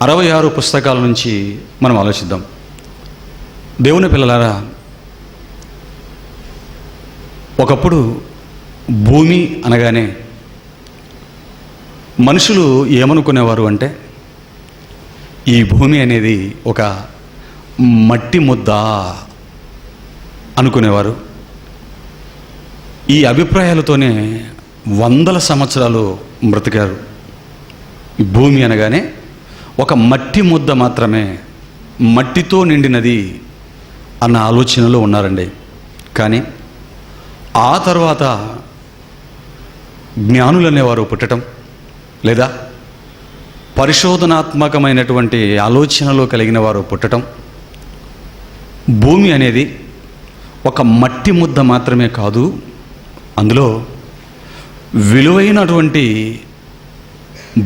66 పుస్తకాల నుంచి మనం ఆలోచిద్దాం. దేవుని పిల్లలారా, ఒకప్పుడు భూమి అనగానే మనుషులు ఏమనుకునేవారు అంటే, ఈ భూమి అనేది ఒక మట్టి ముద్ద అనుకునేవారు. ఈ అభిప్రాయాలతోనే వందల సంవత్సరాలు బ్రతికారు. భూమి అనగానే ఒక మట్టి ముద్ద మాత్రమే, మట్టితో నిండినది అన్న ఆలోచనలో ఉన్నారండి. కానీ ఆ తర్వాత జ్ఞానులనేవారు పుట్టడం, లేదా పరిశోధనాత్మకమైనటువంటి ఆలోచనలో కలిగిన వారు పుట్టడం, భూమి అనేది ఒక మట్టి ముద్ద మాత్రమే కాదు, అందులో విలువైనటువంటి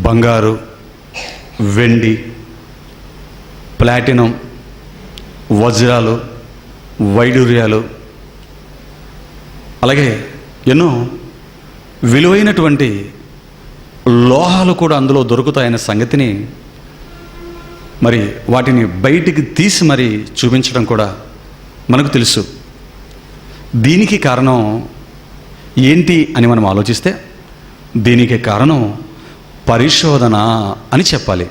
బంగారు, వెండి, ప్లాటినం, వజ్రాలు, వైడూర్యాలు, అలాగే ఎన్నో విలువైనటువంటి లోహాలు కూడా అందులో దొరుకుతాయనే సంగతిని మరి వాటిని బయటికి తీసి మరి చూపించడం కూడా మనకు తెలుసు. దీనికి కారణం ఏంటి అని మనం ఆలోచిస్తే, దీనికి కారణం పరిశోధన అని చెప్పాలి.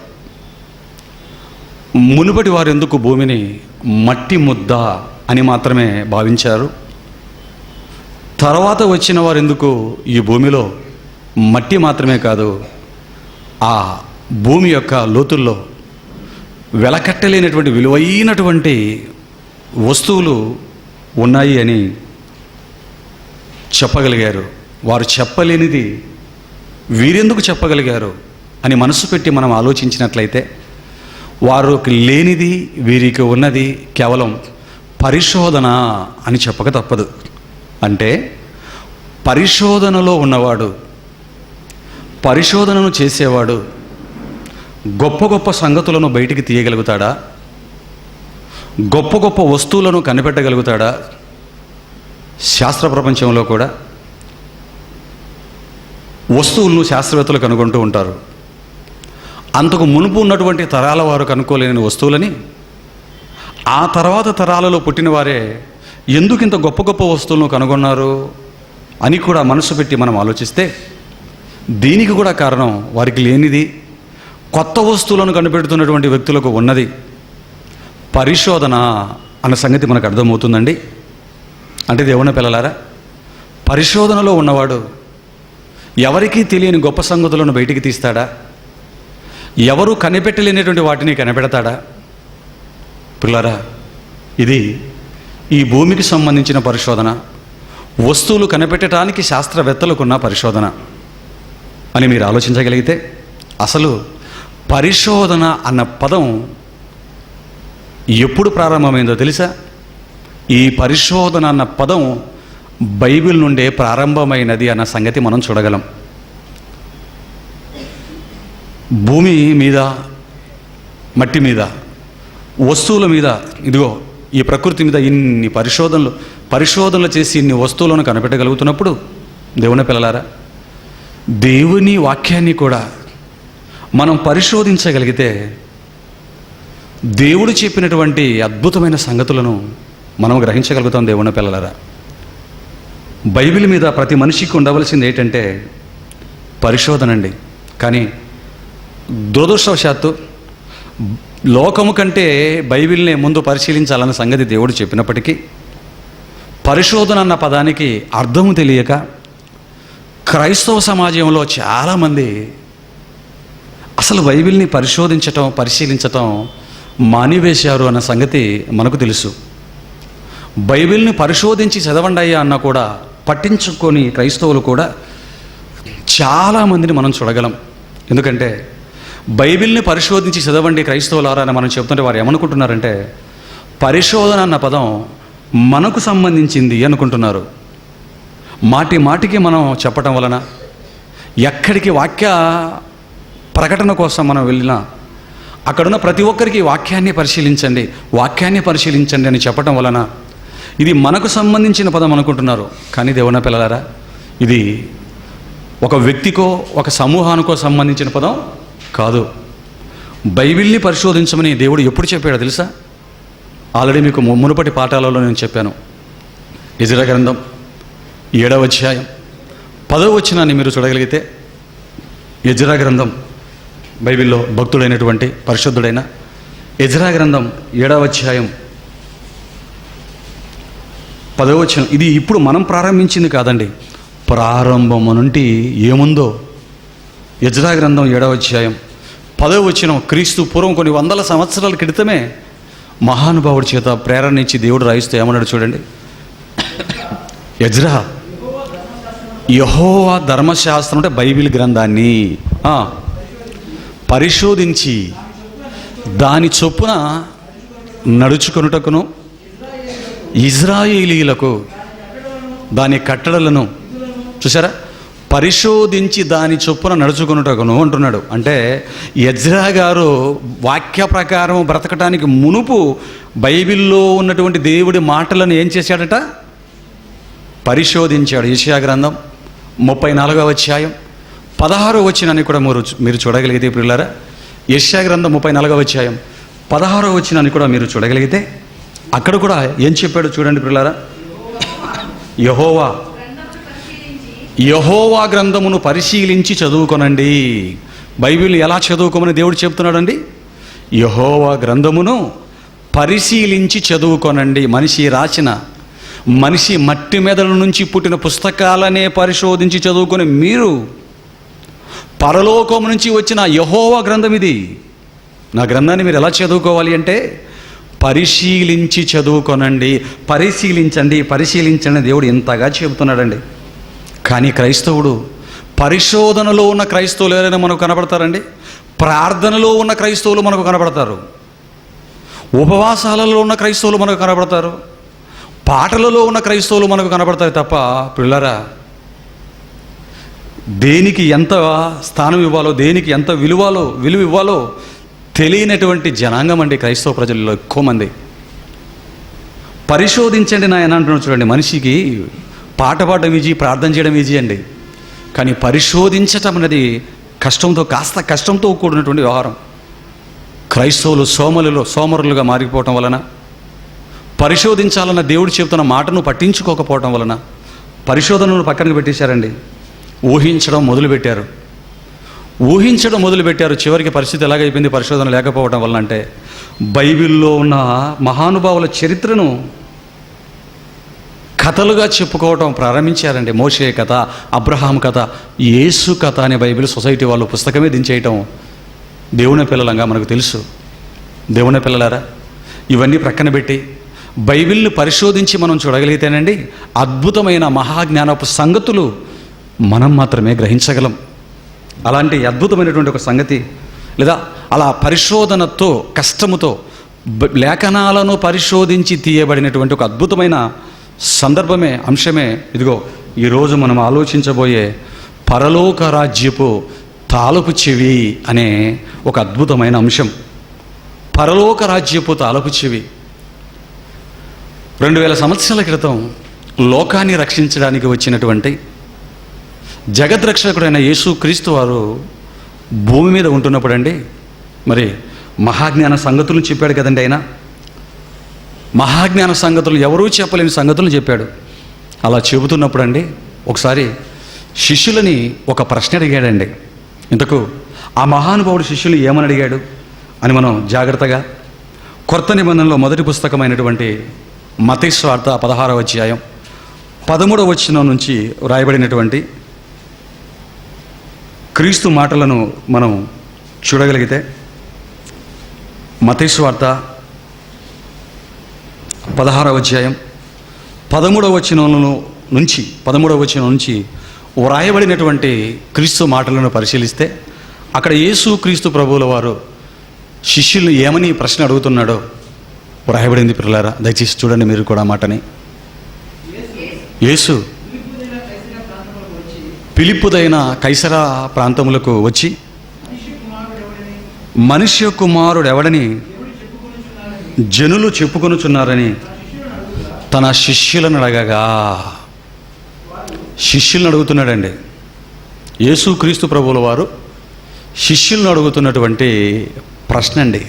మునుపటి వారు ఎందుకు భూమిని మట్టి ముద్ద అని మాత్రమే భావించారు? తర్వాత వచ్చిన వారు ఎందుకు ఈ భూమిలో మట్టి మాత్రమే కాదు, ఆ భూమి యొక్క లోతుల్లో వెలకట్టలేనటువంటి విలువైనటువంటి వస్తువులు ఉన్నాయి అని చెప్పగలిగారు? వారు చెప్పలేనిది వీరెందుకు చెప్పగలిగారు అని మనసు పెట్టి మనం ఆలోచించినట్లయితే, వారికి లేనిది వీరికి ఉన్నది కేవలం పరిశోధన అని చెప్పక తప్పదు. అంటే పరిశోధనలో ఉన్నవాడు, పరిశోధనను చేసేవాడు గొప్ప గొప్ప సంగతులను బయటికి తీయగలుగుతాడా? గొప్ప గొప్ప వస్తువులను కనిపెట్టగలుగుతాడా? శాస్త్ర ప్రపంచంలో కూడా వస్తువులను శాస్త్రవేత్తలు కనుగొంటూ ఉంటారు. అంతకు మునుపు ఉన్నటువంటి తరాల వారు కనుక్కోలేని వస్తువులని ఆ తర్వాత తరాలలో పుట్టిన వారే ఎందుకు ఇంత గొప్ప గొప్ప వస్తువులను కనుగొన్నారు అని కూడా మనసు పెట్టి మనం ఆలోచిస్తే, దీనికి కూడా కారణం వారికి లేనిది కొత్త వస్తువులను కనిపెడుతున్నటువంటి వ్యక్తులకు ఉన్నది పరిశోధన అన్న సంగతి మనకు అర్థమవుతుందండి. అంటే దేవుని పిల్లలారా, పరిశోధనలో ఉన్నవాడు ఎవరికీ తెలియని గొప్ప సంగతులను బయటికి తీస్తాడా? ఎవరు కనిపెట్టలేనటువంటి వాటిని కనిపెడతాడా? పిల్లరా, ఇది ఈ భూమికి సంబంధించిన పరిశోధన, వస్తువులు కనిపెట్టడానికి శాస్త్రవేత్తలకున్న పరిశోధన అని మీరు ఆలోచించగలిగితే, అసలు పరిశోధన అన్న పదం ఎప్పుడు ప్రారంభమైందో తెలుసా? ఈ పరిశోధన అన్న పదం బైబిల్ నుండే ప్రారంభమైనది అన్న సంగతి మనం చూడగలం. భూమి మీద, మట్టి మీద, వస్తువుల మీద, ఇదిగో ఈ ప్రకృతి మీద ఇన్ని పరిశోధనలు చేసి ఇన్ని వస్తువులను కనిపెట్టగలుగుతున్నప్పుడు, దేవుని పిల్లలారా, దేవుని వాక్యాన్ని కూడా మనం పరిశోధించగలిగితే దేవుడు చెప్పినటువంటి అద్భుతమైన సంగతులను మనం గ్రహించగలుగుతాం. దేవుని పిల్లలారా, బైబిల్ మీద ప్రతి మనిషికి ఉండవలసింది ఏంటంటే పరిశోధన అండి. కానీ దురదృష్టవశాత్తు లోకము కంటే బైబిల్నే ముందు పరిశీలించాలన్న సంగతి దేవుడు చెప్పినప్పటికీ, పరిశోధన అన్న పదానికి అర్థము తెలియక క్రైస్తవ సమాజంలో చాలామంది అసలు బైబిల్ని పరిశీలించటం మానివేశారు అన్న సంగతి మనకు తెలుసు. బైబిల్ని పరిశోధించి చదవండి అయ్యా అన్న కూడా పట్టించుకొని క్రైస్తవులు కూడా చాలామందిని మనం చూడగలం. ఎందుకంటే బైబిల్ని పరిశోధించి చదవండి క్రైస్తవులారా అని మనం చెప్తుంటే వారు ఏమనుకుంటున్నారంటే, పరిశోధన అన్న పదం మనకు సంబంధించింది అనుకుంటున్నారు. మాటి మాటికి మనం చెప్పటం వలన, ఎక్కడికి వాక్య ప్రకటన కోసం మనం వెళ్ళినా అక్కడున్న ప్రతి ఒక్కరికి వాక్యాన్ని పరిశీలించండి అని చెప్పటం వలన ఇది మనకు సంబంధించిన పదం అనుకుంటున్నారు. కానీ దేవుని పిల్లలారా, ఇది ఒక వ్యక్తికో ఒక సమూహానికో సంబంధించిన పదం కాదు. బైబిల్ని పరిశోధించమని దేవుడు ఎప్పుడు చెప్పాడో తెలుసా? ఆల్రెడీ మీకు మునుపటి పాఠాలలో నేను చెప్పాను. యెజ్రా గ్రంథం 7వ అధ్యాయం 10వ వచనాన్ని మీరు చూడగలిగితే, యెజ్రా గ్రంథం బైబిల్లో భక్తుడైనటువంటి పరిశుద్ధుడైన యెజ్రా గ్రంథం 7వ అధ్యాయం 10వ వచనం. ఇది ఇప్పుడు మనం ప్రారంభించింది కాదండి, ప్రారంభము నుండి ఏముందో యెజ్రా గ్రంథం 7వ అధ్యాయం 10వ వచనం. క్రీస్తు పూర్వం కొన్ని వందల సంవత్సరాల క్రితమే మహానుభావుడి చేత ప్రేరణ ఇచ్చి దేవుడు రాయిస్తూ ఏమన్నాడు చూడండి. యెజ్రా యెహోవా ధర్మశాస్త్రం అంటే బైబిల్ గ్రంథాన్ని పరిశోధించి దాని చొప్పున నడుచుకొనుటకును ఇజ్రాయేలీలకు దాని కట్టడలను, చూసారా, పరిశోధించి దాని చొప్పున నడుచుకొనుటకును అంటున్నాడు. అంటే యెజ్రా గారు వాక్య ప్రకారం బ్రతకటానికి మునుపు బైబిల్లో ఉన్నటువంటి దేవుడి మాటలను ఏం చేశాడట? పరిశోధించాడు. యెషయా గ్రంథం 34వ అధ్యాయం 16వ వచనాన్ని కూడా మీరు చూడగలిగితే ప్రియులారా, యెషయా గ్రంథం 34వ అధ్యాయం 16వ వచనాన్ని కూడా మీరు చూడగలిగితే అక్కడ కూడా ఏం చెప్పాడు చూడండి ప్రియులారా. యెహోవా గ్రంథమును పరిశీలించి చదువుకొనండి. బైబిల్ ఎలా చదువుకోమని దేవుడు చెప్తున్నాడండి? యెహోవా గ్రంథమును పరిశీలించి చదువుకొనండి. మనిషి మట్టి మెదడు నుంచి పుట్టిన పుస్తకాలనే పరిశోధించి చదువుకొని మీరు పరలోకం నుంచి వచ్చిన యెహోవా గ్రంథం ఇది. నా గ్రంథాన్ని మీరు ఎలా చదువుకోవాలి అంటే పరిశీలించి చదువుకొనండి. పరిశీలించండి దేవుడు ఎంతగా చెబుతున్నాడండి. కానీ క్రైస్తవుడు, పరిశోధనలో ఉన్న క్రైస్తవులు ఎవరైనా మనకు కనబడతారండి? ప్రార్థనలో ఉన్న క్రైస్తవులు మనకు కనబడతారు, ఉపవాసాలలో ఉన్న క్రైస్తవులు మనకు కనబడతారు, పాటలలో ఉన్న క్రైస్తవులు మనకు కనబడతారు తప్ప పిల్లరా, దేనికి ఎంత స్థానం ఇవ్వాలో, దేనికి ఎంత విలువ ఇవ్వాలో తెలియనటువంటి జనాంగం అండి క్రైస్తవ ప్రజల్లో ఎక్కువ మంది. పరిశోధించండి నాయన అంటున్నాడు చూడండి. మనిషికి పాట పాడడం ఈజీ, ప్రార్థన చేయడం ఈజీ అండి. కానీ పరిశోధించటం అనేది కాస్త కష్టంతో కూడినటువంటి వ్యవహారం. క్రైస్తవులు సోమరులుగా మారిపోవటం వలన, పరిశోధించాలన్న దేవుడు చెబుతున్న మాటను పట్టించుకోకపోవటం వలన పరిశోధనను పక్కనకు పెట్టేశారండి. ఊహించడం మొదలుపెట్టారు. చివరికి పరిస్థితి ఎలాగైపోయింది పరిశోధన లేకపోవడం వలన అంటే, బైబిల్లో ఉన్న మహానుభావుల చరిత్రను కథలుగా చెప్పుకోవటం ప్రారంభించారండి. మోషే కథ, అబ్రహాం కథ, యేసు కథ అనే బైబిల్ సొసైటీ వాళ్ళు పుస్తకమే దించేయటం దేవుని పిల్లలంగా మనకు తెలుసు. దేవుని పిల్లలారా, ఇవన్నీ ప్రక్కన పెట్టి బైబిల్ని పరిశోధించి మనం చూడగలిగితేనండి అద్భుతమైన మహాజ్ఞానపు సంగతులు మనం మాత్రమే గ్రహించగలం. అలాంటి అద్భుతమైనటువంటి ఒక సంగతి, లేదా అలా పరిశోధనతో, కష్టముతో లేఖనాలను పరిశోధించి తీయబడినటువంటి ఒక అద్భుతమైన సందర్భమే, అంశమే ఇదిగో ఈరోజు మనం ఆలోచించబోయే పరలోక రాజ్యపు తాలపు చెవి అనే ఒక అద్భుతమైన అంశం. పరలోక రాజ్యపు తాలపు చెవి. 2000 సంవత్సరాల క్రితం లోకాన్ని రక్షించడానికి వచ్చినటువంటి జగద్రక్షకుడైన యేసు క్రీస్తు వారు భూమి మీద ఉంటున్నప్పుడు అండి, మరి మహాజ్ఞాన సంగతులను చెప్పాడు కదండి. ఆయన మహాజ్ఞాన సంగతులు, ఎవరూ చెప్పలేని సంగతులను చెప్పాడు. అలా చెబుతున్నప్పుడు అండి ఒకసారి శిష్యులని ఒక ప్రశ్న అడిగాడండి. ఇంతకు ఆ మహానుభావుడు శిష్యులు ఏమని అడిగాడు అని మనం జాగ్రత్తగా కొత్త నిబంధనలో మొదటి పుస్తకమైనటువంటి మత్తయి సువార్త 16వ అధ్యాయం 13వ వచనం నుంచి రాయబడినటువంటి క్రీస్తు మాటలను మనం చూడగలిగితే, మత్తయి సువార్త 16వ అధ్యాయం 13వ వచనం నుంచి వ్రాయబడినటువంటి క్రీస్తు మాటలను పరిశీలిస్తే, అక్కడ యేసు క్రీస్తు ప్రభువుల వారు శిష్యులను ఏమని ప్రశ్న అడుగుతున్నాడో వ్రాయబడింది. పిల్లలారా, దయచేసి చూడండి మీరు కూడా మాటని. యేసు ఫిలిప్పుదైన కైసరా ప్రాంతములకు వచ్చి మనుష్య కుమారుడు ఎవడని జనులు చెప్పుకొనుచున్నారని తన శిష్యులను అడగగా, శిష్యులను అడుగుతున్నాడండి. యేసు క్రీస్తు ప్రభువుల వారు శిష్యులను అడుగుతున్నటువంటి ప్రశ్న అండి.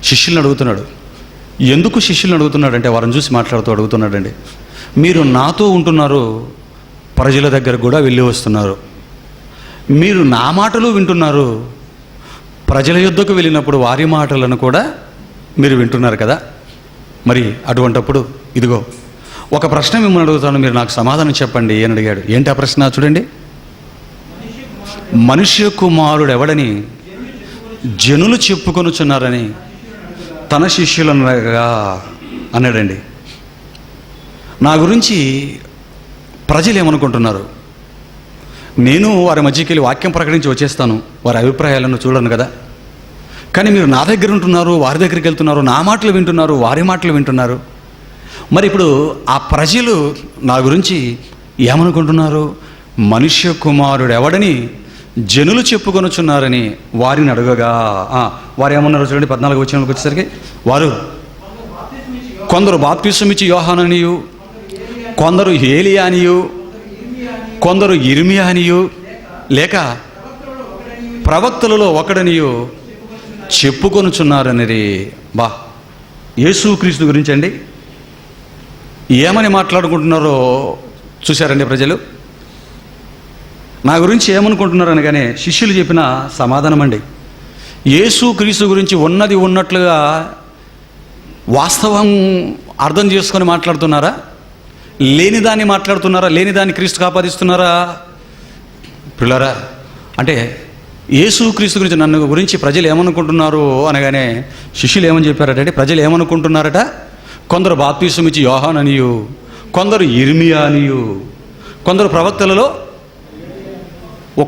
శిష్యుల్ని అడుగుతున్నాడు. ఎందుకు శిష్యుల్ని అడుగుతున్నాడు అంటే వారిని చూసి మాట్లాడుతూ అడుగుతున్నాడండి. మీరు నాతో ఉంటున్నారు, ప్రజల దగ్గర కూడా వెళ్ళి వస్తున్నారు, మీరు నా మాటలు వింటున్నారు, ప్రజల యుద్ధకు వెళ్ళినప్పుడు వారి మాటలను కూడా మీరు వింటున్నారు కదా. మరి అటువంటప్పుడు ఇదిగో ఒక ప్రశ్న మిమ్మల్ని అడుగుతాను, మీరు నాకు సమాధానం చెప్పండి అని అడిగాడు. ఏంటి ఆ ప్రశ్న చూడండి. మనుష్య కుమారుడు ఎవడని జనులు చెప్పుకొనుచున్నారని తన శిష్యులనగా అన్నాడండి. నా గురించి ప్రజలు ఏమనుకుంటున్నారు? నేను వారి మధ్యకి వెళ్ళి వాక్యం ప్రకటించి వచ్చేస్తాను, వారి అభిప్రాయాలను చూడను కదా. కానీ మీరు నా దగ్గర ఉంటున్నారు, వారి దగ్గరికి వెళ్తున్నారు, నా మాటలు వింటున్నారు, వారి మాటలు వింటున్నారు. మరి ఇప్పుడు ఆ ప్రజలు నా గురించి ఏమనుకుంటున్నారు? మనుష్య కుమారుడు ఎవడని జనులు చెప్పుకొనుచున్నారని వారిని అడగగా వారు ఏమన్నారు చూడండి. 14 వచనంలోకి వచ్చేసరికి, వారు కొందరు బాప్తిసమిచ్చి యోహాననియు, కొందరు ఏలియా అనియు, కొందరు ఇర్మియా అనియు, లేక ప్రవక్తలలో ఒకడనియు చెప్పుకొనుచున్నారని. యేసుక్రీస్తు గురించి అండి ఏమని మాట్లాడుకుంటున్నారో చూశారండి ప్రజలు. నా గురించి ఏమనుకుంటున్నారు అనగానే శిష్యులు చెప్పిన సమాధానం అండి. యేసుక్రీస్తు గురించి ఉన్నది ఉన్నట్లుగా వాస్తవం అర్థం చేసుకొని మాట్లాడుతున్నారా? లేనిదాన్ని మాట్లాడుతున్నారా? లేనిదాన్ని క్రీస్తుకు ఆపాదిస్తున్నారా? పిల్లరా, అంటే యేసుక్రీస్తు గురించి నన్ను గురించి ప్రజలు ఏమనుకుంటున్నారు అనగానే శిష్యులు ఏమని చెప్పారట? ప్రజలు ఏమనుకుంటున్నారట? కొందరు బాప్తిసమిచ్చి యోహాననియు, కొందరు ఇర్మియా అనియు, కొందరు ప్రవక్తలలో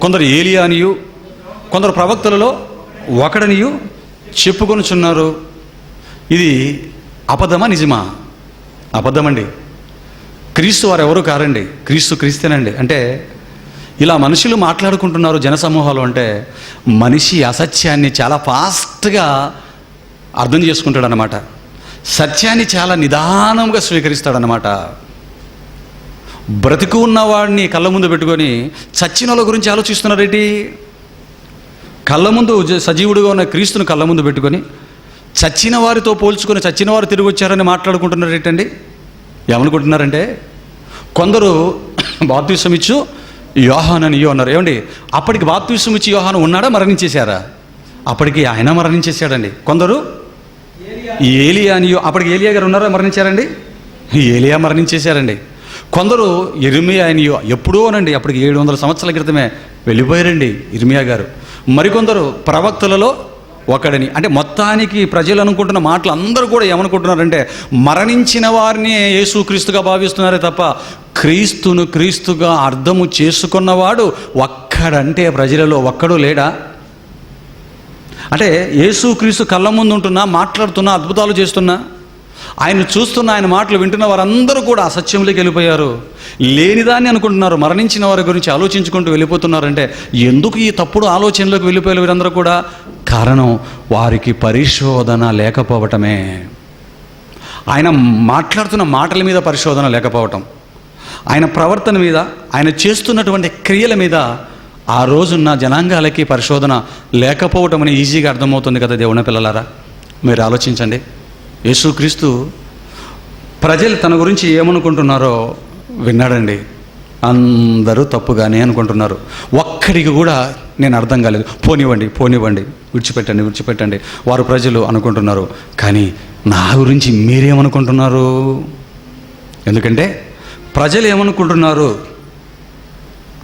కొందరు ఏలియా అనియు, కొందరు ప్రవక్తలలో ఒకడనియు చెప్పుకొనుచున్నారు. ఇది అబద్ధమా నిజమా? అబద్ధమండి. క్రీస్తు వారు ఎవరు కారండి, క్రీస్తేనండి. అంటే ఇలా మనుషులు మాట్లాడుకుంటున్నారు జనసమూహాలు అంటే మనిషి అసత్యాన్ని చాలా ఫాస్ట్గా అర్థం చేసుకుంటాడనమాట. సత్యాన్ని చాలా నిదానంగా స్వీకరిస్తాడనమాట. బ్రతికు ఉన్నవాడిని కళ్ళ ముందు పెట్టుకొని చచ్చిన వాళ్ళ గురించి ఆలోచిస్తున్నారేంటి? కళ్ళ ముందు సజీవుడిగా ఉన్న క్రీస్తును కళ్ళ ముందు పెట్టుకొని చచ్చిన వారితో పోల్చుకొని చచ్చిన వారు తిరిగి వచ్చారని మాట్లాడుకుంటున్నారేంటండి? ఏమనుకుంటున్నారంటే కొందరు బాప్తిసమిచ్చు యోహాననియో అన్నారు. ఏమండి, అప్పటికి బాప్తిసమిచ్చి యోహాను ఉన్నాడా, మరణించేశారా? అప్పటికి ఆయన మరణించేశాడండి. కొందరు ఏలియా అనియో, అప్పటికి ఏలియా గారు ఉన్నారా, మరణించారండి? ఏలియా మరణించేశారండి. కొందరు ఇర్మియా అనియో, ఎప్పుడో అనండి, అప్పటికి 700 సంవత్సరాల క్రితమే వెళ్ళిపోయారండి ఇర్మియా గారు. మరికొందరు ప్రవక్తలలో ఒకడని. అంటే మొత్తానికి ప్రజలు అనుకుంటున్న మాటలు అందరూ కూడా ఏమనుకుంటున్నారంటే మరణించిన వారిని యేసుక్రీస్తుగా భావిస్తున్నారే తప్ప క్రీస్తును క్రీస్తుగా అర్థము చేసుకున్నవాడు ఒక్కడంటే ప్రజలలో ఒక్కడు లేడా? అంటే యేసుక్రీస్తు కళ్ళ ముందు ఉంటున్నా, మాట్లాడుతున్నా, అద్భుతాలు చేస్తున్నా, ఆయన చూస్తున్న, ఆయన మాటలు వింటున్న వారందరూ కూడా అసత్యంలోకి వెళ్ళిపోయారు. లేనిదాన్ని అనుకుంటున్నారు, మరణించిన వారి గురించి ఆలోచించుకుంటూ వెళ్ళిపోతున్నారంటే ఎందుకు ఈ తప్పుడు ఆలోచనలోకి వెళ్ళిపోయారు వీరందరూ కూడా? కారణం వారికి పరిశోధన లేకపోవటమే. ఆయన మాట్లాడుతున్న మాటల మీద పరిశోధన లేకపోవటం, ఆయన ప్రవర్తన మీద, ఆయన చేస్తున్నటువంటి క్రియల మీద ఆ రోజున్న జనాంగాలకి పరిశోధన లేకపోవటం అని ఈజీగా అర్థమవుతుంది కదా దేవుని పిల్లలారా. మీరు ఆలోచించండి. యేసుక్రీస్తు ప్రజలు తన గురించి ఏమనుకుంటున్నారో విన్నాడండి. అందరూ తప్పుగానే అనుకుంటున్నారు. ఒక్కడికి కూడా నేను అర్థం కాలేదు, పోనివ్వండి, విడిచిపెట్టండి వారు ప్రజలు అనుకుంటున్నారు. కానీ నా గురించి మీరేమనుకుంటున్నారు? ఎందుకంటే ప్రజలు ఏమనుకుంటున్నారు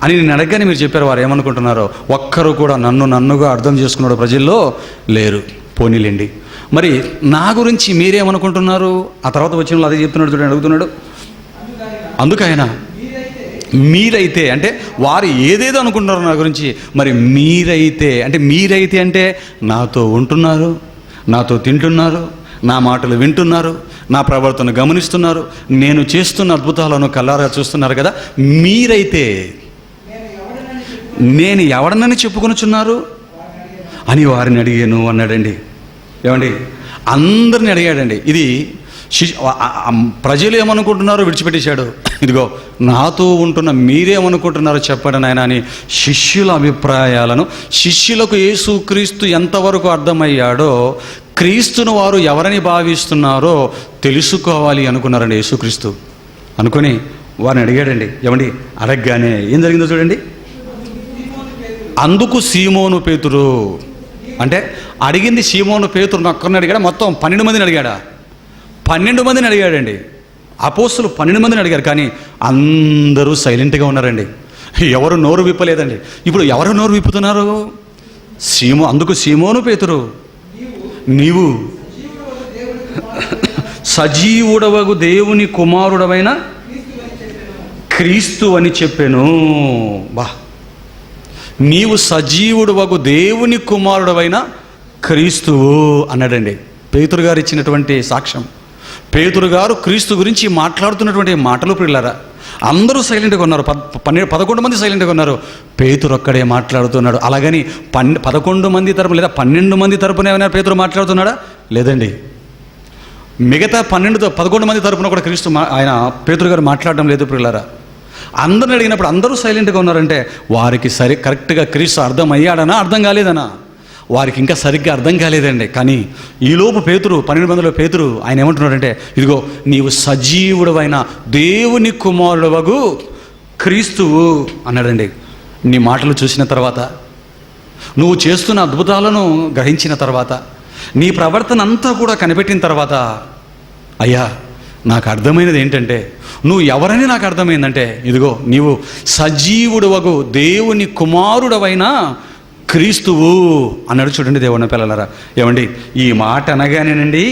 అని నేను అడగగానే మీరు చెప్పారు వారు ఏమనుకుంటున్నారో. ఒక్కరు కూడా నన్నుగా అర్థం చేసుకున్నాడు ప్రజల్లో లేరు. పోనీలేండి, మరి నా గురించి మీరేమనుకుంటున్నారు? ఆ తర్వాత వచ్చిన అదే చెప్తున్నాడు చూడండి, అడుగుతున్నాడు. అందుకైనా మీరైతే, అంటే వారు ఏదేదో అనుకుంటున్నారు నా గురించి, మరి మీరైతే అంటే నాతో ఉంటున్నారు, నాతో తింటున్నారు, నా మాటలు వింటున్నారు, నా ప్రవర్తన గమనిస్తున్నారు, నేను చేస్తున్న అద్భుతాలను కళ్ళారా చూస్తున్నారు కదా. మీరైతే నేను ఎవడనని చెప్పుకొనుచున్నారు అని వారిని అడిగాను అన్నాడండి. ఏమండి, అందరిని అడిగాడండి. ఇది ప్రజలు ఏమనుకుంటున్నారో విడిచిపెట్టేశాడు. ఇదిగో నాతో ఉంటున్న మీరేమనుకుంటున్నారో చెప్పండి నాయన అని శిష్యుల అభిప్రాయాలను, శిష్యులకు యేసుక్రీస్తు ఎంతవరకు అర్థమయ్యాడో, క్రీస్తును వారు ఎవరని భావిస్తున్నారో తెలుసుకోవాలి అనుకున్నారండి యేసుక్రీస్తు. అనుకొని వారిని అడిగాడండి. ఏమండి, అడగగానే ఏం జరిగిందో చూడండి. అందుకు సీమోను పేతురు, అంటే అడిగింది సీమోను పేతురు ఒక్కరిని అడిగాడా? మొత్తం 12 మందిని అడిగాడా? 12 మందిని అడిగాడండి. అపోస్తులు 12 మందిని అడిగారు, కానీ అందరూ సైలెంట్గా ఉన్నారండి. ఎవరు నోరు విప్పలేదండి. ఇప్పుడు ఎవరు నోరు విప్పుతున్నారు? అందుకు సీమోను పేతురు, నీవు సజీవుడవగు దేవుని కుమారుడవైన క్రీస్తు అని చెప్పాను. నీవు సజీవుడవగు దేవుని కుమారుడవైన క్రీస్తువు అన్నాడండి. పేతురు గారు ఇచ్చినటువంటి సాక్ష్యం. పేతురు గారు క్రీస్తు గురించి మాట్లాడుతున్నటువంటి మాటలు ప్రియులారా, అందరూ సైలెంట్గా ఉన్నారు. 11 మంది సైలెంట్గా ఉన్నారు. పేతురు ఒక్కడే మాట్లాడుతున్నాడు. అలాగని 11 మంది తరపున లేదా 12 మంది తరపున ఏమైనా పేతురు మాట్లాడుతున్నాడా? లేదండి. మిగతా 11 మంది తరపున కూడా క్రీస్తు ఆయన పేతురు గారు మాట్లాడడం లేదు ప్రియులారా. అందరిని అడిగినప్పుడు అందరూ సైలెంట్గా ఉన్నారంటే వారికి కరెక్ట్గా క్రీస్తు అర్థం అయ్యాడనా, అర్థం కాలేదనా? వారికి ఇంకా సరిగ్గా అర్థం కాలేదండి. కానీ ఈలోపు పేతురు, 12 మందిలో పేతురు ఆయన ఏమంటున్నాడంటే, ఇదిగో నీవు సజీవుడవైన దేవుని కుమారుడవగు క్రీస్తువు అన్నాడండి. నీ మాటలు చూసిన తర్వాత, నువ్వు చేస్తున్న అద్భుతాలను గ్రహించిన తర్వాత, నీ ప్రవర్తన అంతా కూడా కనిపెట్టిన తర్వాత, అయ్యా నాకు అర్థమైనది ఏంటంటే, నువ్వు ఎవరని నాకు అర్థమైందంటే, ఇదిగో నీవు సజీవుడవగు దేవుని కుమారుడవైన క్రీస్తువు అన్నాడు. చూడండి దేవుని పిల్లలారా, ఏమండి ఈ మాట అనగానేనండి,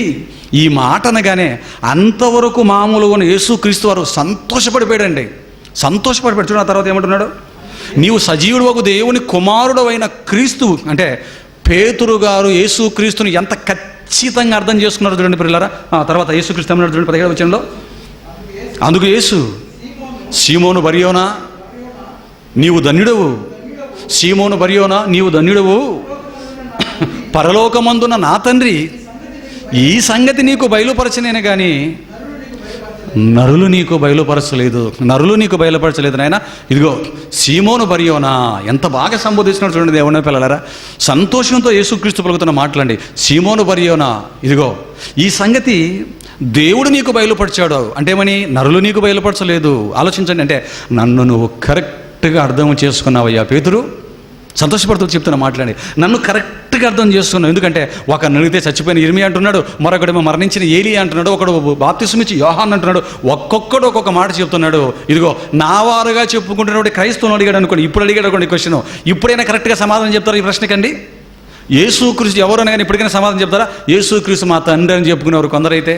ఈ మాట అనగానే అంతవరకు మామూలుగా ఉన్న యేసుక్రీస్తు వారు సంతోషపడిపోయాడండి. సంతోషపడిపోయాడు. చూడండి, ఆ తర్వాత ఏమంటున్నాడు? నీవు సజీవుడవగు దేవుని కుమారుడవైన క్రీస్తువు అంటే పేతురు గారు యేసుక్రీస్తుని ఎంత ఖచ్చితంగా అర్థం చేసుకున్నారు చూడండి పిల్లలారా. తర్వాత యేసుక్రీస్తు ఏమన్నాడు చూడండి 17వ వచనంలో. అందుకు యేసు, సీమోను బర్యోనా నీవు ధన్యుడవు, సీమోను బర్యోనా నీవు ధన్యుడవు, పరలోకమందున నా తండ్రి ఈ సంగతి నీకు బయలుపరచనేనే కానీ నరులు నీకు బయలుపరచలేదు నాయన. ఇదిగో సీమోను బర్యోనా, ఎంత బాగా సంబోధిస్తున్నాడు చూడండి దేవుని పిల్లలారా. సంతోషంతో యేసుక్రీస్తు పలుకుతున్న మాటలండి. సీమోను బర్యోనా, ఇదిగో ఈ సంగతి దేవుడు నీకు బయలుపరిచాడు అంటే ఏమని? నరులు నీకు బయలుపరచలేదు. ఆలోచించండి. అంటే నన్ను నువ్వు కరెక్ట్గా అర్థం చేసుకున్నావయ్యా పేతురు. సంతోషపడుతూ చెప్తున్న మాట్లాడి నన్ను కరెక్ట్గా అర్థం చేసుకున్నావు. ఎందుకంటే ఒకరిని అడిగితే చచ్చిపోయిన ఇర్మియా అంటున్నాడు, మరొకడేమో మరణించిన ఏలియా అంటున్నాడు, ఒకడు బాప్తిస్మం ఇచ్చి యోహాన్ అంటున్నాడు. ఒక్కొక్కడు ఒక్కొక్క మాట చెప్తున్నాడు. ఇదిగో నా వారుగా చెప్పుకుంటున్నటువంటి క్రైస్తవుని అడిగాడు అనుకోండి, ఇప్పుడు అడిగాడు అనుకోండి క్వశ్చన్, ఇప్పుడైనా కరెక్ట్గా సమాధానం చెప్తారు ఈ ప్రశ్నకండి? యేసుక్రీస్తు ఎవరు అని ఇప్పటికైనా సమాధానం చెప్తారా? యేసుక్రీస్తు మా తండ్రి అని చెప్పుకునేవారు కొందరైతే,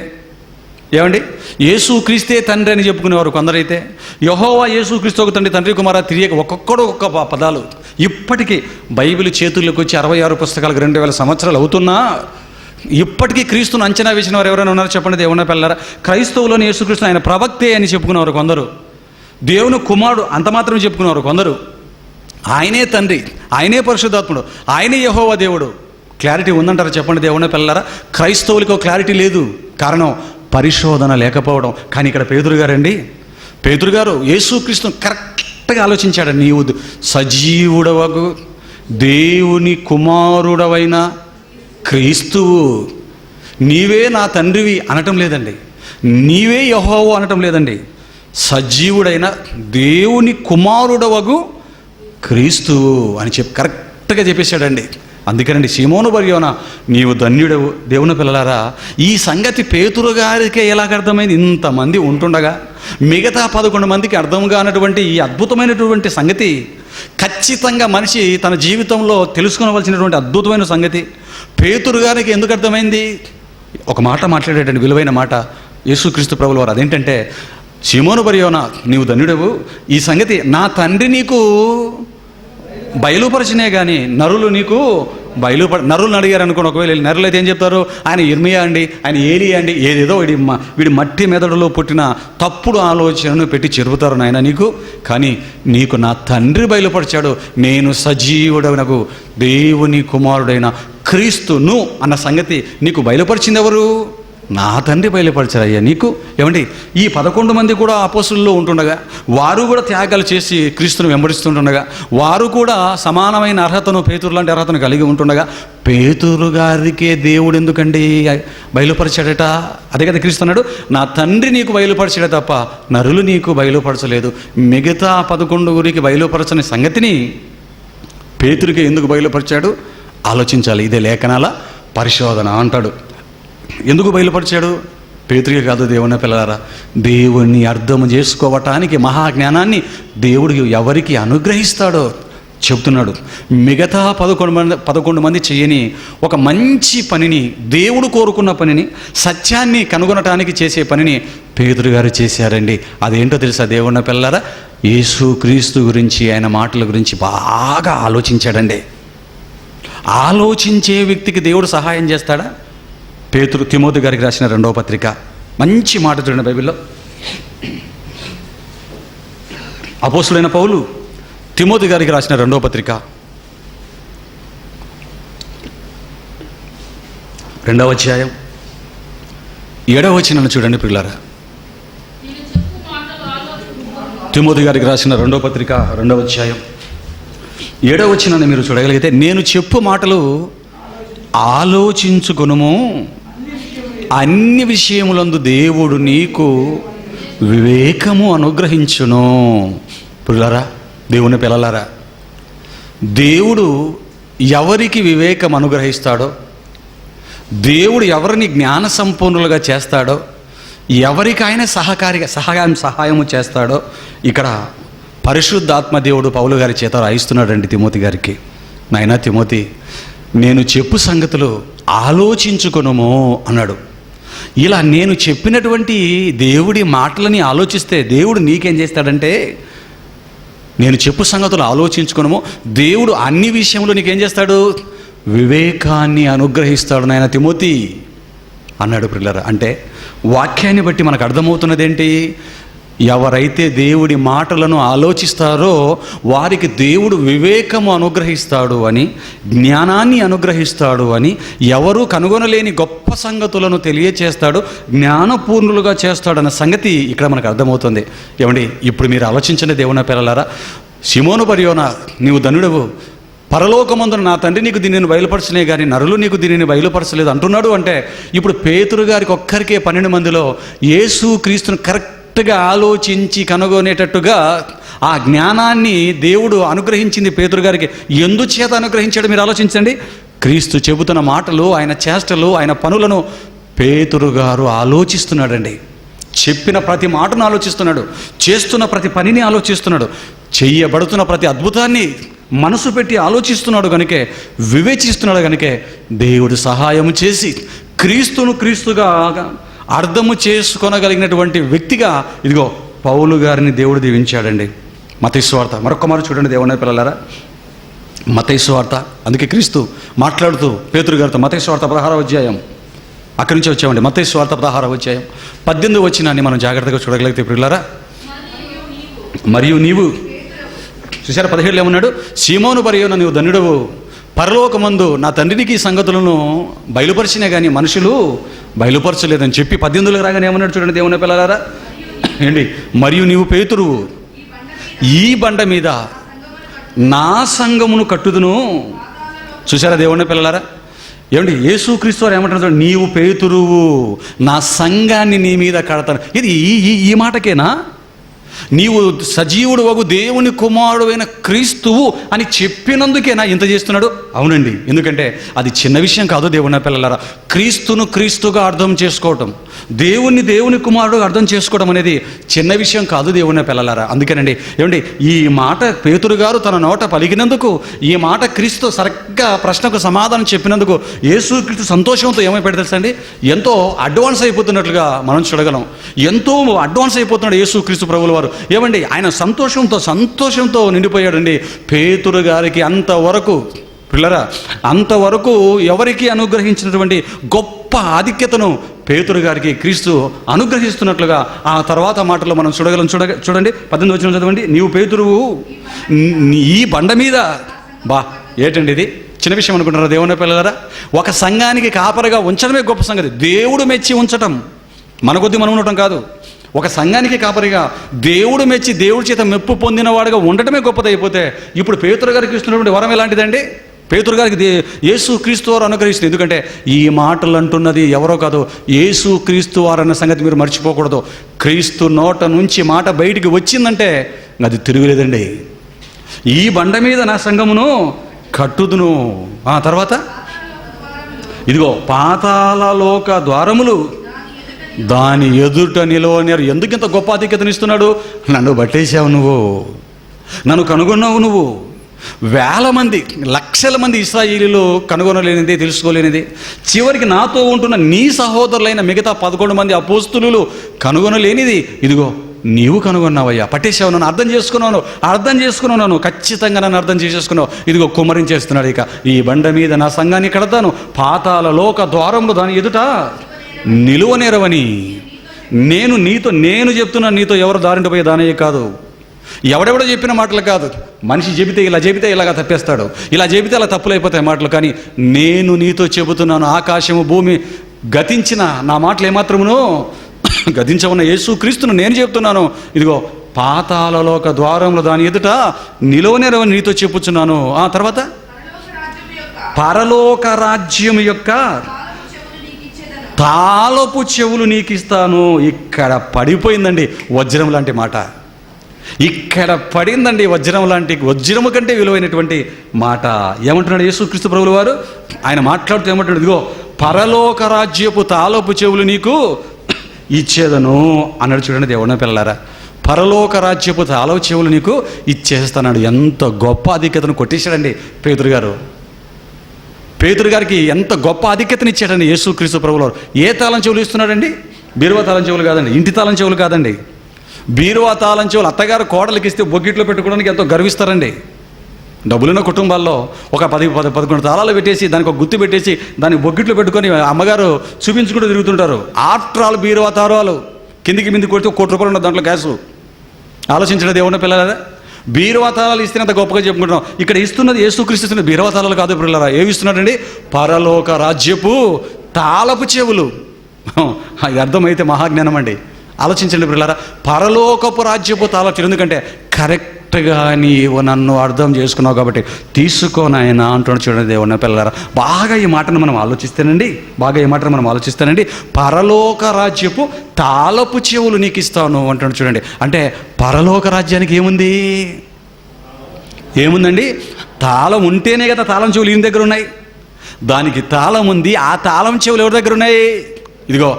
ఏమండి యేసుక్రీస్తే తండ్రి అని చెప్పుకునేవారు కొందరైతే, యెహోవా యేసుక్రీస్తు ఒక తండ్రి కుమార తిరిగి ఒక్కొక్కడు ఒక్కొక్క పదాలు. ఇప్పటికీ బైబిల్ చేతుల్లోకి వచ్చి 66 పుస్తకాలకు 2000 సంవత్సరాలు అవుతున్నా ఇప్పటికీ క్రీస్తును అంచనా వేసిన వారు ఎవరైనా ఉన్నారో చెప్పండి దేవుని పిల్లలారా. క్రైస్తవులోని యేసుక్రీస్తు ఆయన ప్రవక్తే అని చెప్పుకునేవారు కొందరు, దేవుని కుమారుడు అంత మాత్రమే చెప్పుకునేవారు కొందరు, ఆయనే తండ్రి, ఆయనే పరిశుద్ధాత్ముడు, ఆయనే యెహోవా దేవుడు. క్లారిటీ ఉందంటారా చెప్పండి దేవుని పిల్లలారా? క్రైస్తవులకు క్లారిటీ లేదు. కారణం పరిశోధన లేకపోవడం. కానీ ఇక్కడ పేతురు గారు యేసుక్రీస్తును కరెక్ట్గా ఆలోచించాడు. నీవు సజీవుడవగు దేవుని కుమారుడవైన క్రీస్తువు, నీవే నా తండ్రివి అనటం లేదండి, నీవే యెహోవా అనటం లేదండి, సజీవుడైన దేవుని కుమారుడవగు క్రీస్తువు అని కరెక్ట్గా చెప్పేశాడండి. అందుకేనండి సీమోను బర్యోనా నీవు ధన్యుడవు. దేవుని పిల్లలారా, ఈ సంగతి పేతురు గారికే ఎలాగ అర్థమైంది? ఇంతమంది ఉంటుండగా మిగతా 11 మందికి అర్థం కానటువంటి ఈ అద్భుతమైనటువంటి సంగతి, ఖచ్చితంగా మనిషి తన జీవితంలో తెలుసుకోవలసినటువంటి అద్భుతమైన సంగతి పేతురు గారికి ఎందుకు అర్థమైంది? ఒక మాట మాట్లాడేటండి, విలువైన మాట యేసుక్రీస్తు ప్రభుల వారు. అదేంటంటే, సీమోను బర్యోనా నీవు ధన్యుడవు, ఈ సంగతి నా తండ్రి నీకు బయలుపరచినే కానీ నరులు నీకు నరులను అడిగారు అనుకోండి. ఒకవేళ నరులు అయితే ఏం చెప్తారు? ఆయన ఇర్మియా అండి, ఆయన ఏలియా అండి, ఏదేదో వీడి మట్టి మెదడులో పుట్టిన తప్పుడు ఆలోచనను పెట్టి చెరుపుతారు నాయన నీకు. కానీ నీకు నా తండ్రి బయలుపరిచాడు, నేను సజీవుడనకు దేవుని కుమారుడైన క్రీస్తును అన్న సంగతి నీకు బయలుపరిచింది ఎవరు? నా తండ్రి బయలుపరిచారయ్యా నీకు. ఏమండి, ఈ 11 మంది కూడా అపోస్తుల్లో ఉంటుండగా, వారు కూడా త్యాగాలు చేసి క్రీస్తును వెంబడిస్తుండగా, వారు కూడా సమానమైన అర్హతను, పేతురు లాంటి అర్హతను కలిగి ఉంటుండగా, పేతురు గారికే దేవుడు ఎందుకండి బయలుపరిచాడట? అదే కదా క్రీస్తు అన్నాడు, నా తండ్రి నీకు బయలుపరిచాడే తప్ప నరులు నీకు బయలుపరచలేదు. మిగతా 11 బయలుపరచని సంగతిని పేతురికి ఎందుకు బయలుపరిచాడు? ఆలోచించాలి. ఇదే లేఖనాల పరిశోధన అంటాడు. ఎందుకు బయలుపరిచాడు? పేతురికి కాదు, దేవుని పిల్లలారా, దేవుణ్ణి అర్థం చేసుకోవటానికి మహాజ్ఞానాన్ని దేవుడు ఎవరికి అనుగ్రహిస్తాడో చెప్తున్నాడు. మిగతా 11 మంది చేయని ఒక మంచి పనిని, దేవుడు కోరుకున్న పనిని, సత్యాన్ని కనుగొనటానికి చేసే పనిని పేతురు గారు చేశారండి. అదేంటో తెలుసా దేవుని పిల్లలారా? యేసు క్రీస్తు గురించి, ఆయన మాటల గురించి బాగా ఆలోచించాడండి. ఆలోచించే వ్యక్తికి దేవుడు సహాయం చేస్తాడా? పేతురు తిమోతి గారికి రాసిన 2వ పత్రిక మంచి మాట చూడండి బైబిల్లో. అపోస్తులైన పౌలు తిమోతి గారికి రాసిన 2వ పత్రిక 2వ అధ్యాయం 7వ వచనాన్ని చూడండి ప్రియులారా. తిమోతి గారికి రాసిన 2వ పత్రిక 2వ అధ్యాయం 7వ వచనాన్ని మీరు చూడగలిగితే, నేను చెప్పు మాటలు ఆలోచించుకొనుము, అన్ని విషయములందు దేవుడు నీకు వివేకము అనుగ్రహించును. పుల్లారా, దేవుని పిల్లలారా, దేవుడు ఎవరికి వివేకం అనుగ్రహిస్తాడో, దేవుడు ఎవరిని జ్ఞాన సంపన్నులుగా చేస్తాడో, ఎవరికి ఆయన సహాయము చేస్తాడో ఇక్కడ పరిశుద్ధాత్మ దేవుడు పౌలు గారి చేత రాయిస్తున్నాడండి తిమోతి గారికి. నాయనా తిమోతి, నేను చెప్పు సంగతులు ఆలోచించుకొనుము అన్నాడు. ఇలా నేను చెప్పినటువంటి దేవుడి మాటలని ఆలోచిస్తే దేవుడు నీకేం చేస్తాడంటే, నేను చెప్పు సంగతులు ఆలోచించుకొనుము, దేవుడు అన్ని విషయంలో నీకేం చేస్తాడు? వివేకాన్ని అనుగ్రహిస్తాడు నాయన తిమోతి అన్నాడు ప్రియులారా. అంటే వాక్యాన్ని బట్టి మనకు అర్థమవుతున్నదేంటి? ఎవరైతే దేవుడి మాటలను ఆలోచిస్తారో వారికి దేవుడు వివేకము అనుగ్రహిస్తాడు అని, జ్ఞానాన్ని అనుగ్రహిస్తాడు అని, ఎవరు కనుగొనలేని గొప్ప సంగతులను తెలియచేస్తాడు, జ్ఞానపూర్ణులుగా చేస్తాడన్న సంగతి ఇక్కడ మనకు అర్థమవుతుంది. ఏమండి, ఇప్పుడు మీరు ఆలోచించండి దేవుని పిల్లలారా. సిమోను బర్యోనా, నీవు ధన్యుడవు, పరలోకమందున నా తండ్రి నీకు దీనిని బయలుపరచలే కానీ నరులు నీకు దీనిని బయలుపరచలేదు అంటున్నాడు. అంటే ఇప్పుడు పేతురు గారికి ఒక్కరికే 12 మందిలో యేసు క్రీస్తును కరెక్ట్గా ఆలోచించి కనుగొనేటట్టుగా ఆ జ్ఞానాన్ని దేవుడు అనుగ్రహించింది పేతురు గారికి. ఎందుచేత అనుగ్రహించాడు మీరు ఆలోచించండి. క్రీస్తు చెబుతున్న మాటలు, ఆయన చేష్టలు, ఆయన పనులను పేతురు గారు ఆలోచిస్తున్నాడండి. చెప్పిన ప్రతి మాటను ఆలోచిస్తున్నాడు, చేస్తున్న ప్రతి పనిని ఆలోచిస్తున్నాడు, చెయ్యబడుతున్న ప్రతి అద్భుతాన్ని మనసు పెట్టి ఆలోచిస్తున్నాడు కనుకే, వివేచిస్తున్నాడు కనుకే దేవుడు సహాయం చేసి క్రీస్తును క్రీస్తుగా అర్థము చేసుకొనగలిగినటువంటి వ్యక్తిగా ఇదిగో పౌలు గారిని దేవుడు దీవించాడండి. మత్తయి సువార్త మరొక మారు చూడండి దేవుని పిల్లలారా. మత్తయి సువార్త, అందుకే క్రీస్తు మాట్లాడుతూ పేతురు గారితో మత్తయి సువార్త 16వ అధ్యాయం, అక్కడి నుంచి వచ్చామండి. మత్తయి సువార్త 16వ అధ్యాయం 18వ వచనాన్ని మనం జాగ్రత్తగా చూడగలిగితే ప్రియులారా, మరియు నీవు చూసారా 17లో ఏమన్నాడు? సీమోను బర్యోనా, నీవు ధన్యుడవు, పరలోకమందు నా తండ్రికి ఈ సంగతులను బయలుపరిచినా కానీ మనుషులు బయలుపరచలేదని చెప్పి 18లో రాగానే ఏమన్నాడు చూడండి దేవుని పిల్లలారా. ఏంటి? మరియు నీవు పేతురువు, ఈ బండ మీద నా సంఘమును కట్టుదును. చూసారా దేవుని పిల్లలారా? ఏమండి, యేసుక్రీస్తు వారు ఏమంటున్నారు? నీవు పేతురువు, నా సంఘాన్ని నీ మీద కడతాను. ఇది ఈ మాటకేనా? నీవు సజీవుడు వగు దేవుని కుమారుడైన క్రీస్తువు అని చెప్పినందుకేనా ఇంత చేస్తున్నాడు? అవునండి, ఎందుకంటే అది చిన్న విషయం కాదు దేవుని పిల్లలారా. క్రీస్తును క్రీస్తుగా అర్థం చేసుకోవటం, దేవుని కుమారుడుగా అర్థం చేసుకోవడం అనేది చిన్న విషయం కాదు దేవుని పిల్లలారా. అందుకేనండి ఏమండి, ఈ మాట పేతురు గారు తన నోట పలికినందుకు, ఈ మాట క్రీస్తు సరిగ్గా ప్రశ్నకు సమాధానం చెప్పినందుకు యేసుక్రీస్తు సంతోషంతో ఏమైపోయాడు తెలుసా అండి? ఎంతో అడ్వాన్స్ అయిపోతున్నట్లుగా మనం చూడగలం. ఎంతో అడ్వాన్స్ అయిపోతున్నాడు యేసుక్రీస్తు ప్రభువుల వారు. ఏమండి, ఆయన సంతోషంతో నిండిపోయాడండి. పేతురు గారికి అంతవరకు పిల్లరా, అంతవరకు ఎవరికి అనుగ్రహించినటువంటి గొప్ప ఆధిక్యతను పేతురు గారికి క్రీస్తు అనుగ్రహిస్తున్నట్లుగా ఆ తర్వాత మాటలో మనం చూడగలం. చూడండి 18వ వచనం చదవండి. నీవు పేతురువు, ఈ బండ మీద ఏంటండి ఇది? చిన్న విషయం అనుకుంటున్నారా దేవుని పిల్లలారా? ఒక సంఘానికి కాపరిగా ఉంచడమే గొప్ప సంగతి. దేవుడు మెచ్చి ఉంచటం, మన కొద్ది మనం ఉండటం కాదు. ఒక సంఘానికి కాపరిగా దేవుడు మెచ్చి దేవుడి చేత మెప్పు పొందినవాడుగా ఉండటమే గొప్పది. అయిపోతే ఇప్పుడు పేతురు గారికి ఇస్తున్నటువంటి వరం ఎలాంటిదండి? పేతురు గారికి యేసు క్రీస్తు వారు అనుగ్రహిస్తుంది. ఎందుకంటే ఈ మాటలు అంటున్నది ఎవరో కాదు, యేసు క్రీస్తు వారు అన్న సంగతి మీరు మర్చిపోకూడదు. క్రీస్తు నోట నుంచి మాట బయటికి వచ్చిందంటే అది తిరుగులేదండి. ఈ బండ మీద నా సంఘమును కట్టుదును. తర్వాత ఇదిగో పాతాళలోక ద్వారములు దాని ఎదుట నిలవనేరు. ఎందుకు ఇంత గొప్ప ఆధిక్యతనిస్తున్నాడు? నన్ను పట్టేశావు నువ్వు, నన్ను కనుగొన్నావు నువ్వు. వేల మంది, లక్షల మంది ఇశ్రాయేలీలు కనుగొనలేనిది, తెలుసుకోలేనిది, చివరికి నాతో ఉంటున్న నీ సహోదరులైన మిగతా 11 మంది అపోస్తులు కనుగొనలేనిది ఇదిగో నీవు కనుగొన్నావయ్యా. పట్టేశావు, నన్ను అర్థం చేసుకున్నావు, ఖచ్చితంగా నన్ను అర్థం చేసేసుకున్నావు. ఇదిగో కుమ్మరించేస్తున్నాడు. ఇక ఈ బండ మీద నా సంఘాన్ని కడతాను, పాతాళ లోక ద్వారములు దాని ఎదుట నిలువనేరవని. నేను చెప్తున్నాను, నీతో ఎవరు దారింటి పోయే దానయ్యే కాదు, ఎవడెవడో చెప్పిన మాటలు కాదు. మనిషి చెబితే ఇలాగా తప్పేస్తాడు, ఇలా చెబితే అలా తప్పులైపోతాయి మాటలు. కానీ నేను నీతో చెబుతున్నాను, ఆకాశము భూమి గతించిన నా మాటలు ఏమాత్రమును గతించమన్న యేసు క్రీస్తును నేను చెప్తున్నాను. ఇదిగో పాతాళలోక ద్వారములు దాని ఎదుట నిలువనేరవని నీతో చెప్పుచున్నాను. తర్వాత పరలోక రాజ్యం యొక్క తాళపు చెవులు నీకు ఇస్తాను. ఇక్కడ పడిపోయిందండి వజ్రం లాంటి మాట, ఇక్కడ పడిందండి వజ్రము కంటే విలువైనటువంటి మాట. ఏమంటున్నాడు యేసుక్రీస్తు ప్రభువుల వారు? ఆయన మాట్లాడుతూ ఏమంటున్నాడు? ఇదిగో పరలోక రాజ్యపు తాళపు చెవులు నీకు ఇచ్చేదను అన్నాడు. చూడండి దేవుని పిల్లలారా, పరలోక రాజ్యపు తాళపు చెవులు నీకు ఇచ్చేస్తాడు. ఎంత గొప్ప ఆధిక్యతను కొట్టేశాడండి పేతురు గారు. పేతురు గారికి ఎంత గొప్ప ఆధిక్యతను ఇచ్చాడండి యేసుక్రీస్తు ప్రభువుల వారు. ఏ తాళం చెవులు ఇస్తున్నాడండి? బీరువా తాళం చెవులు కాదండి, ఇంటి తాళం చెవులు కాదండి. బీరువా తాళం చెవులు అత్తగారు కోడలికి ఇస్తే బొగ్గిట్లో పెట్టుకోవడానికి ఎంతో గర్విస్తారండి. డబ్బులున్న కుటుంబాల్లో ఒక 10-11 తాళాలు పెట్టేసి దానికి ఒక గుర్తు పెట్టేసి దాన్ని బొగ్గిట్లో పెట్టుకొని అమ్మగారు చూపించుకుంటూ తిరుగుతుంటారు. ఆఫ్టర్ ఆల్ బీరువా తాళాలు కిందికి మింది కొడితే ₹1 ఉన్నది దాంట్లో గ్యాసు. ఆలోచించడం దేవుని పిల్లలారా, బీరువా తాళాలు ఇస్తే అంత గొప్పగా చెప్పుకుంటున్నాం. ఇక్కడ ఇస్తున్నది యేసుక్రీస్తు ఇస్తున్న బీరువా తాళాలు కాదు పిల్లలారా. ఏమి ఇస్తున్నాడండి? పరలోక రాజ్యపు తాళపు చెవులు. అది అర్థమైతే మహాజ్ఞానం అండి. ఆలోచించండి పిల్లలారా, పరలోకపు రాజ్యపు తాళపు చెవులు. ఎందుకంటే కరెక్ట్గా నీవు నన్ను అర్థం చేసుకున్నావు కాబట్టి తీసుకోనాయన అంటున్నాడు. చూడండి దేవుని పిల్లలారా, బాగా ఈ మాటను మనం ఆలోచిస్తానండి. పరలోక రాజ్యపు తాళపు చెవులు నీకు ఇస్తాను అంటున్నాడు. చూడండి, అంటే పరలోక రాజ్యానికి ఏముందండి? తాళం ఉంటేనే కదా తాళం చెవులు ఈయన దగ్గర ఉన్నాయి. దానికి తాళం ఉంది. ఆ తాళం చెవులు ఎవరి దగ్గర ఉన్నాయి? ఇదిగో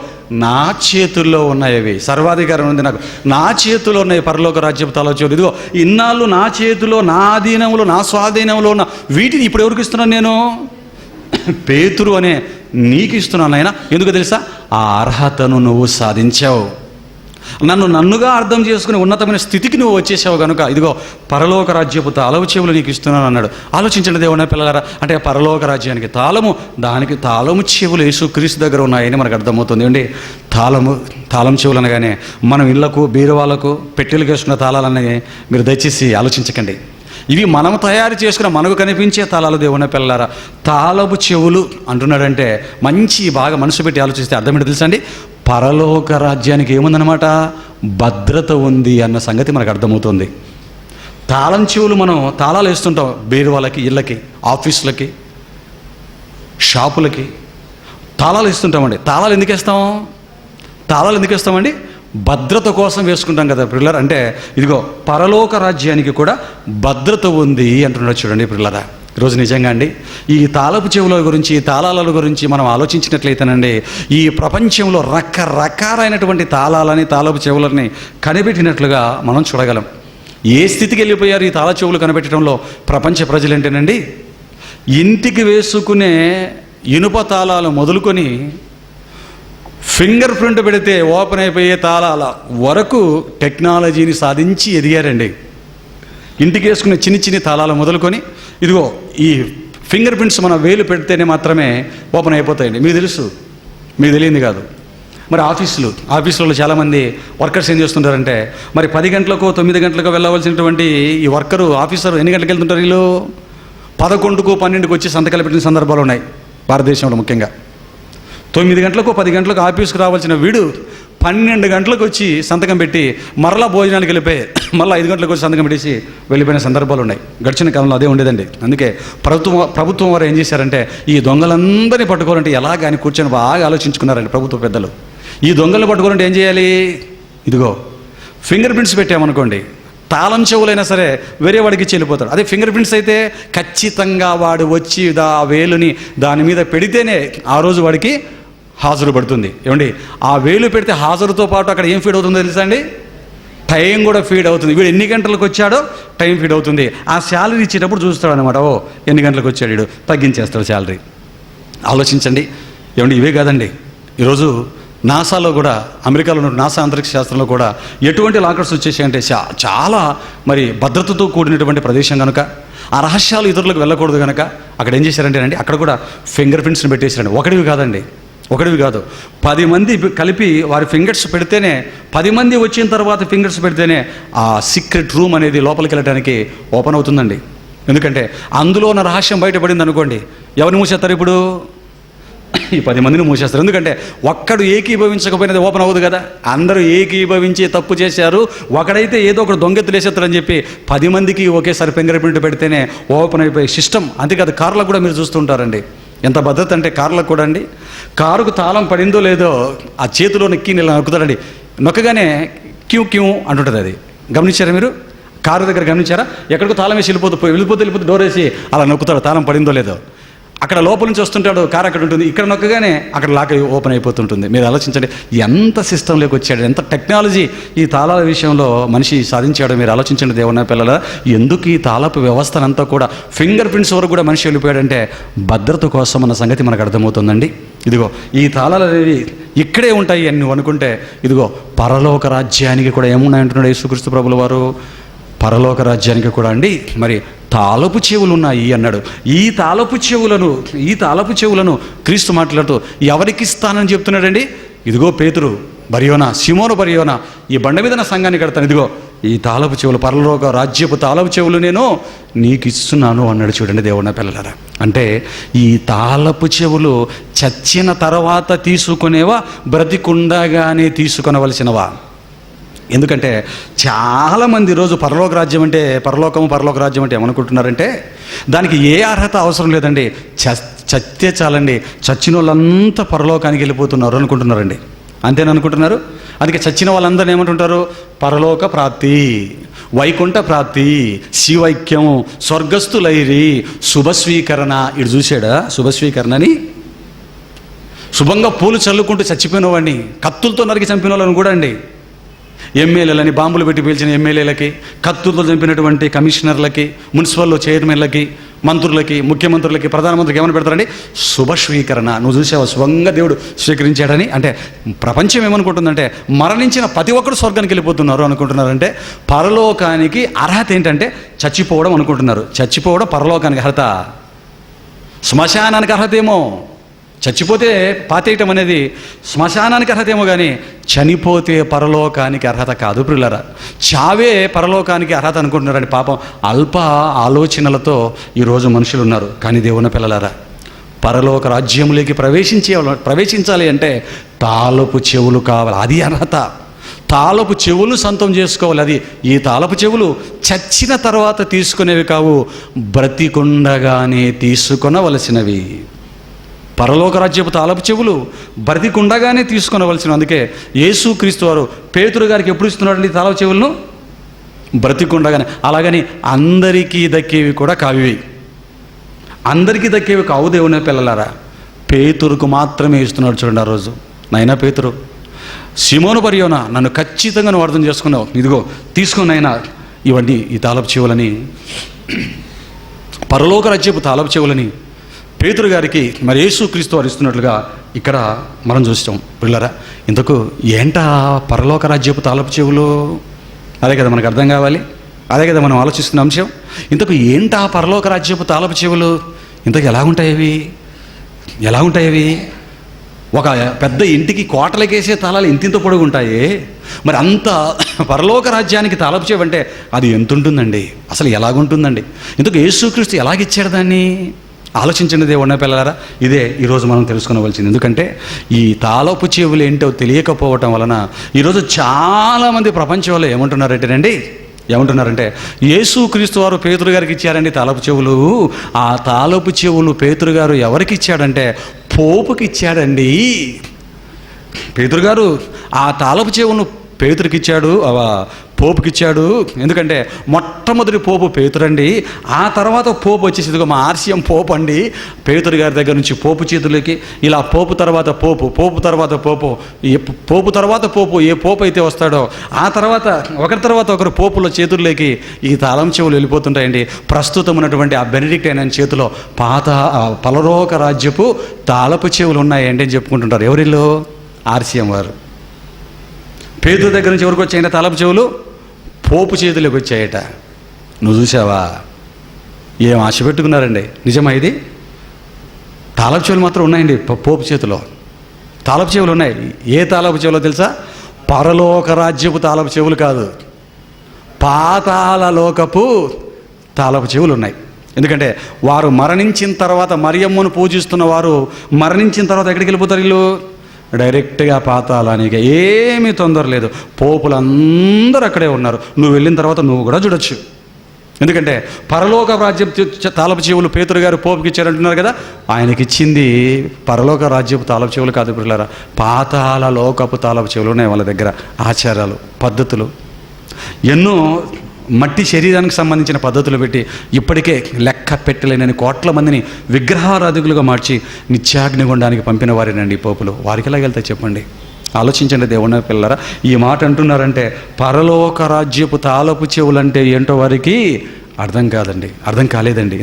నా చేతుల్లో ఉన్నాయి. అవి సర్వాధికారం ఉంది నాకు, నా చేతిలో ఉన్నాయి పరలోక రాజ్యపు తాళం చెవులు. ఇదిగో ఇన్నాళ్ళు నా చేతిలో, నా అధీనంలో, నా స్వాధీనంలో ఉన్న వీటిని ఇప్పుడు ఎవరికి ఇస్తున్నాను? నేను పేతురు అనే నీకు ఇస్తున్నాను ఆయన. ఎందుకు తెలుసా? ఆ అర్హతను నువ్వు సాధించావు. నన్నుగా అర్థం చేసుకుని ఉన్నతమైన స్థితికి నువ్వు వచ్చేసావు కనుక ఇదిగో పరలోక రాజ్యపు తాళపు చెవులు నీకు ఇస్తున్నాను అన్నాడు. ఆలోచించండి దేవుని పిల్లలారా, అంటే పరలోక రాజ్యానికి తాళము, దానికి తాళము చెవులు యేసుక్రీస్తు దగ్గర ఉన్నాయని మనకు అర్థమవుతుంది అండి. తాళం చెవులు అనగానే మనం ఇళ్లకు, బీరువాలకు, పెట్టెలకు వేసుకున్న తాళాలని మీరు దయచేసి ఆలోచించకండి. ఇవి మనం తయారు చేసుకున్న మనకు కనిపించే తాళాలు దేవుని పిల్లలారా. తాళపు చెవులు అంటున్నాడంటే మంచి బాగా మనసు పెట్టి ఆలోచిస్తే అర్థం ఏంటో తెలుసా అండి? పరలోక రాజ్యానికి ఏముందన్నమాట? భద్రత ఉంది అన్న సంగతి మనకు అర్థమవుతుంది. తాళం చెవులు మనం తాళాలు వేస్తుంటాం బీరువాలకి, ఇళ్ళకి, ఆఫీసులకి, షాపులకి తాళాలు వేస్తుంటామండి. తాళాలు ఎందుకు వేస్తామండి? భద్రత కోసం వేసుకుంటాం కదా పిల్లలు. అంటే ఇదిగో పరలోక రాజ్యానికి కూడా భద్రత ఉంది అంటున్నాడు. చూడండి పిల్లరా, ఈరోజు నిజంగా అండి ఈ తాళపు చెవుల గురించి, తాళాల గురించి మనం ఆలోచించినట్లయితేనండి ఈ ప్రపంచంలో రకరకాలైనటువంటి తాళాలని, తాళపు చెవులని కనిపెట్టినట్లుగా మనం చూడగలం. ఏ స్థితికి వెళ్ళిపోయారు ఈ తాళ చెవులు కనిపెట్టడంలో ప్రపంచ ప్రజలంటేనండి? ఇంటికి వేసుకునే ఇనుప తాళాలు మొదలుకొని ఫింగర్ ప్రింట్ పెడితే ఓపెన్ అయిపోయే తాళాల వరకు టెక్నాలజీని సాధించి ఎదిగారండి. ఇంటికి వేసుకునే చిన్ని తాళాలు మొదలుకొని ఇదిగో ఈ ఫింగర్ ప్రింట్స్ మన వేలు పెడితేనే మాత్రమే ఓపెన్ అయిపోతాయండి. మీకు తెలుసు, మీకు తెలియంది కాదు. మరి ఆఫీసులలో చాలామంది వర్కర్స్ ఏం చేస్తుంటారంటే మరి 10 గంటలకు 9 గంటలకు వెళ్ళవలసినటువంటి ఈ ఆఫీసర్ ఎన్ని గంటలకు వెళ్తుంటారు? వీళ్ళు 11కు 12కు వచ్చి సంతకాలు పెట్టిన సందర్భాలు ఉన్నాయి భారతదేశంలో. ముఖ్యంగా 9 గంటలకు 10 గంటలకు ఆఫీస్కి రావాల్సిన వీడు 12 గంటలకు వచ్చి సంతకం పెట్టి మరలా భోజనానికి వెళ్ళిపోయి మళ్ళీ 5 గంటలకు వచ్చి సంతకం పెట్టేసి వెళ్ళిపోయిన సందర్భాలు ఉన్నాయి. గడిచిన కాలంలో అదే ఉండేదండి. అందుకే ప్రభుత్వం వారు ఏం చేశారంటే ఈ దొంగలందరినీ పట్టుకోవాలంటే ఎలాగ అని కూర్చొని బాగా ఆలోచించుకున్నారండి ప్రభుత్వ పెద్దలు. ఈ దొంగలను పట్టుకోవాలంటే ఏం చేయాలి? ఇదిగో ఫింగర్ ప్రింట్స్ పెట్టామనుకోండి, తాళం చెవులైనా సరే వేరే వాడికి ఇచ్చి వెళ్ళిపోతాడు. అదే ఫింగర్ ప్రింట్స్ అయితే ఖచ్చితంగా వాడు వచ్చి ఆ వేలుని దాని మీద పెడితేనే ఆ రోజు వాడికి హాజరు పడుతుంది. ఏమండి, ఆ వేలు పెడితే హాజరుతో పాటు అక్కడ ఏం ఫీడ్ అవుతుందో తెలుసా అండి? టైం కూడా ఫీడ్ అవుతుంది. వీడు ఎన్ని గంటలకు వచ్చాడో టైం ఫీడ్ అవుతుంది. ఆ శాలరీ ఇచ్చేటప్పుడు చూస్తాడు అనమాట, ఓ ఎన్ని గంటలకు వచ్చాడు, వీడు తగ్గించేస్తాడు శాలరీ. ఆలోచించండి. ఏమండి, ఇవే కాదండి, ఈరోజు నాసాలో కూడా, అమెరికాలో ఉన్న నాసా అంతరిక్ష శాస్త్రంలో కూడా ఎటువంటి లాకర్స్ వచ్చేసాయంటే చాలా మరి భద్రతతో కూడినటువంటి ప్రదేశం కనుక, ఆ రహస్యాలు ఇతరులకు వెళ్ళకూడదు కనుక అక్కడ ఏం చేశారంటేనండి, అక్కడ కూడా ఫింగర్ ప్రింట్స్ని పెట్టేశారండి. ఒకటివి కాదండి, 10 మంది కలిపి వారి ఫింగర్స్ పెడితేనే, 10 మంది వచ్చిన తర్వాత ఫింగర్స్ పెడితేనే ఆ సీక్రెట్ రూమ్ అనేది లోపలికి వెళ్ళడానికి ఓపెన్ అవుతుందండి. ఎందుకంటే అందులో ఉన్న రహస్యం బయటపడింది అనుకోండి, ఎవరిని మూసేస్తారు ఇప్పుడు? ఈ 10 మందిని మూసేస్తారు. ఎందుకంటే ఒక్కడు ఏకీభవించకపోయినది ఓపెన్ అవ్వదు కదా. అందరూ ఏకీభవించి తప్పు చేశారు, ఒకడైతే ఏదో ఒకడు దొంగెత్తులు వేసేస్తారని చెప్పి 10 మందికి ఒకేసారి ఫింగర్ ప్రింట్ పెడితేనే ఓపెన్ అయిపోయే సిస్టమ్. అంతేకాదు, కార్లకు కూడా మీరు చూస్తుంటారండి ఎంత భద్రత అంటే, కార్లకు కూడా అండి, కారుకు తాళం పడిందో లేదో ఆ చేతిలో నెక్కి ఇలా నొక్కుతాడండి. నొక్కగానే క్యూ క్యూ అంటుంటుంది. అది గమనించారా మీరు? కారు దగ్గర గమనించారా? ఎక్కడికో తాళం వేసి వెళ్ళిపోతే డోర్ వేసి అలా నొక్కుతాడు, తాళం పడిందో లేదో. అక్కడ లోపల నుంచి వస్తుంటాడు, కారు అక్కడ ఉంటుంది, ఇక్కడ నొక్కగానే అక్కడ లాక్ ఓపెన్ అయిపోతుంటుంది. మీరు ఆలోచించండి ఎంత సిస్టంలోకి వచ్చాడు, ఎంత టెక్నాలజీ ఈ తాళాల విషయంలో మనిషి సాధించాడో మీరు ఆలోచించండి. దేవుని పిల్లల, ఎందుకు ఈ తాళపు వ్యవస్థనంతా కూడా ఫింగర్ ప్రింట్స్ వరకు కూడా మనిషి వెళ్ళిపోయాడంటే భద్రత కోసం అన్న సంగతి మనకు అర్థమవుతుందండి. ఇదిగో ఈ తాళాలు అనేవి ఇక్కడే ఉంటాయి అని నువ్వు అనుకుంటే, ఇదిగో పరలోక రాజ్యానికి కూడా ఏమున్నాయంటున్నాడు యేసుక్రీస్తు ప్రభుల వారు? పరలోక రాజ్యానికి కూడా అండి మరి తాళపు చెవులు ఉన్నాయి అన్నాడు. ఈ తాళపు చెవులను క్రీస్తు మాట్లాడుతూ ఎవరికి ఇస్తానని చెప్తున్నాడండి? ఇదిగో పేతురు, బరియోనా, సిమోను బరియోనా, ఈ బండ మీద నా సంఘాన్ని కడతాను, ఇదిగో ఈ తాళపు చెవులు, పరలోక రాజ్యపు తాళపు చెవులు నేను నీకు ఇస్తున్నాను అన్నాడు. చూడండి దేవుని పిల్లలారా, అంటే ఈ తాళపు చెవులు చచ్చిన తర్వాత తీసుకునేవా, బ్రతికుండగానే తీసుకొనవలసినవా? ఎందుకంటే చాలామంది ఈరోజు పరలోక రాజ్యం అంటే ఏమనుకుంటున్నారంటే, దానికి ఏ అర్హత అవసరం లేదండి, చస్తే చాలండి, చచ్చిన వాళ్ళంతా పరలోకానికి వెళ్ళిపోతున్నారు అనుకుంటున్నారండి. అంతేననుకుంటున్నారు. అందుకే చచ్చిన వాళ్ళందరూ ఏమంటుంటారు? పరలోక ప్రాప్తి, వైకుంఠ ప్రాప్తి, శివైక్యం, స్వర్గస్థులైరి, శుభస్వీకరణ. ఇటు చూశాడా శుభస్వీకరణని? శుభంగా పూలు చల్లుకుంటూ చచ్చిపోయిన వాడిని, కత్తులతో నరికి చంపిన వాళ్ళని కూడా అండి, ఎమ్మెల్యేలని, బాంబులు పెట్టి పీల్చిన ఎమ్మెల్యేలకి, కత్తులతో చంపినటువంటి కమిషనర్లకి, మున్సిపల్లో చైర్మన్లకి, మంత్రులకి, ముఖ్యమంత్రులకి, ప్రధానమంత్రికి ఏమని పెడతారండి? శుభస్వీకరణ. నువ్వు చూసావా శుభంగా దేవుడు స్వీకరించాడని? అంటే ప్రపంచం ఏమనుకుంటుందంటే మరణించిన ప్రతి ఒక్కరు స్వర్గానికి వెళ్ళిపోతున్నారు అనుకుంటున్నారంటే, పరలోకానికి అర్హత ఏంటంటే చచ్చిపోవడం అనుకుంటున్నారు. చచ్చిపోవడం పరలోకానికి అర్హత, శ్మశానానికి అర్హత ఏమో. చచ్చిపోతే పాతేయటం అనేది శ్మశానానికి అర్హత ఏమో కానీ చనిపోతే పరలోకానికి అర్హత కాదు ప్రియులారా. చావే పరలోకానికి అర్హత అనుకుంటున్నారండి. పాపం అల్ప ఆలోచనలతో ఈరోజు మనుషులు ఉన్నారు. కానీ దేవుని పిల్లలారా, పరలోక రాజ్యంలోకి ప్రవేశించాలి అంటే తాళపు చెవులు కావాలి, అది అర్హత. తాళపు చెవులు సొంతం చేసుకోవాలి. అది ఈ తాళపు చెవులు చచ్చిన తర్వాత తీసుకునేవి కావు, బ్రతికుండగానే తీసుకొనవలసినవి. పరలోక రాజ్యపు తాళపు చెవులు బ్రతికుండగానే తీసుకొనవలసిన. అందుకే యేసుక్రీస్తు వారు పేతురు గారికి ఎప్పుడు ఇస్తున్నాడండి తాళపు చెవులను? బ్రతికుండగానే. అలాగని అందరికీ దక్కేవి కూడా కావి, అందరికీ దక్కేవి కావు దేవుని పిల్లలారా. పేతురుకు మాత్రమే ఇస్తున్నాడు. చూడండి ఆ రోజు, నైనా పేతురు, సిమోను బరియోనా, నన్ను ఖచ్చితంగా నువ్వు అర్థం చేసుకున్నావు, ఇదిగో తీసుకున్నైనా ఇవన్నీ ఈ తాళపు చెవులని, పరలోక రాజ్యపు తాళపు చెవులని పేతురు గారికి మరి యేసుక్రీస్తు వారు ఇస్తున్నట్లుగా ఇక్కడ మనం చూస్తాం. పిల్లరా, ఇంతకు ఏంటా పరలోక రాజ్యపు తాళపు చెవులు? అదే కదా మనకు అర్థం కావాలి, అదే కదా మనం ఆలోచిస్తున్న అంశం. ఇంతకు ఏంటా పరలోక రాజ్యపు తాళపు చెవులు? ఇంతకు ఎలా ఉంటాయి? ఒక పెద్ద ఇంటికి కోటలకేసే తాళాలు ఇంతింత పొడుగు ఉంటాయి, మరి అంత పరలోక రాజ్యానికి తాళపు చెవి అంటే అది ఎంత ఉంటుందండి, అసలు ఎలాగుంటుందండి? ఎందుకు యేసుక్రీస్తు ఎలాగిచ్చాడు దాన్ని? ఆలోచించండి దేవుని పిల్లలారా. ఇదే ఈరోజు మనం తెలుసుకోవలసింది. ఎందుకంటే ఈ తాళపు చెవులు ఏంటో తెలియకపోవటం వలన ఈరోజు చాలామంది ప్రపంచంలో ఏమంటున్నారంటే యేసుక్రీస్తు వారు పేతురు గారికి ఇచ్చారండి తాళపు చెవులు. ఆ తాళపు చెవులు పేతురు గారు ఎవరికి ఇచ్చాడంటే పోపుకి ఇచ్చాడండి. పేతురు గారు ఆ తాళపు చెవును పేతురికి ఇచ్చాడు, పోపుకి ఇచ్చాడు. ఎందుకంటే మొట్టమొదటి పోపు పేతురండి. ఆ తర్వాత పోపు వచ్చేసి ఇదిగో మా ఆర్సీఎం పోపు అండి. పేతురు గారి దగ్గర నుంచి పోపు చేతులకి ఇలా పోపు తర్వాత పోపు, పోపు తర్వాత పోపు, పోపు తర్వాత పోపు, ఏ పోపు అయితే వస్తాడో ఆ తర్వాత ఒకరి తర్వాత ఒకరు పోపుల చేతుల్లోకి ఈ తాళం చెవులు వెళ్ళిపోతుంటాయండి. ప్రస్తుతం ఉన్నటువంటి ఆ బెనడిక్ట్ అయిన చేతిలో పాత పరలోక రాజ్యపు తాళపు చెవులు ఉన్నాయండి అని చెప్పుకుంటుంటారు. ఎవరిలో? ఆర్సీఎం వారు. పేతురు దగ్గర నుంచి ఎవరికి వచ్చాయంటే తాళపు చెవులు పోపు చేతులకు వచ్చాయట. నువ్వు చూసావా? ఏం ఆశ పెట్టుకున్నారండి? నిజమా ఇది? తాళపు చెవులు మాత్రం ఉన్నాయండి పోపు చేతిలో. తాళపు చెవులు ఉన్నాయి. ఏ తాళపు చెవులో తెలుసా? పరలోక రాజ్యపు తాళపు చెవులు కాదు, పాతాళ లోకపు తాళపు చెవులు ఉన్నాయి. ఎందుకంటే వారు మరణించిన తర్వాత, మరియమ్మను పూజిస్తున్న వారు మరణించిన తర్వాత ఎక్కడికి వెళ్ళిపోతారు? వీళ్ళు డైరెక్ట్గా పాతాళానికి. ఏమీ తొందర లేదు. పోపులందరూ అక్కడే ఉన్నారు. నువ్వు వెళ్ళిన తర్వాత నువ్వు కూడా చూడొచ్చు. ఎందుకంటే పరలోక రాజ్యపు తాళపు చెవులు పేతురు గారు పోపుకి ఇచ్చారంటున్నారు కదా, ఆయనకి ఇచ్చింది పరలోక రాజ్యపు తాళపు చెవులు కాదు పిల్లరా, పాతాళ లోకపు తాళపు చెవులు ఉన్నాయి వాళ్ళ దగ్గర. ఆచారాలు, పద్ధతులు, ఎన్నో మట్టి శరీరానికి సంబంధించిన పద్ధతులు పెట్టి ఇప్పటికే లెక్క పెట్టలేనని కోట్ల మందిని విగ్రహారాధికులుగా మార్చి నిత్యాగ్నిగుండానికి పంపిన వారేనండి పోపులు. వారికి ఎలా వెళ్తాయి చెప్పండి? ఆలోచించండి దేవుని పిల్లరా. ఈ మాట అంటున్నారంటే పరలోక రాజ్యపు తాళపు చెవులంటే ఏంటో వారికి అర్థం కాలేదండి.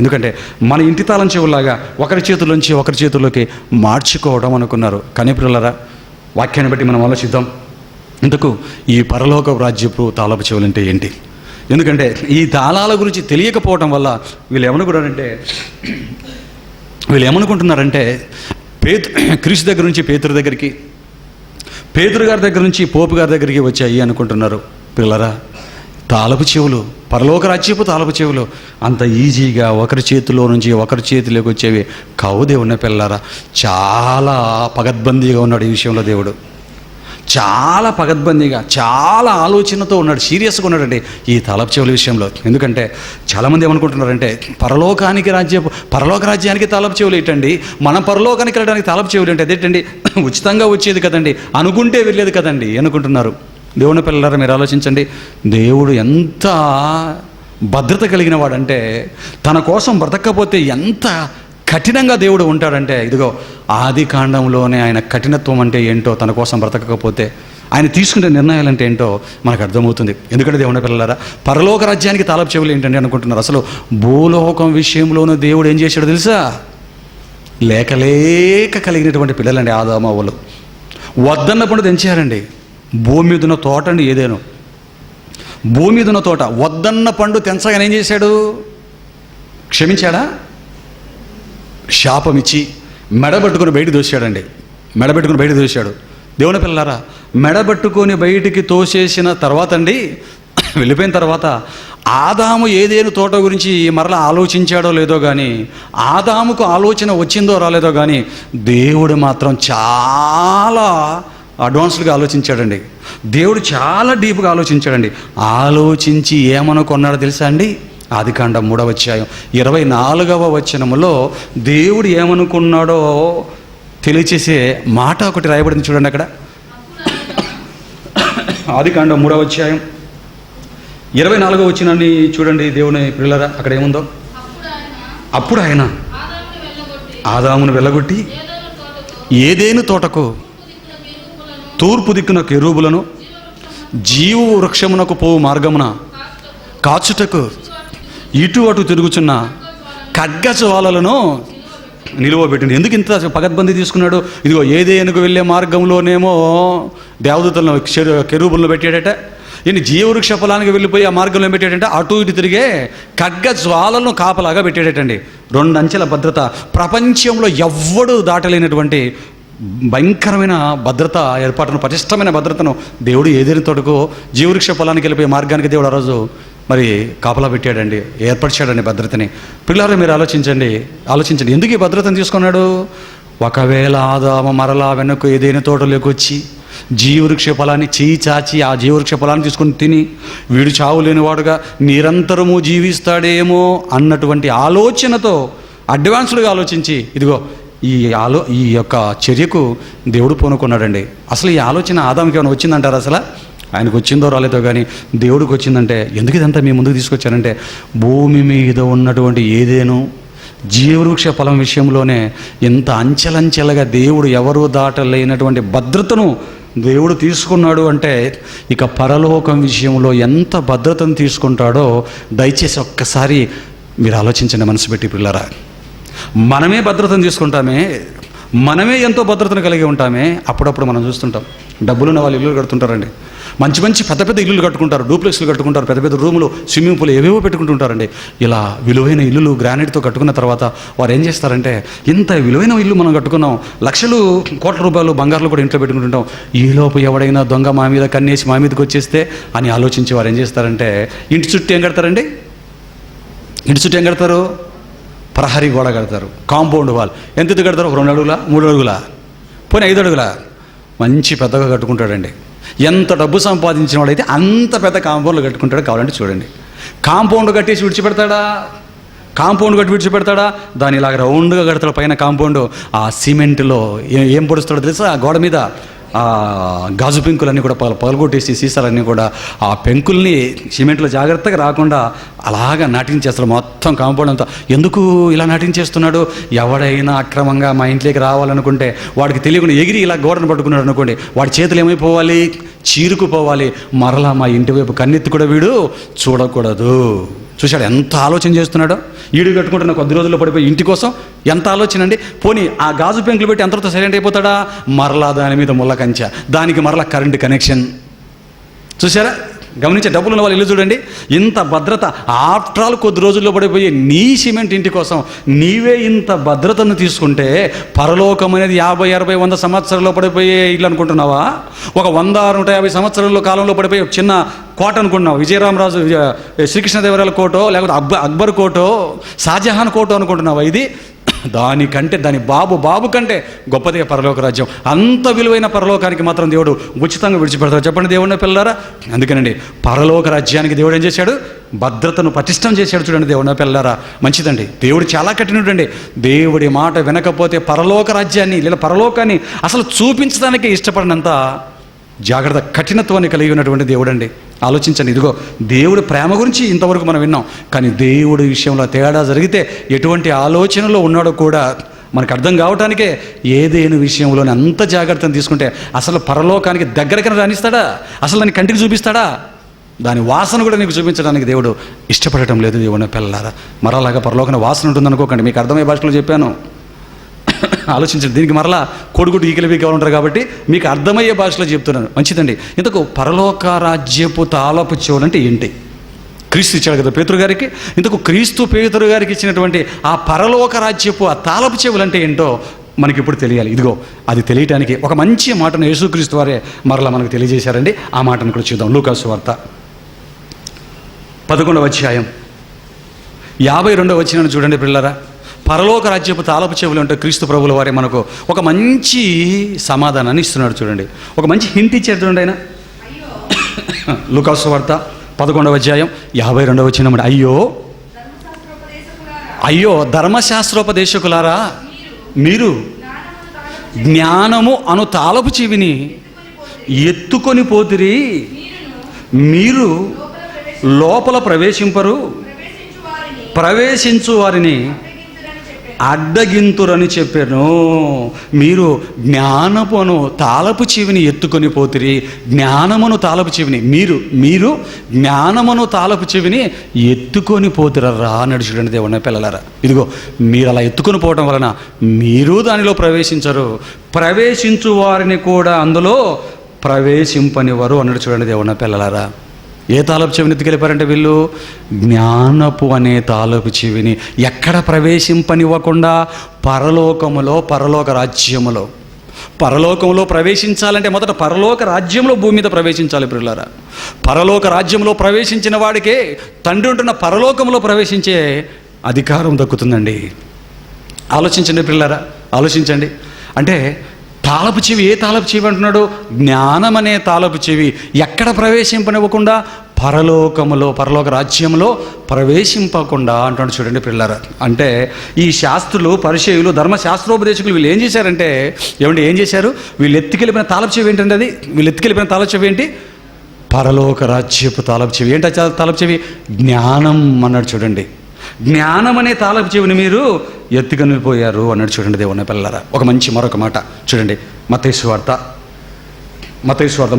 ఎందుకంటే మన ఇంటి తాళం చెవులాగా ఒకరి చేతుల్లోంచి ఒకరి చేతుల్లోకి మార్చుకోవడం అనుకున్నారు. కానీ పిల్లరా, వాక్యాన్ని బట్టి మనం ఆలోచిద్దాం. ఇందుకు ఈ పరలోక రాజ్యపు తాళపు చెవులంటే ఏంటి? ఎందుకంటే ఈ తాళాల గురించి తెలియకపోవటం వల్ల వీళ్ళు ఏమనుకుంటున్నారంటే క్రీస్తు దగ్గర నుంచి పేతురు దగ్గరికి, పేతురు గారి దగ్గర నుంచి పోపు గారి దగ్గరికి వచ్చాయి అనుకుంటున్నారు. పిల్లరా, తాళపు చెవులు, పరలోక రాజ్యపు తాళపు చెవులు అంత ఈజీగా ఒకరి చేతిలో నుంచి ఒకరి చేతిలోకి వచ్చేవి కావు దేవుని పిల్లరా. చాలా పగడ్బందీగా ఉన్నాడు ఈ విషయంలో దేవుడు. చాలా పగడ్బందీగా, చాలా ఆలోచనతో ఉన్నాడు. సీరియస్గా ఉన్నాడండి ఈ తాళపు చెవుల విషయంలో. ఎందుకంటే చాలామంది ఏమనుకుంటున్నారంటే పరలోక రాజ్యానికి తాళపు చెవులు ఏంటండి, మనం పరలోకానికి వెళ్ళడానికి తాళపు చెవులు ఏంటి, అదేంటండి ఉచితంగా వచ్చేది కదండి, అనుకుంటే వెళ్ళేది కదండి అనుకుంటున్నారు. దేవుని పిల్లలారా, మీరు ఆలోచించండి. దేవుడు ఎంత భద్రత కలిగిన వాడంటే, తన కోసం బ్రతకపోతే ఎంత కఠినంగా దేవుడు ఉంటాడంటే, ఇదిగో ఆది కాండంలోనే ఆయన కఠినత్వం అంటే ఏంటో, తన కోసం బ్రతకకపోతే ఆయన తీసుకునే నిర్ణయాలు అంటే ఏంటో మనకు అర్థమవుతుంది. ఎందుకంటే దేవుని పిల్లలారా, పరలోక రాజ్యానికి తాళపు చెవులు ఏంటండి అనుకుంటున్నారు. అసలు భూలోకం విషయంలోనూ దేవుడు ఏం చేశాడో తెలుసా? లేక కలిగినటువంటి పిల్లలండి ఆదాము అవ్వలు. వద్దన్న పండు తెంచారండి. భూమి మీద ఉన్న తోట అండి, ఏదేనో భూమి మీద ఉన్న తోట వద్దన్న పండు తెంచగానే ఏం చేశాడు? క్షమించాడా? శాపం ఇచ్చి మెడబెట్టుకుని బయటికి తోశాడు. దేవుని పిల్లలారా, మెడబెట్టుకొని బయటికి తోసేసిన తర్వాత అండి, వెళ్ళిపోయిన తర్వాత ఆదాము ఏదేను తోట గురించి మరలా ఆలోచించాడో లేదో కానీ, ఆదాముకు ఆలోచన వచ్చిందో రాలేదో కానీ, దేవుడు మాత్రం చాలా అడ్వాన్స్డ్గా ఆలోచించాడండి. దేవుడు చాలా డీప్గా ఆలోచించాడండి. ఆలోచించి ఏమనుకున్నాడో తెలుసా అండి? ఆదికాండం 3వ అధ్యాయం 24వ వచనములో దేవుడు ఏమనుకున్నాడో తెలియచేసే మాట ఒకటి రాయబడింది చూడండి. అక్కడ ఆదికాండం 3వ అధ్యాయం 24వ వచనాన్ని చూడండి దేవుని పిల్లరా. అక్కడ ఏముందో? అప్పుడు ఆయన ఆదామును వెళ్ళగొట్టి ఏదేను తోటకు తూర్పు దిక్కున కెరూబులను జీవ వృక్షమునకు పోవు మార్గమున కాచుటకు ఇటు అటు తిరుగుచున్న ఖడ్గజ్వాలలను నిలువబెట్టింది. ఎందుకు ఇంత పగడ్బందీ తీసుకున్నాడు? ఇదిగో ఏదేనుకు వెళ్ళే మార్గంలోనేమో దేవదూతలను కెరూబులను పెట్టాడట. ఈయన జీవవృక్ష ఫలానికి వెళ్ళిపోయి ఆ మార్గంలో పెట్టాడంటే అటు ఇటు తిరిగే ఖడ్గజ్వాలను కాపలాగా పెట్టాడటండి. 2 అంచెల భద్రత. ప్రపంచంలో ఎవ్వడూ దాటలేనటువంటి భయంకరమైన భద్రత ఏర్పాటును, పటిష్టమైన భద్రతను దేవుడు ఏదేని తోటకు జీవవృక్ష పొలానికి వెళ్ళిపోయే మార్గానికి దేవుడు ఆ రోజు మరి కాపలా పెట్టాడండి, ఏర్పరిచాడండి భద్రతని. పిల్లలు మీరు ఆలోచించండి ఎందుకు ఈ భద్రతను తీసుకున్నాడు? ఒకవేళ ఆదాము మరలా వెనక్కు ఏదైనా తోటలోకి వచ్చి జీవవృక్ష ఫలాన్ని చేయి చాచి ఆ జీవవృక్ష ఫలాన్ని తీసుకొని తిని వీడు చావు లేనివాడుగా నిరంతరము జీవిస్తాడేమో అన్నటువంటి ఆలోచనతో అడ్వాన్స్డ్గా ఆలోచించి ఇదిగో ఈ యొక్క చర్యకు దేవుడు పూనుకున్నాడండి. అసలు ఈ ఆలోచన ఆదాముకి ఏమైనా వచ్చిందంటారు? అసలు ఆయనకు వచ్చిందో రాలేదో కానీ దేవుడికి వచ్చిందంటే ఎందుకు ఇదంతా మీ ముందుకు తీసుకొచ్చానంటే, భూమి మీద ఉన్నటువంటి ఏదేను జీవవృక్ష ఫలం విషయంలోనే ఎంత అంచెలంచెలుగా దేవుడు ఎవరు దాటలేనటువంటి భద్రతను దేవుడు తీసుకున్నాడు అంటే ఇక పరలోకం విషయంలో ఎంత భద్రతను తీసుకుంటాడో దయచేసి ఒక్కసారి మీరు ఆలోచించండి మనసు పెట్టి పిల్లరా. మనమే భద్రతను తీసుకుంటామే, మనమే ఎంతో భద్రతను కలిగి ఉంటామే. అప్పుడప్పుడు మనం చూస్తుంటాం డబ్బులున్న వాళ్ళు ఇల్లులు కడుతుంటారండి, మంచి మంచి పెద్ద పెద్ద ఇల్లులు కట్టుకుంటారు, డూప్లెక్స్లు కట్టుకుంటారు, పెద్ద పెద్ద రూములు, స్విమ్మింగ్ పూల్ ఏవేవో పెట్టుకుంటుంటారండి. ఇలా విలువైన ఇల్లులు గ్రానైట్తో కట్టుకున్న తర్వాత వారు ఏం చేస్తారంటే, ఇంత విలువైన ఇల్లు మనం కట్టుకున్నాం, లక్షలు కోట్ల రూపాయలు బంగారులు కూడా ఇంట్లో పెట్టుకుంటుంటాం, ఈలోపు ఎవడైనా దొంగ మా మీద కన్నేసి మా మీదకి వచ్చేస్తే అని ఆలోచించి వారు ఏం చేస్తారంటే ఇంటి చుట్టూ ఏం కడతారండి? ఇంటి చుట్టూ ఏం కడతారు? ప్రహరీ గోడ కడతారు, కాంపౌండ్ వాల్. ఎంత కడతారు? 2 అడుగుల 3 అడుగుల పోనీ 5 అడుగుల మంచి పెద్దగా కట్టుకుంటాడండి. ఎంత డబ్బు సంపాదించిన వాడైతే అంత పెద్ద కాంపౌండ్లు కట్టుకుంటాడు. కావాలంటే చూడండి, కాంపౌండ్ కట్టేసి విడిచిపెడతాడా? కాంపౌండ్ కట్టి విడిచిపెడతాడా? దాని ఇలాగ రౌండ్గా కడతాడు పైన కాంపౌండ్. ఆ సిమెంట్లో ఏం పొడుస్తాడో తెలుసా? ఆ గోడ మీద ఆ గాజు పెంకులన్నీ కూడా పగలగొట్టేసి సీసాలన్నీ కూడా ఆ పెంకుల్ని సిమెంట్లో జాగ్రత్తగా రాకుండా అలాగా నాటించేస్తాడు మొత్తం కాంపౌండ్ అంతా. ఎందుకు ఇలా నాటించేస్తున్నాడు? ఎవడైనా అక్రమంగా మా ఇంట్లోకి రావాలనుకుంటే వాడికి తెలియకుండా ఎగిరి ఇలా గోడను పట్టుకున్నాడు అనుకోండి, వాడి చేతులు ఏమైపోవాలి? చీరుకుపోవాలి. మరలా మా ఇంటి వైపు కన్నెత్తి కూడా వీడు చూడకూడదు. చూశాడు ఎంత ఆలోచన చేస్తున్నాడో? ఈడు కట్టుకుంటున్న కొద్ది రోజుల్లో పడిపోయి ఇంటి కోసం ఎంత ఆలోచన అండి. పోనీ ఆ గాజు పెంకులు పెట్టి అంతటితో సైలెంట్ అయిపోతాడా? మరలా దాని మీద ముళ్ళ కంచె, దానికి మరలా కరెంటు కనెక్షన్. చూసారా? గమనించే డబ్బులు ఉన్న వాళ్ళు ఇల్లు చూడండి, ఇంత భద్రత. ఆఫ్టర్ ఆల్ కొద్ది రోజుల్లో పడిపోయి నీ సిమెంట్ ఇంటి కోసం నీవే ఇంత భద్రతను తీసుకుంటే పరలోకం అనేది 50, 60, 100 సంవత్సరాల్లో పడిపోయే ఇల్లు అనుకుంటున్నావా? ఒక 100, 150 సంవత్సరాల కాలంలో పడిపోయే చిన్న కోట అనుకుంటున్నావు? విజయరామరాజు, శ్రీకృష్ణదేవరాయల కోటో, లేకపోతే అక్బర్ కోటో, షాజహాన్ కోటో అనుకుంటున్నావా? ఇది దానికంటే దాని బాబు కంటే గొప్పదే పరలోక రాజ్యం. అంత విలువైన పరలోకానికి మాత్రం దేవుడు ఉచితంగా విడిచిపెడతాడు. చెప్పండి దేవుడిని పిల్లలారా. అందుకనండి పరలోక రాజ్యానికి దేవుడు ఏం చేశాడు? భద్రతను పటిష్టం చేశాడు. చూడండి దేవుడిని పిల్లలారా, మంచిదండి. దేవుడు చాలా కఠినుడండి. దేవుడి మాట వినకపోతే పరలోక రాజ్యాన్ని లేదా పరలోకాన్ని అసలు చూపించడానికి ఇష్టపడినంత జాగ్రత్త కఠినత్వాన్ని కలిగి ఉన్నటువంటి దేవుడు అండి. ఆలోచించండి. ఇదిగో దేవుడి ప్రేమ గురించి ఇంతవరకు మనం విన్నాం, కానీ దేవుడి విషయంలో తేడా జరిగితే ఎటువంటి ఆలోచనలో ఉన్నాడో కూడా మనకు అర్థం కావటానికే ఏదేని విషయంలోనే అంత జాగ్రత్తను తీసుకుంటే అసలు పరలోకానికి దగ్గరకైనా రాణిస్తాడా? అసలు దాన్ని కంటికి చూపిస్తాడా? దాని వాసన కూడా నీకు చూపించడానికి దేవుడు ఇష్టపడటం లేదు. దేవుని పిల్లలారా, మరలాగా పరలోకన వాసన ఉంటుంది అనుకోకండి. మీకు అర్థమయ్యే భాషలో చెప్పాను, ఆలోచించండి. దీనికి మరలా కోడిగుడ్డు ఈకలు వీకి ఉంటారు కాబట్టి మీకు అర్థమయ్యే భాషలో చెప్తున్నాను. మంచిదండి. ఇంతకు పరలోక రాజ్యపు తాళపు చెవులు అంటే ఏంటి? క్రీస్తు ఇచ్చాడు కదా పేతురు గారికి. ఇంతకు క్రీస్తు పేతురు గారికి ఇచ్చినటువంటి ఆ పరలోక రాజ్యపు ఆ తాళపు చెవులు అంటే ఏంటో మనకి ఇప్పుడు తెలియాలి. ఇదిగో అది తెలియటానికి ఒక మంచి మాటను యేసుక్రీస్తు వారే మరలా మనకు తెలియజేశారండి. ఆ మాటను కూడా చూద్దాం. లూకాసు వార్త 11వ అధ్యాయం 52వ వచనాన్ని చూడండి పిల్లరా. పరలోక రాజ్యపు తాళపు చెవులు అంటే క్రీస్తు ప్రభుల వారే మనకు ఒక మంచి సమాధానాన్ని ఇస్తున్నాడు. చూడండి, ఒక మంచి హింట్ ఇచ్చారు చూడండి ఆయన. లూకాసు వార్త 11వ అధ్యాయం 52వ వచనం. అయ్యో ధర్మశాస్త్రోపదేశకులారా, మీరు జ్ఞానము అను తాళపు చెవిని ఎత్తుకొని పోతిరి, మీరు లోపల ప్రవేశించు వారిని అడ్డగింతురని చెప్పాను. మీరు జ్ఞానమును తాళపు చెవిని ఎత్తుకొని పోతిరి. జ్ఞానమును తాళపు చెవిని మీరు జ్ఞానమును తాళపు చెవిని ఎత్తుకొని పోతిరరా అన్నాడు. చూడండి దేవుని పిల్లలారా, ఇదిగో మీరు అలా ఎత్తుకొని పోవటం వలన మీరు దానిలో ప్రవేశించరు, ప్రవేశించు వారిని కూడా అందులో ప్రవేశింపనివ్వరు అన్నాడు. చూడండి దేవుని పిల్లలారా, ఏ తాళపు చెవిని ఎత్తుకెళ్ళిపారంటే వీళ్ళు జ్ఞానపు అనే తాళపు చెవిని ఎక్కడ ప్రవేశింపనివ్వకుండా పరలోకములో, పరలోక రాజ్యములో పరలోకంలో ప్రవేశించాలంటే మొదట పరలోక రాజ్యంలో భూమి మీద ప్రవేశించాలి ప్రియులారా. పరలోక రాజ్యంలో ప్రవేశించిన వాడికే తండ్రి ఉంటున్న పరలోకంలో ప్రవేశించే అధికారం దక్కుతుందండి. ఆలోచించండి ప్రియులారా, ఆలోచించండి. అంటే తాళపు చెవి, ఏ తాళపు చెవి అంటున్నాడు? జ్ఞానం అనే తాళపు చెవి ఎక్కడ ప్రవేశింపనివ్వకుండా? పరలోకములో, పరలోక రాజ్యంలో ప్రవేశింపకుండా అంటున్నాడు. చూడండి పిల్లరా, అంటే ఈ శాస్త్రులు, పరిచయులు, ధర్మశాస్త్రోపదేశకులు వీళ్ళు ఏం చేశారంటే, ఏం చేశారు? వీళ్ళు ఎత్తుకెళ్ళిపోయిన తాళపు చెవి ఏంటండి? అది వీళ్ళు ఎత్తుకెళ్ళిపోయిన తాళపు చెవి ఏంటి? పరలోక రాజ్యపు తాళపు చెవి. ఏంటి తాళపు చెవి? జ్ఞానం అన్నాడు. చూడండి, జ్ఞానం అనే తాళపు చెవిని మీరు ఎత్తుకొని అన్నాడు. చూడండి దేవుని పిల్లరా, ఒక మంచి మరొక మాట చూడండి. మత్తయి సువార్త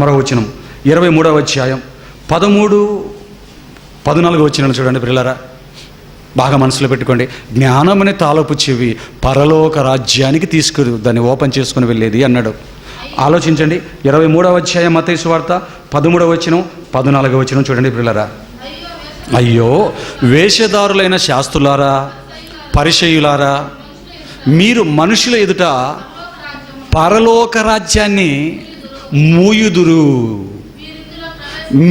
మరో వచనం 23వ అధ్యాయం 13-14 వచనాలు చూడండి పిల్లరా, బాగా మనసులో పెట్టుకోండి. జ్ఞానం అనే తాళపు చెవి పరలోక రాజ్యానికి దాన్ని ఓపెన్ చేసుకుని వెళ్ళేది అన్నాడు. ఆలోచించండి. 23వ అధ్యాయం మత్తయి సువార్త 13వ వచనం 14వ వచనం చూడండి పిల్లరా. అయ్యో వేషధారులైన శాస్త్రులారా, పరిచయులారా, మీరు మనుషుల ఎదుట పరలోక రాజ్యాన్ని మూయుదురు,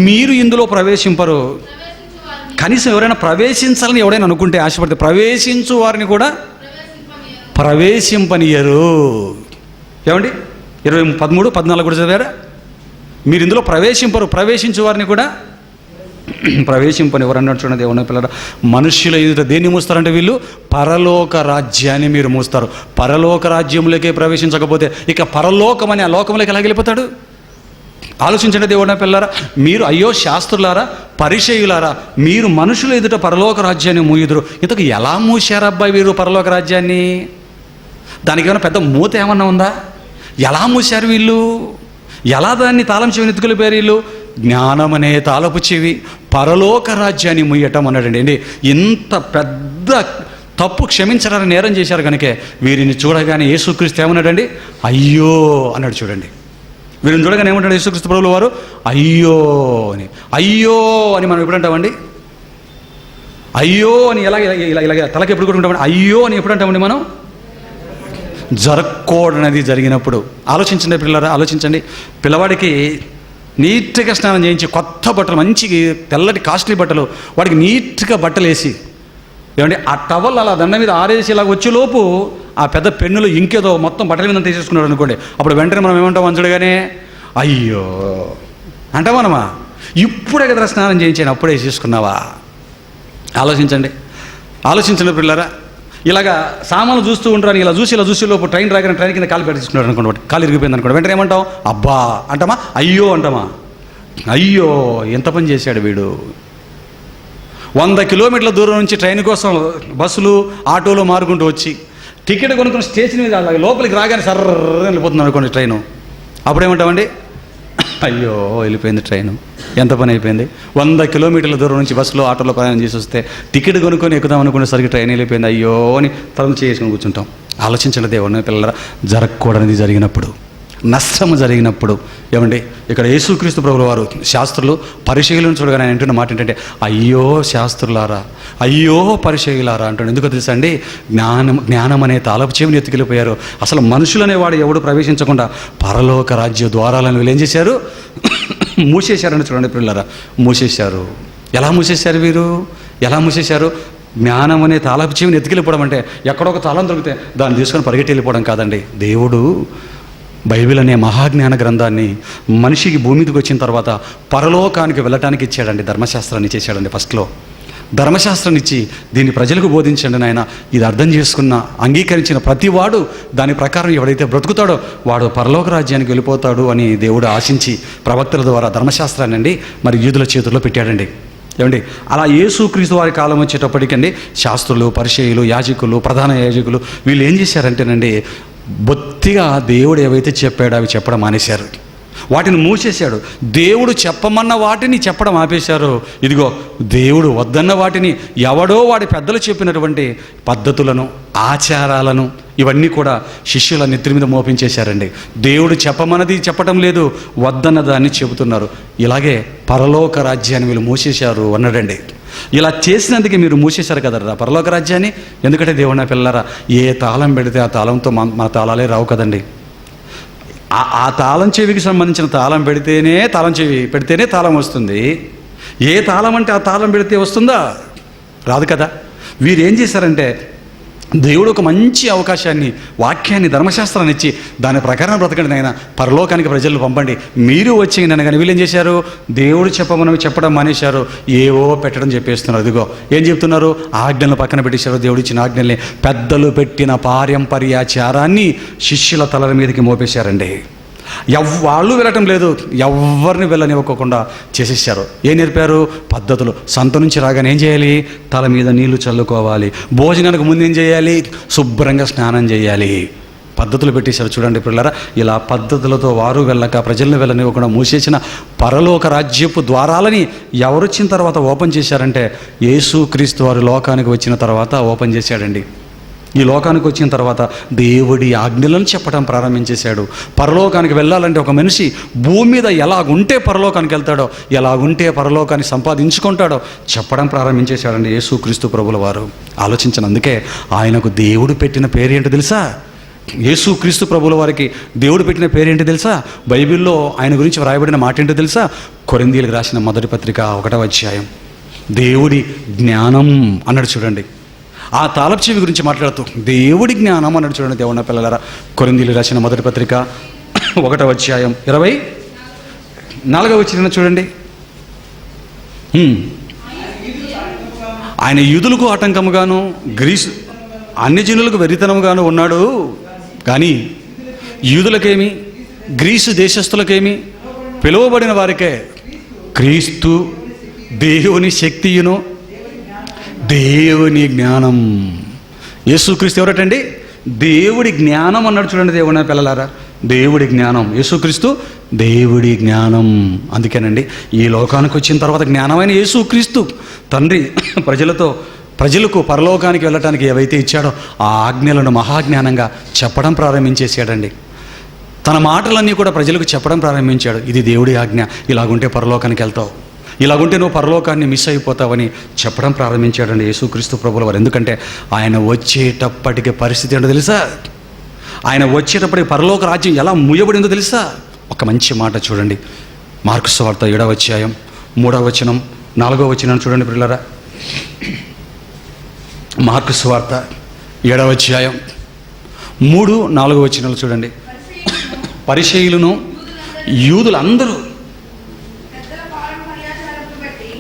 మీరు ఇందులో ప్రవేశింపరు. కనీసం ఎవరైనా ప్రవేశించాలని ఎవడైనా అనుకుంటే, ఆశపడితే, ప్రవేశించు వారిని కూడా ప్రవేశింపనియరు. ఏమండి 13-14 కూడా చదివారా? మీరు ఇందులో ప్రవేశింపరు, ప్రవేశించు వారిని కూడా ప్రవేశింపని. ఎవరన్నా చూడండి దేవుని పిల్లరా, మనుష్యుల ఎదుట దేన్ని మూస్తారంటే వీళ్ళు పరలోక రాజ్యాన్ని మీరు మూస్తారు. పరలోక రాజ్యంలోకే ప్రవేశించకపోతే ఇక పరలోకం అనే ఆ లోకంలోకి ఎలా వెళ్ళిపోతాడు? ఆలోచించండి దేవుని పిల్లరా. మీరు అయ్యో శాస్త్రులారా, పరిచయులారా, మీరు మనుషుల ఎదుట పరలోక రాజ్యాన్ని మూయుదురు. ఇంతకు ఎలా మూసారబ్బాయి వీరు పరలోక రాజ్యాన్ని? దానికి ఏమైనా పెద్ద మూత ఏమన్నా ఉందా? ఎలా మూసారు వీళ్ళు? ఎలా దాన్ని తాళం చెవిని ఎత్తుకెళ్ళిపోయారు వీళ్ళు? జ్ఞానం అనే తాళపు చెవి పరలోక రాజ్యాన్ని ముయ్యటం అన్నాడండి. ఇంత పెద్ద తప్పు క్షమించడానికి నేరం చేశారు కనుకే వీరిని చూడగానే యేసుక్రీస్తు ఏమన్నాడండి? అయ్యో అన్నాడు. చూడండి, వీరిని చూడగానే ఏమంటాడు యేసుక్రీస్తు ప్రభువుల వారు? అయ్యో అని. అయ్యో అని మనం ఎప్పుడు అంటామండి? అయ్యో అని ఇలాగ తలకి ఎప్పుడు కొట్టుకుంటామండి? అయ్యో అని ఎప్పుడు అంటామండి మనం? జరగకూడనది జరిగినప్పుడు. ఆలోచించండి పిల్లరా, ఆలోచించండి. పిల్లవాడికి నీట్గా స్నానం చేయించి కొత్త బట్టలు, మంచి తెల్లటి కాస్ట్లీ బట్టలు, వాడికి నీట్గా బట్టలు వేసి, ఆ టవల్ అలా దండ మీద ఆరేసి ఇలా వచ్చేలోపు ఆ పెద్ద పెన్నులు ఇంకేదో మొత్తం బట్టల మీద తీసేసుకున్నాడు అనుకోండి, అప్పుడు వెంటనే మనం ఏమంటాం? అంచడుగానే అయ్యో అంటామనమా? ఇప్పుడే కదా స్నానం చేయించాను, అప్పుడే వేసేసుకున్నావా? ఆలోచించండి పిల్లరా. ఇలాగా సామాన్లు చూస్తూ ఉంటారు, ఇలా చూసి లోపు ట్రైన్ రాగానే ట్రైన్ కింద కాలు పెట్టించుకున్నాడు అనుకోండి, కాలు ఇరిగిపోయింది అనుకోండి, వెంటనే ఏమంటాం? అబ్బా అంటామా? అయ్యో అంటామా? అయ్యో ఎంత పని చేశాడు వీడు. 100 కిలోమీటర్ల దూరం నుంచి ట్రైన్ కోసం బస్సులు, ఆటోలు మారుకుంటూ వచ్చి టికెట్ కొనుక్కుని స్టేషన్ మీద లోపలికి రాగానే సర్ర వెళ్ళిపోతుంది అనుకోండి ట్రైను. అప్పుడేమంటామండి? అయ్యో వెళ్ళిపోయింది ట్రైను, ఎంత పని అయిపోయింది. 100 కిలోమీటర్ల దూరం నుంచి బస్సులో, ఆటోలో ప్రయాణం చేసి వస్తే టికెట్ కొనుక్కొని ఎక్కుదాం అనుకునేసరికి ట్రైన్ వెళ్ళిపోయింది, అయ్యో అని తరం చేసుకుని కూర్చుంటాం. ఆలోచించండి దేవుని పిల్లరా, జరగకూడనిది జరిగినప్పుడు, నష్టము జరిగినప్పుడు. ఇక్కడ యేసుక్రీస్తు ప్రభువుల వారు శాస్త్రులు, పరిచయులను చూడగానే ఆయన అంటున్న మాట ఏంటంటే, అయ్యో శాస్త్రులారా, అయ్యో పరిచయులారా అంటాడు. ఎందుకో తెలుసా అండి? జ్ఞానం అనే తాళపు చెవిని ఎత్తుకెళ్ళిపోయారు. అసలు మనుషులనేవాడు ఎవడు ప్రవేశించకుండా పరలోక రాజ్య ద్వారాలను వీళ్ళు ఏం చేశారు? మూసేశారని చూడండి పిల్లరా, మూసేశారు. ఎలా మూసేశారు వీరు? ఎలా మూసేశారు? జ్ఞానం అనే తాళపు చెవిని ఎత్తుకెళ్ళిపోవడం అంటే ఎక్కడో ఒక తాళం దొరికితే దాన్ని తీసుకొని పరిగెట్టి వెళ్ళిపోవడం కాదండి. దేవుడు బైబిల్ అనే మహాజ్ఞాన గ్రంథాన్ని మనిషికి భూమి మీదకి వచ్చిన తర్వాత పరలోకానికి వెళ్ళటానికి ఇచ్చాడండి. ధర్మశాస్త్రాన్ని చేశాడండి. ఫస్ట్లో ధర్మశాస్త్రాన్ని ఇచ్చి దీన్ని ప్రజలకు బోధించండి నాయన, ఇది అర్థం చేసుకున్న, అంగీకరించిన ప్రతివాడు దాని ప్రకారం ఎవడైతే బ్రతుకుతాడో వాడు పరలోక రాజ్యానికి వెళ్ళిపోతాడు అని దేవుడు ఆశించి ప్రవక్తల ద్వారా ధర్మశాస్త్రాన్ని అండి మరి యూదుల చేతుల్లో పెట్టాడండి. అలా యేసుక్రీస్తు వారి కాలం వచ్చేటప్పటికండి శాస్త్రులు, పరిచయులు, యాజకులు, ప్రధాన యాజకులు వీళ్ళు ఏం చేశారంటేనండి, బొత్తిగా దేవుడు ఏవైతే చెప్పాడో అవి చెప్పడం మానేశారు. వాటిని మూసేశాడు. దేవుడు చెప్పమన్న వాటిని చెప్పడం ఆపేశారు. ఇదిగో దేవుడు వద్దన్న వాటిని, ఎవడో వాడి పెద్దలు చెప్పినటువంటి పద్ధతులను, ఆచారాలను ఇవన్నీ కూడా శిష్యుల నెత్తి మీద మోపించేశారండి. దేవుడు చెప్పమన్నది చెప్పడం లేదు, వద్దన్న దాన్ని చెబుతున్నారు. ఇలాగే పరలోక రాజ్యాన్ని వీళ్ళు మూసేశారు అన్నాడండి. ఇలా చేసినందుకే మీరు మూసేశారు కదరా పరలోక రాజ్యాన్ని. ఎందుకంటే దేవుని పిల్లరా, ఏ తాళం పెడితే ఆ తాళంతో మన తాళాలే రావు కదండి. ఆ తాళం చెవికి సంబంధించిన తాళం పెడితేనే తాళం వస్తుంది. ఏ తాళం అంటే ఆ తాళం పెడితే వస్తుందా? రాదు కదా. వీరు ఏం చేశారంటే దేవుడు ఒక మంచి అవకాశాన్ని, వాక్యాన్ని, ధర్మశాస్త్రాన్ని ఇచ్చి దాని ప్రకారం బ్రతకండి నాయన, పరలోకానికి ప్రజలు పంపండి, మీరు వచ్చి నన్ను. కానీ వీళ్ళు ఏం చేశారు? దేవుడు చెప్పమని చెప్పడం మానేశారు, ఏవో పెట్టడం చెప్పేస్తున్నారు. అదిగో ఏం చెప్తున్నారు? ఆజ్ఞలను పక్కన పెట్టేశారు. దేవుడు ఇచ్చిన ఆజ్ఞల్ని, పెద్దలు పెట్టిన పారంపర్యాచారాన్ని శిష్యుల తలల మీదకి మోపేశారండి. వాళ్ళు వెళ్ళటం లేదు, ఎవరిని వెళ్ళనివ్వకుండా చేసేసారు. ఏం నేర్పారు? పద్ధతులు. సంత నుంచి రాగానే ఏం చేయాలి? తల మీద నీళ్లు చల్లుకోవాలి. భోజనానికి ముందు ఏం చేయాలి? శుభ్రంగా స్నానం చేయాలి. పద్ధతులు పెట్టేశారు. చూడండి పిల్లరా, ఇలా పద్ధతులతో వారు వెళ్ళక, ప్రజలను వెళ్ళనివ్వకుండా మూసేసిన పరలోక రాజ్యపు ద్వారాలని ఎవరొచ్చిన తర్వాత ఓపెన్ చేశారంటే యేసుక్రీస్తు వారు లోకానికి వచ్చిన తర్వాత ఓపెన్ చేశాడండి. ఈ లోకానికి వచ్చిన తర్వాత దేవుడి ఆజ్ఞలను చెప్పడం ప్రారంభించేశాడు. పరలోకానికి వెళ్ళాలంటే ఒక మనిషి భూమి మీద ఎలాగుంటే పరలోకానికి వెళ్తాడో, ఎలాగుంటే పరలోకాన్ని సంపాదించుకుంటాడో చెప్పడం ప్రారంభించేశాడండి యేసుక్రీస్తు ప్రభుల వారు. ఆలోచించినందుకే ఆయనకు దేవుడు పెట్టిన పేరేంటో తెలుసా? యేసుక్రీస్తు ప్రభుల వారికి దేవుడు పెట్టిన పేరేంటో తెలుసా? బైబిల్లో ఆయన గురించి వ్రాయబడిన మాట ఏంటో తెలుసా? కొరింథీయులకు రాసిన మొదటి పత్రిక 1వ అధ్యాయం. దేవుడి జ్ఞానం అన్నాడు. చూడండి, ఆ తాళపు చెవి గురించి మాట్లాడుతూ దేవుడి జ్ఞానం అన్నాడు. చూడండి దేవుని పిల్లలారా, కొరింథీయులకు రాసిన మొదటి పత్రిక 1వ అధ్యాయం 24వ వచనం చూడండి. ఆయన యూదులకు ఆటంకముగాను గ్రీసు అన్ని జనులకు వెర్రితనముగాను ఉన్నాడు. కానీ యూదులకేమి, గ్రీసు దేశస్థులకేమి, పిలువబడిన వారికే క్రీస్తు దేవుని శక్తియును దేవుని జ్ఞానం. యేసుక్రీస్తు ఎవరటండి? దేవుడి జ్ఞానం అన్నాడు. చూడండి దేవుని పిల్లలారా, దేవుడి జ్ఞానం. యేసుక్రీస్తు దేవుడి జ్ఞానం. అందుకేనండి ఈ లోకానికి వచ్చిన తర్వాత జ్ఞానమైన యేసుక్రీస్తు తండ్రి ప్రజలకు పరలోకానికి వెళ్ళటానికి ఏవైతే ఇచ్చాడో ఆ ఆజ్ఞలను మహాజ్ఞానంగా చెప్పడం ప్రారంభించేశాడండి. తన మాటలన్నీ కూడా ప్రజలకు చెప్పడం ప్రారంభించాడు. ఇది దేవుడి ఆజ్ఞ, ఇలాగుంటే పరలోకానికి వెళ్తావు, ఇలాగుంటే నువ్వు పరలోకాన్ని మిస్ అయిపోతావని చెప్పడం ప్రారంభించాడండి యేసుక్రీస్తు ప్రభుల వారు. ఎందుకంటే ఆయన వచ్చేటప్పటికి పరిస్థితి ఏంటో తెలుసా? ఆయన వచ్చేటప్పటికి పరలోక రాజ్యం ఎలా ముయ్యబడిందో తెలుసా? ఒక మంచి మాట చూడండి, మార్కు సువార్త 7వ అధ్యాయం 3వ వచనం 4వ వచనం చూడండి పిల్లరా. మార్కు సువార్త 7వ అధ్యాయం 3, 4 వచనాలు చూడండి. పరిసయ్యులను యూదులందరూ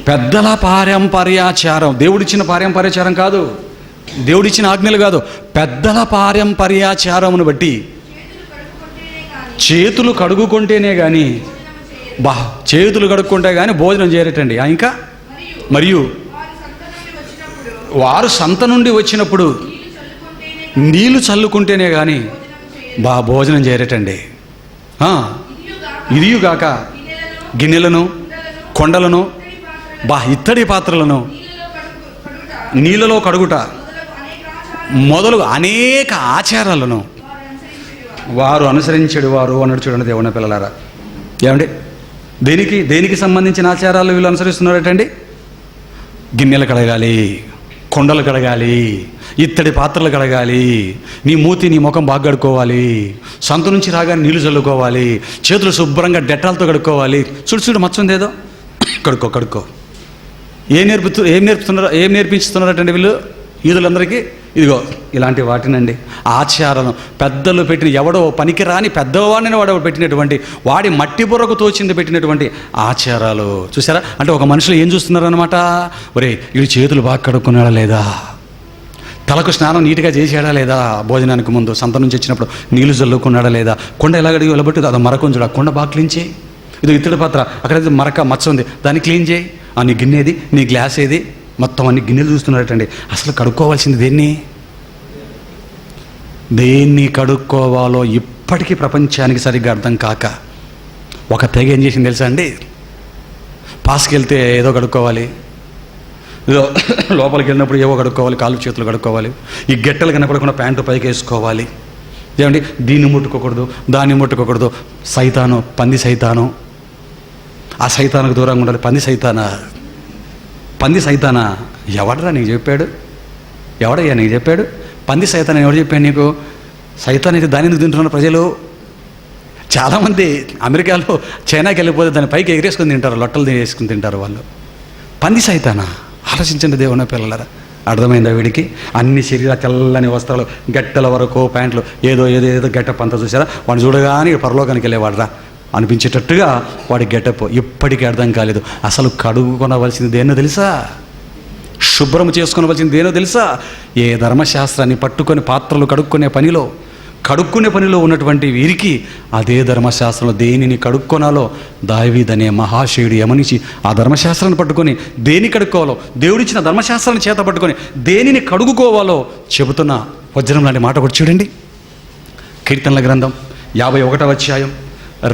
పెద్దల పారంపర్యాచారం, దేవుడిచ్చిన పారంపర్యాచారం కాదు, దేవుడిచ్చిన ఆజ్ఞలు కాదు, పెద్దల పారంపర్యాచారమును బట్టి చేతులు కడుగుకుంటేనే కానీ చేతులు కడుక్కుంటే కానీ భోజనం చేయరటండి. ఇంకా మరియు వారు సంత నుండి వచ్చినప్పుడు నీళ్లు చల్లుకుంటేనే కానీ భోజనం చేయరటండి. ఇదియుగాక గిన్నెలను, కొండలను, ఇత్తడి పాత్రలను నీళ్ళలో కడుగుట మొదలు అనేక ఆచారాలను వారు అనుసరించేవారు అన్నాడు. చూడండి దేవుని పిల్లలారా, ఏమండి దేనికి సంబంధించిన ఆచారాలు వీళ్ళు అనుసరిస్తున్నారటండి? గిన్నెలు కడగాలి, కొండలు కడగాలి, ఇత్తడి పాత్రలు కడగాలి, నీ మూతి నీ ముఖం బాగా కడుక్కోవాలి, సంత నుంచి రాగానే నీళ్లు చల్లుకోవాలి, చేతులు శుభ్రంగా డెటాల్తో కడుక్కోవాలి. చూడు మచ్చ ఉంది ఏదో, కడుక్కో. ఏం నేర్పించుతున్నారటండి వీళ్ళు యూదులందరికీ? ఇదిగో ఇలాంటి వాటినండి ఆచారాలను పెద్దలు పెట్టిన, ఎవడో పనికిరాని పెద్దవాడిని వాడు పెట్టినటువంటి, వాడి మట్టి బుర్రకు తోచింది పెట్టినటువంటి ఆచారాలు చూసారా? అంటే ఒక మనుషులు ఏం చూస్తున్నారనమాట, ఒరే వీడు చేతులు బాగా కడుక్కున్నాడా లేదా, తలకు స్నానం నీట్గా చేసాడా లేదా, భోజనానికి ముందు సంత నుంచి వచ్చినప్పుడు నీళ్లు చల్లుకున్నాడా లేదా, కొండ ఎలాగడిగి వెళ్ళబట్టి అది మరకం చూడ, కొండ బాగా క్లీన్ చేయి. ఇది ఇత్తడి పాత్ర, అక్కడ మరక మచ్చ ఉంది, దాన్ని క్లీన్ చేయి. నీ గిన్నెది, నీ గ్లాస్ ఏది, మొత్తం అన్ని గిన్నెలు చూస్తున్నారటండి. అసలు కడుక్కోవాల్సింది దేన్ని కడుక్కోవాలో ఇప్పటికీ ప్రపంచానికి సరిగ్గా అర్థం కాక ఒక తెగ ఏం చేసింది తెలుసా అండి? పాస్కి వెళ్తే ఏదో కడుక్కోవాలి, ఏదో లోపలికి వెళ్ళినప్పుడు ఏవో కడుక్కోవాలి, కాళ్ళు చేతులు కడుక్కోవాలి, ఈ గెట్టలు కనపడకుండా ప్యాంటు పైకి వేసుకోవాలి. ఏమండి దీన్ని ముట్టుకోకూడదు, దాన్ని ముట్టుకోకూడదు. సైతాను, పంది సైతాను, ఆ సైతానికి దూరంగా ఉండాలి. పంది సైతానా ఎవడరా నీకు చెప్పాడు? ఎవడయ్యా నీకు చెప్పాడు? పంది సైతాన్ ఎవరు చెప్పాడు నీకు? సైతాన్ అయితే దాని ఎందుకు తింటున్నారు ప్రజలు? చాలామంది అమెరికాలో చైనాకి వెళ్ళిపోతే దాని పైకి ఎగిరేసుకుని తింటారు, లొట్టలు వేసుకుని తింటారు వాళ్ళు. పంది సైతానా? ఆలోచించండి దేవుని పిల్లలరా. అర్థమైందా వీడికి? అన్ని శరీర తెల్లని వస్త్రాలు, గట్టెల వరకు ప్యాంట్లు, ఏదో గెటప్ అంతా చూసారా? వాడిని చూడగానే పరలోకానికి వెళ్ళేవాడు రా అనిపించేటట్టుగా వాడి గెటప్. ఇప్పటికీ అర్థం కాలేదు. అసలు కడుగుకొనవలసింది దేన్నో తెలుసా? శుభ్రం చేసుకొనవలసింది దేనో తెలుసా? ఏ ధర్మశాస్త్రాన్ని పట్టుకొని పాత్రలు కడుక్కునే పనిలో ఉన్నటువంటి వీరికి అదే ధర్మశాస్త్రంలో దేనిని కడుక్కొనాలో దావీదనే మహాశయుడు యమనించి ఆ ధర్మశాస్త్రాన్ని పట్టుకొని దేని కడుక్కోవాలో, దేవుడిచ్చిన ధర్మశాస్త్రాన్ని చేత పట్టుకొని దేనిని కడుగుకోవాలో చెబుతున్న వజ్రం లాంటి మాట కూడా చూడండి. కీర్తనల గ్రంథం 51వ అధ్యాయం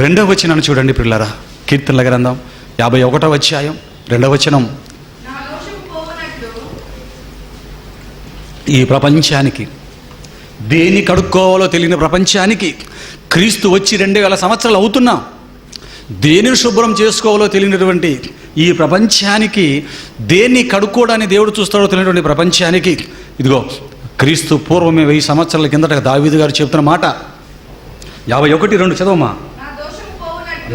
2వ వచనాన్ని చూడండి పిల్లరా. కీర్తనల గ్రంథం 51వ అధ్యాయం 2వ వచనం. ఈ ప్రపంచానికి దేన్ని కడుక్కోవాలో తెలియని ప్రపంచానికి క్రీస్తు వచ్చి 2000 సంవత్సరాలు అవుతున్నా దేనిని శుభ్రం చేసుకోవాలో తెలియనటువంటి ఈ ప్రపంచానికి, దేన్ని కడుక్కోవడానికి దేవుడు చూస్తాడో తెలియనటువంటి ప్రపంచానికి ఇదిగో క్రీస్తు పూర్వమే 1000 సంవత్సరాల కిందట దావీదు గారు చెబుతున్న మాట 51:2 చదవమా.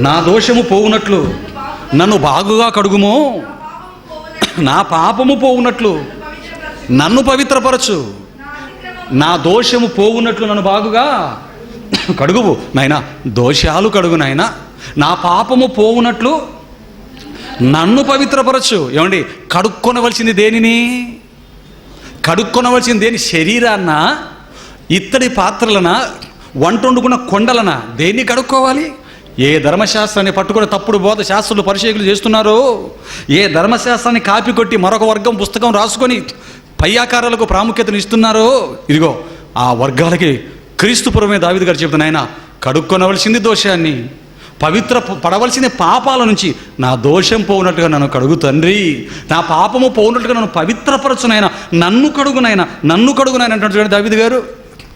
నా దోషము పోవునట్లు నన్ను బాగుగా కడుగుమో, నా పాపము పోవునట్లు నన్ను పవిత్రపరచు. నా దోషము పోవునట్లు నన్ను బాగుగా కడుగువు నాయనా, దోషాలు కడుగు నాయనా. నా పాపము పోవునట్లు నన్ను పవిత్రపరచు. ఏమండి, కడుక్కొనవలసింది దేనిని? కడుక్కొనవలసింది దేని? శరీరాన్న, ఇత్తడి పాత్రలనా, వంట వండుకున్న కొండలనా? దేన్ని కడుక్కోవాలి? ఏ ధర్మశాస్త్రాన్ని పట్టుకొని తప్పుడు బోధ శాస్త్రులు పరిశీలన చేస్తున్నారో, ఏ ధర్మశాస్త్రాన్ని కాపీ కొట్టి మరొక వర్గం పుస్తకం రాసుకొని పై ఆకారాలకు ప్రాముఖ్యతను ఇస్తున్నారో, ఇదిగో ఆ వర్గాలకి క్రీస్తుపురమే దావీదు గారు చెబుతున్న ఆయన కడుక్కొనవలసింది దోషాన్ని, పవిత్ర పడవలసింది పాపాల నుంచి. నా దోషం పోవునట్టుగా నన్ను కడుగు తండ్రి, నా పాపము పోవునట్టుగా నన్ను పవిత్రపరచునైనా, నన్ను కడుగునైనా అంటాడు చూడండి దావీదు గారు.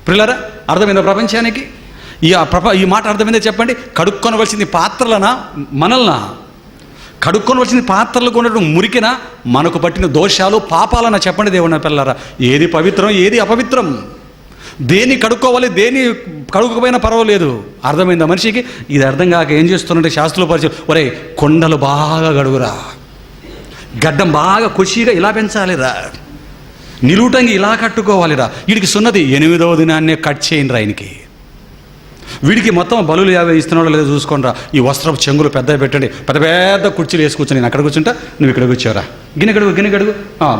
ప్రియులారా, అర్థమైందా ప్రపంచానికి? ఈ మాట అర్థమైందే చెప్పండి. కడుక్కొనవలసింది పాత్రలనా, మనల్నా? కడుక్కొనవలసింది పాత్రలకు ఉండటం మురికినా, మనకు పట్టిన దోషాలు పాపాలన్నా? చెప్పండి దేవుని పిల్లరా. ఏది పవిత్రం, ఏది అపవిత్రం? దేన్ని కడుక్కోవాలి, దేన్ని కడుక్కోపోయినా పర్వాలేదు. అర్థమైందా మనిషికి? ఇది అర్థం కాక ఏం చేస్తున్నట్టే శాస్త్రుల పరిచయం, ఒరే కొండలు బాగా కడుగురా, గడ్డం బాగా ఖుషీగా ఇలా పెంచాలిరా, నిలువుటంగి ఇలా కట్టుకోవాలిరా. వీడికి సున్నది 8వ దినాన్నే కట్ చేయండి రా. ఆయనకి వీడికి మొత్తం బలులు 50 ఇస్తున్నాడో లేదో చూసుకోండి రా. ఈ వస్త్రపు చెంగులు పెద్దవి పెట్టండి, పెద్ద పెద్ద కుర్చీలు వేసి కూర్చొని, నేను అక్కడ కూర్చుంటా, నువ్వు ఇక్కడ కూర్చోరా, గిన్నె కడుగు,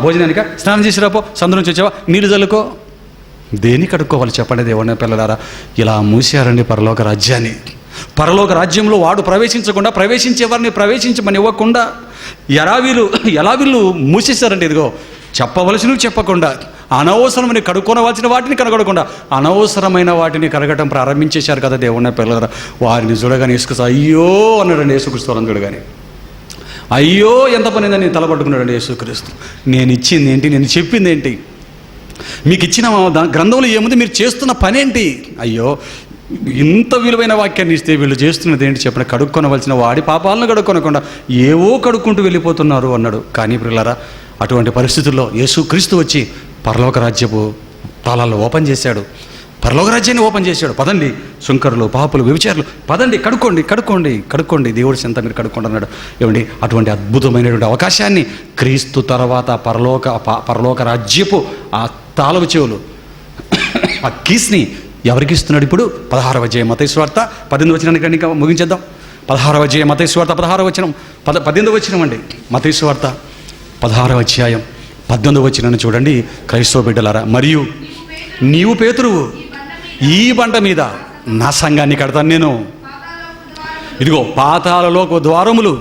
భోజనానిక స్నానం చేసి రాపో, సందు నుంచి వచ్చావా, నీళ్ళు చల్లుకో. దేన్ని కడుక్కోవాలి చెప్పండి దేవుని పిల్లలారా? ఇలా మూసారండి పరలోక రాజ్యాన్ని. పరలోక రాజ్యంలో వాడు ప్రవేశించకుండా, ప్రవేశించే వారిని ప్రవేశించమని ఇవ్వకుండా ఎలా వీళ్ళు మూసేశారండి. ఇదిగో చెప్పవలసినవి చెప్పకుండా, అనవసరమని కడుక్కొనవలసిన వాటిని కడగకుండా అనవసరమైన వాటిని కడగటం ప్రారంభించేశారు కదా దేవుని పిల్లలు. వారిని చూడగానే యేసుక్రీస్తు అయ్యో అన్నాడండి. యేసుక్రీస్తు చూడగానే అయ్యో ఎంత పనిందని తలపట్టుకున్నాడండి యేసుక్రీస్తు. నేను ఇచ్చింది ఏంటి, నేను చెప్పింది ఏంటి, మీకు ఇచ్చిన గ్రంథంలో ఏముంది, మీరు చేస్తున్న పని ఏంటి? అయ్యో ఇంత విలువైన వాక్యాన్ని ఇస్తే వీళ్ళు చేస్తున్నది ఏంటి చెప్పిన? కడుక్కొనవలసిన వాడి పాపాలను కడుక్కొనకుండా ఏవో కడుక్కుంటూ వెళ్ళిపోతున్నారు అన్నాడు. కానీ ప్రియులారా, అటువంటి పరిస్థితుల్లో యేసుక్రీస్తు వచ్చి పరలోక రాజ్యపు తాళాలు ఓపెన్ చేశాడు, పరలోక రాజ్యాన్ని ఓపెన్ చేశాడు. పదండి సుంకరులు, పాపులు, వ్యభిచారులు, పదండి కడుక్కోండి, దేవుడి చెంత మీరు కడుక్కోండి అన్నాడు. ఏమండి, అటువంటి అద్భుతమైనటువంటి అవకాశాన్ని క్రీస్తు తర్వాత పరలోక రాజ్యపు ఆ తాళపు చెవులు, ఆ కీస్ని ఎవరికి ఇస్తున్నాడు ఇప్పుడు? 16వ అధ్యాయం మత్తయి సువార్త 18వ వచనానికి ఇంకా ముగించేద్దాం. 16వ అధ్యాయం మత్తయి సువార్త 16వ వచనం 18వ వచనం అండి. మత్తయి సువార్త 16వ అధ్యాయం 18వ వచనాన్ని చూడండి క్రైస్తవ బిడ్డలారా. మరియు నీవు పేతురువు, ఈ బండ మీద నా సంఘాన్ని కడతాను నేను. ఇదిగో పాతాళలోక ద్వారములు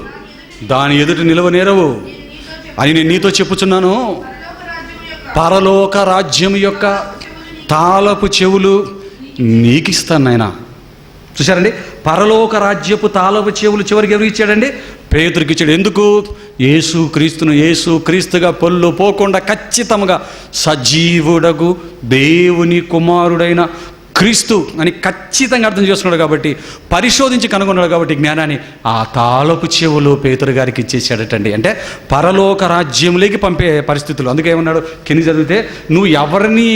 దాని ఎదుట నిలవనేరవు అని నేను నీతో చెప్పుచున్నాను. పరలోక రాజ్యం యొక్క తాళపు చెవులు నీకిస్తాను నాయన. చూశారండి, పరలోక రాజ్యపు తాళపు చెవులు చివరికి ఎవరికి ఇచ్చాడండి? పేతురికి ఇచ్చాడు. ఎందుకు? యేసుక్రీస్తుగా పొల్లు పోకుండా ఖచ్చితంగా సజీవుడగు దేవుని కుమారుడైన క్రీస్తు అని ఖచ్చితంగా అర్థం చేసుకున్నాడు కాబట్టి, పరిశోధించి కనుగొన్నాడు కాబట్టి జ్ఞానాన్ని ఆ తాళపు చెవులు పేతురు గారికి ఇచ్చేసాడటండి. అంటే పరలోక రాజ్యంలోకి పంపే పరిస్థితులు. అందుకే ఏమన్నాడు కింద చదివితే, నువ్వు ఎవరిని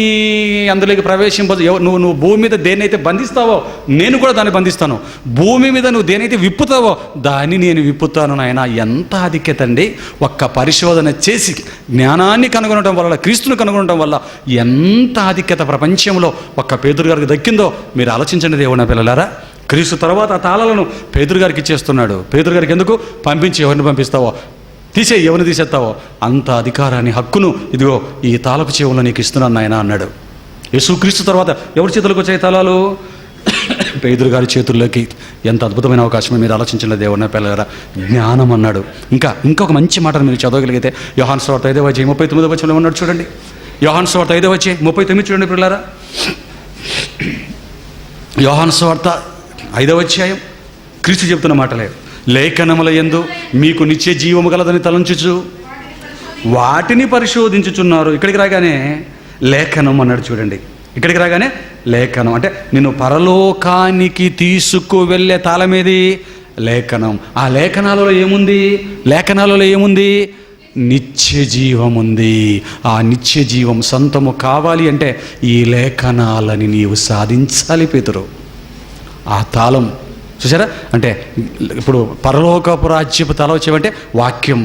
అందులోకి నువ్వు భూమి మీద దేన్నైతే బంధిస్తావో నేను కూడా దాన్ని బంధిస్తాను, భూమి మీద నువ్వు దేనైతే విప్పుతావో దాన్ని నేను విప్పుతాను నాయన. ఎంత ఆధిక్యత అండి! ఒక్క పరిశోధన చేసి జ్ఞానాన్ని కనుగొనడం వల్ల, క్రీస్తును కనుగొనడం వల్ల ఎంత ఆధిక్యత ప్రపంచంలో ఒక్క పేతురు గారికి దక్కిందో మీరు ఆలోచించండి దేవుని పిల్లలారా. క్రీస్తు తర్వాత ఆ తాళాలను పేతురు గారికి ఇచ్చేస్తున్నాడు. పేతురు గారికి ఎందుకు? పంపించి ఎవరిని పంపిస్తావో ఎవరిని తీసేస్తావో అంత అధికారాన్ని, హక్కును ఇదిగో ఈ తాళపు చెవులు నీకు ఇస్తున్నాను నాయన అన్నాడు. యేసుక్రీస్తు తర్వాత ఎవరి చేతులకు వచ్చాయి తాళాలు? పేతురు గారి చేతుల్లోకి. ఎంత అద్భుతమైన అవకాశమే! మీరు ఆలోచించండి దేవుని పిల్లలారా. జ్ఞానం అన్నాడు. ఇంకొక మంచి మాటను మీరు చదవగలిగితే యోహాను సువార్త 5వ అధ్యాయం 39వ వచనంలో ఉన్నాడు చూడండి. యోహాను సువార్త 5వ అధ్యాయం 39 చూడండి పిల్లలారా. యోహాను సువార్త 5వ అధ్యాయం క్రీస్తు చెబుతున్న మాటలే. లేఖనముల యందు మీకు నిత్య జీవము గలదని తలంచుచు వాటిని పరిశోధించుచున్నారు. ఇక్కడికి రాగానే లేఖనం అన్నాడు చూడండి. ఇక్కడికి రాగానే లేఖనం అంటే నిన్ను పరలోకానికి తీసుకువెళ్ళే తాళమేది? లేఖనం. ఆ లేఖనాలలో ఏముంది? నిత్య జీవం ఉంది. ఆ నిత్య జీవం సొంతము కావాలి అంటే ఈ లేఖనాలని నీవు సాధించాలి పేతురు. ఆ తాళం చూసారా? అంటే ఇప్పుడు పరలోకపు రాజ్యపు తాళపు చెవి అంటే వాక్యం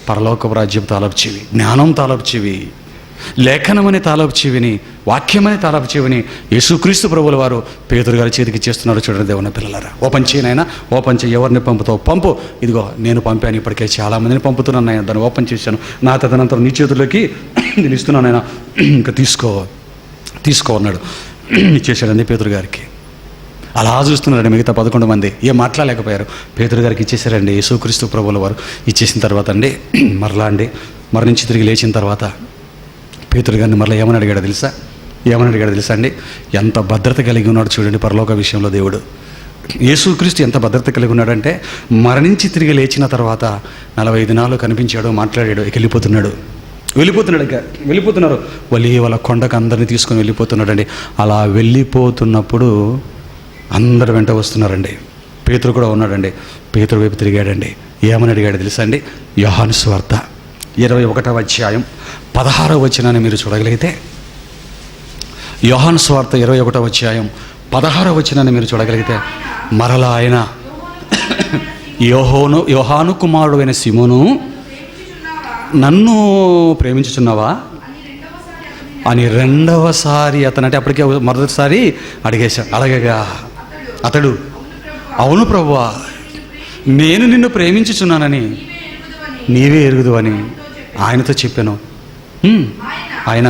పరలోకపు రాజ్యపు తాళపు చెవి, జ్ఞానం తాళపు చెవి, లేఖనం అనే తాళపు చెవిని, వాక్యం అనే తాళపు చెవిని యేసుక్రీస్తు ప్రభువుల వారు పేతురు గారి చేతికి చేస్తున్నారు చూడండి దేవుని పిల్లలారా. ఓపెన్ చేయనైనా, ఓపెన్ చేయి. ఎవరిని పంపుతావు పంపు. ఇదిగో నేను పంపాను, ఇప్పటికే చాలామందిని పంపుతున్నాను ఆయన. దాన్ని ఓపెన్ చేశాను. నా తదనంతరం నీ చేతుల్లోకి నేను ఇస్తున్నాను ఆయన, ఇంకా తీసుకో అన్నాడు. ఇచ్చేసాడండి పేతురు గారికి. అలా చూస్తున్నారండి మిగతా 11 మంది. ఏం మాట్లాడలేకపోయారు. పేతురు గారికి ఇచ్చేసారండి యేసుక్రీస్తు ప్రభువుల వారు. ఇచ్చేసిన తర్వాత అండి మరణించి తిరిగి లేచిన తర్వాత పేతురు గారిని మరలా ఏమని అడిగాడో తెలుసా అండి? ఎంత భద్రత కలిగి ఉన్నాడు చూడండి పరలోక విషయంలో దేవుడు. యేసుక్రీస్తు ఎంత భద్రత కలిగి ఉన్నాడంటే మరణించి తిరిగి లేచిన తర్వాత 40 దినాలు కనిపించాడు, మాట్లాడాడు, ఇక వెళ్ళిపోతున్నారు. వాళ్ళ కొండకు అందరినీ తీసుకొని వెళ్ళిపోతున్నాడండి. అలా వెళ్ళిపోతున్నప్పుడు అందరు వెంట వస్తున్నారండి. పేతురు కూడా ఉన్నాడండి. పేతురు వైపు తిరిగాడండి. ఏమని అడిగాడు తెలుసా అండి? యోహాను సువార్త 21వ అధ్యాయం 16వ వచనాన్ని మీరు చూడగలిగితే, యోహాను సువార్త 21వ అధ్యాయం 16వ వచనాన్ని మీరు చూడగలిగితే, మరలా ఆయన యోహాను కుమారుడు అయిన సిమోను, నన్ను ప్రేమించుచున్నావా అని రెండవసారి అతనంటే అప్పటికే మొదటిసారి అడిగేశాడు. అలాగేగా అతడు, అవును ప్రభువా, నేను నిన్ను ప్రేమించుచున్నానని నీవే ఎరుగుదు అని ఆయనతో చెప్పాను. ఆయన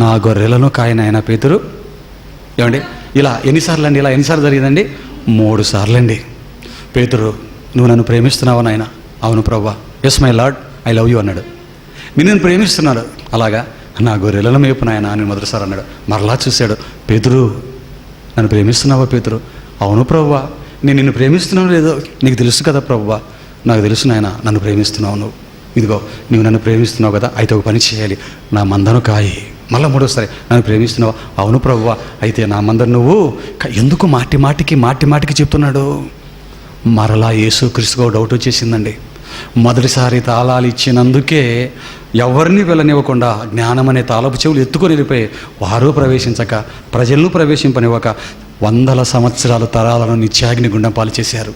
నా గొర్రెలను కాయన ఆయన. పేతురు ఏమండి ఇలా ఎన్నిసార్లు జరిగిందండి? 3 సార్లు అండి. పేతురు, నువ్వు నన్ను ప్రేమిస్తున్నావా నాయన? అవును ప్రభువా. Yes my lord, I love you అన్నాడు. నేను ప్రేమిస్తున్నాడు. అలాగా, నా గొర్రెలను మేపు నాయన అని మొదటిసారి అన్నాడు. మరలా చూశాడు. పేతురు, నన్ను ప్రేమిస్తున్నావా? పేతురు, అవును ప్రభువా, నేను నిన్ను ప్రేమిస్తున్నాను లేదో నీకు తెలుసు కదా ప్రభువా. నాకు తెలుసు నాయన, నన్ను ప్రేమిస్తున్నావు నువ్వు. ఇదిగో నువ్వు నన్ను ప్రేమిస్తున్నావు కదా, అయితే ఒక పని చేయాలి, నా మందను కాయి. మళ్ళీ 3వసారి, నన్ను ప్రేమిస్తున్నావా? అవును ప్రభువా, అయితే నా మందను నువ్వు. ఎందుకు మాటిమాటికి చెప్తున్నాడు? మరలా యేసుక్రీస్తుకు డౌట్ వచ్చేసిందండి. మొదటిసారి తాళాలు ఇచ్చినందుకే ఎవరిని వెళ్ళనివ్వకుండా జ్ఞానం అనే తాళపు చెవులు ఎత్తుకొని వెళ్ళిపోయి వారు ప్రవేశించక, ప్రజలను ప్రవేశింపనివ్వక 100 సంవత్సరాల తరాలను నిత్యాగ్ని గుండం పాలు చేశారు.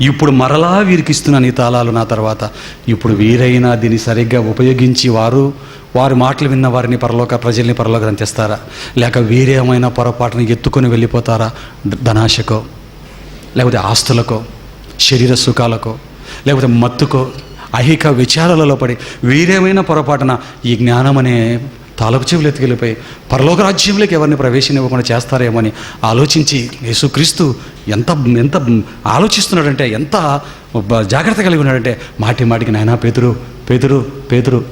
ఇప్పుడు మరలా వీరికి ఇస్తున్నాను ఈ తాళాలు నా తర్వాత. ఇప్పుడు వీరైనా దీన్ని సరిగ్గా ఉపయోగించి వారి మాటలు విన్న వారిని ప్రజల్ని పరలోకం తెస్తారా, లేక వీరేమైనా పొరపాటును ఎత్తుకొని వెళ్ళిపోతారా? ధనాశకో, లేకపోతే ఆస్తులకో, శరీర సుఖాలకో, లేకపోతే మత్తుకో, ఐహిక విచారాలలో పడి వీరేమైనా పొరపాటున ఈ జ్ఞానం అనే తాళపు చెవులు ఎత్తుకెళ్ళిపోయి పరలోక రాజ్యంలోకి ఎవరిని ప్రవేశించకుండా చేస్తారేమో అని ఆలోచించి యేసుక్రీస్తు ఎంత ఆలోచిస్తున్నాడంటే, ఎంత జాగ్రత్త కలిగి ఉన్నాడంటే, మాటికి నాయనా పేతురు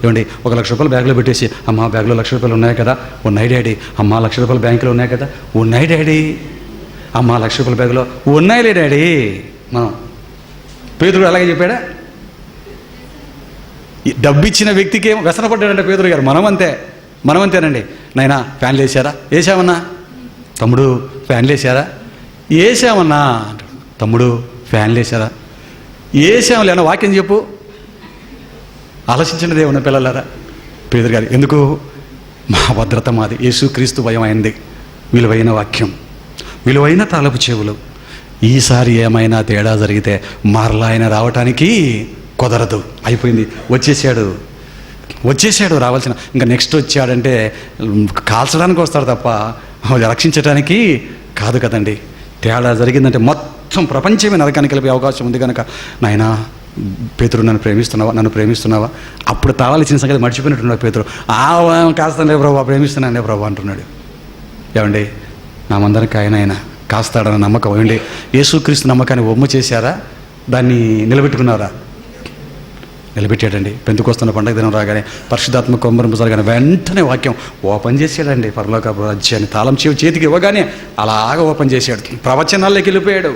ఏమండి, 1 లక్ష రూపాయలు బ్యాగ్లో పెట్టేసి, అమ్మ బ్యాగ్లో 1 లక్ష రూపాయలు ఉన్నాయి కదా, ఉన్నాయి డాడీ. అమ్మ 1 లక్ష రూపాయలు బ్యాంకులో ఉన్నాయి కదా, ఉన్నాయి డాడీ. అమ్మ 1 లక్ష రూపాయల బ్యాగ్లో ఉన్నాయిలే డాడీ. మనం పేతురు అలాగే చెప్పాడా? డబ్బు ఇచ్చిన వ్యక్తికి ఏమో వ్యసనపడ్డాడంటే పేతురు గారు. మనం అంతే, మనం అంతేనండి. నాయనా ఫ్యాన్లు వేసారా? వేసామన్నా. తమ్ముడు ఫ్యాన్లు వేసారా? వేసామన్నా. తమ్ముడు ఫ్యాన్లు వేసారా? వేసాములే అన్న. వాక్యం చెప్పు. ఆలోచించండి దేవుని పిల్లలారా. పేదరు గారు ఎందుకు? మా భద్రత మాది, యేసుక్రీస్తు భయం అయింది, విలువైన వాక్యం, విలువైన తాళపు చెవులు. ఈసారి ఏమైనా తేడా జరిగితే మరలా ఆయన రావటానికి కుదరదు. అయిపోయింది, వచ్చేసాడు రావాల్సిన. ఇంకా నెక్స్ట్ వచ్చాడంటే కాల్చడానికి వస్తాడు తప్ప రక్షించడానికి కాదు కదండి. తేడా జరిగిందంటే మొత్తం ప్రపంచమే నరకానికి వెళ్ళే అవకాశం ఉంది కనుక, నాయనా పేతురు నన్ను ప్రేమిస్తున్నావా? అప్పుడు తాళాల్సిన సంగతి మర్చిపోయినట్టున్నాడు పేతురు. కాస్తానులే ప్రభు, ప్రేమిస్తున్నానులే ప్రభు అంటున్నాడు. ఏమండి, నా మందరికి ఆయన కాస్తాడన్న నమ్మకం. ఏమండి, యేసుక్రీస్తు నమ్మకాన్ని ఒమ్ము చేశారా? దాన్ని నిలబెట్టుకున్నారా? నిలబెట్టాడండి. పెంతుకొస్తున్న పండగ దినం రాగానే పరిశుద్ధాత్మ కొమ్మరింపు జరగానే వెంటనే వాక్యం ఓపెన్ చేశాడండి. పరలోక రాజ్యాన్ని తాళం చేతికి ఇవ్వగానే అలాగా ఓపెన్ చేశాడు. ప్రవచనాల్లోకి వెళ్ళిపోయాడు.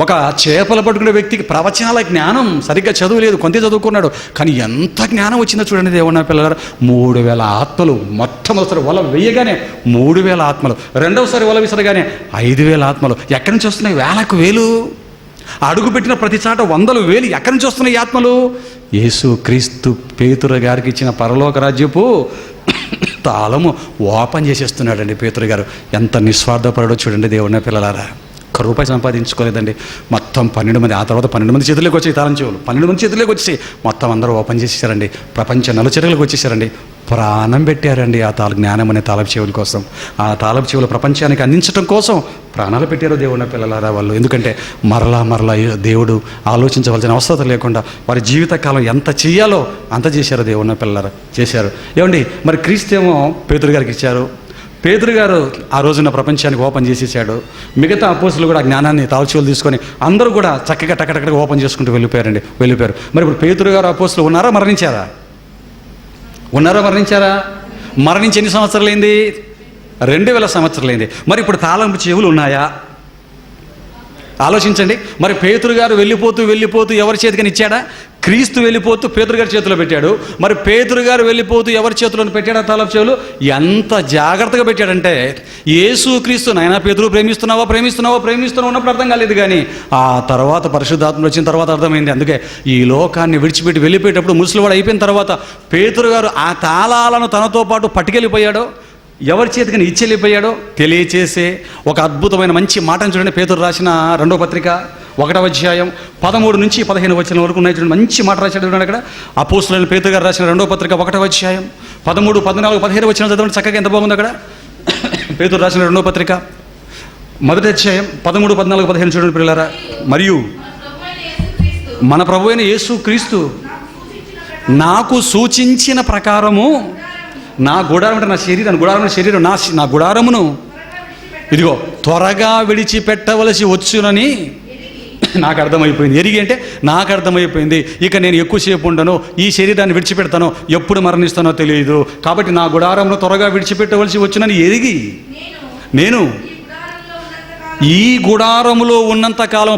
ఒక చేపలు పట్టుకునే వ్యక్తికి ప్రవచనాల జ్ఞానం సరిగ్గా చదువులేదు, కొంత చదువుకున్నాడు, కానీ ఎంత జ్ఞానం వచ్చిందో చూడండి దేవుని పిల్లలు. 3000 ఆత్మలు. మొట్టమొదటిసారి వల వేయగానే 3000 ఆత్మలు, రెండవసారి వల విసరగానే 5000 ఆత్మలు. ఎక్కడి నుంచి వస్తున్నాయి? వేలకు వేలు. అడుగు పెట్టిన ప్రతి చాట 100,000. ఎక్కడి నుంచి వస్తున్నాయి ఆత్మలు? యేసు క్రీస్తు పేతురు గారికి ఇచ్చిన పరలోక రాజ్యపు తాళము ఓపెన్ చేసేస్తున్నాడండి పేతురు గారు. ఎంత నిస్వార్థపడో చూడండి దేవుని పిల్లలారా. ₹1 సంపాదించుకోలేదండి. మొత్తం 12 మంది. ఆ తర్వాత 12 మంది చేతుల్లోకి వచ్చాయి తాళం చెవులు. 12 మంది చేతుల్లోకి వచ్చి మొత్తం అందరూ ఓపెన్ చేసేసారండి. ప్రపంచ నలుచెరలకు వచ్చేసారండి. ప్రాణం పెట్టారండి ఆ జ్ఞానం అనే తాళపు చెవుల కోసం. ఆ తాళపు చెవులు ప్రపంచానికి అందించడం కోసం ప్రాణాలు పెట్టారు దేవుని పిల్లలారా వాళ్ళు. ఎందుకంటే మరలా దేవుడు ఆలోచించవలసిన అవసరం లేకుండా వారి జీవితకాలం ఎంత చెయ్యాలో అంత చేశారు దేవుని పిల్లలారా, చేశారు. ఏమండి, మరి క్రీస్తు ఏమో పేతురు గారికి ఇచ్చారు. పేతురు గారు ఆ రోజున ప్రపంచానికి ఓపెన్ చేసేసాడు. మిగతా అపోస్తులు కూడా ఆ జ్ఞానాన్ని తాళచెవులు తీసుకొని అందరూ కూడా చక్కగా టక్కటక్కగా ఓపెన్ చేసుకుంటూ వెళ్ళిపోయారు. మరి ఇప్పుడు పేతురు గారు అపోస్తులు ఉన్నారా, మరణించారా? మరణించి ఎన్ని సంవత్సరాలైంది? 2000 సంవత్సరాలైంది. మరి ఇప్పుడు తాళంపు చెవులు ఉన్నాయా? ఆలోచించండి. మరి పేతురు గారు వెళ్ళిపోతూ ఎవరి చేతికని ఇచ్చాడా? క్రీస్తు వెళ్ళిపోతూ పేతురు గారి చేతిలో పెట్టాడు. మరి పేతురు గారు వెళ్ళిపోతూ ఎవరి చేతిలో పెట్టాడా తాళపు చెవులు? ఎంత జాగ్రత్తగా పెట్టాడంటే, యేసు క్రీస్తు నాయనా పేతురు ప్రేమిస్తున్నావా ఉన్నప్పుడు అర్థం కాలేదు, కానీ ఆ తర్వాత పరిశుద్ధాత్మ వచ్చిన తర్వాత అర్థమైంది. అందుకే ఈ లోకాన్ని విడిచిపెట్టి వెళ్ళిపోయేటప్పుడు ముసలివాడు అయిపోయిన తర్వాత పేతురు గారు ఆ తాళాలను తనతో పాటు పట్టుకెళ్ళిపోయాడో, ఎవరి చేతికని ఇచ్చెళ్ళిపోయాడో తెలియచేసే ఒక అద్భుతమైన మంచి మాటను చూడండి. పేతురు రాసిన 2వ పత్రిక 1వ అధ్యాయం 13 నుంచి 15 వచనం వరకు ఉన్నాయి చూడండి. మంచి మాట రాశాడు చూడండి అక్కడ. అపోస్తులైన పేతురు గారు రాసిన 2వ పత్రిక 1వ అధ్యాయం 13, 14, 15 వచనం చదవండి. చక్కగా ఎంత బాగుంది అక్కడ. పేతురు రాసిన 2వ పత్రిక 1వ అధ్యాయం 13, 14, 15 చూడండి పిల్లలారా. మరియు మన ప్రభువైన యేసు క్రీస్తు నాకు సూచించిన ప్రకారము నా గుడారం అంటే నా శరీరం, నా గుడారమును ఇదిగో త్వరగా విడిచిపెట్టవలసి వచ్చునని నాకు అర్థమైపోయింది. ఎరిగి అంటే నాకు అర్థమైపోయింది. ఇక నేను ఎక్కువసేపు ఉండను, ఈ శరీరాన్ని విడిచిపెడతానో, ఎప్పుడు మరణిస్తానో తెలియదు. కాబట్టి నా గుడారమును త్వరగా విడిచిపెట్టవలసి వచ్చునని ఎరిగి నేను ఈ గుడారములో ఉన్నంత కాలం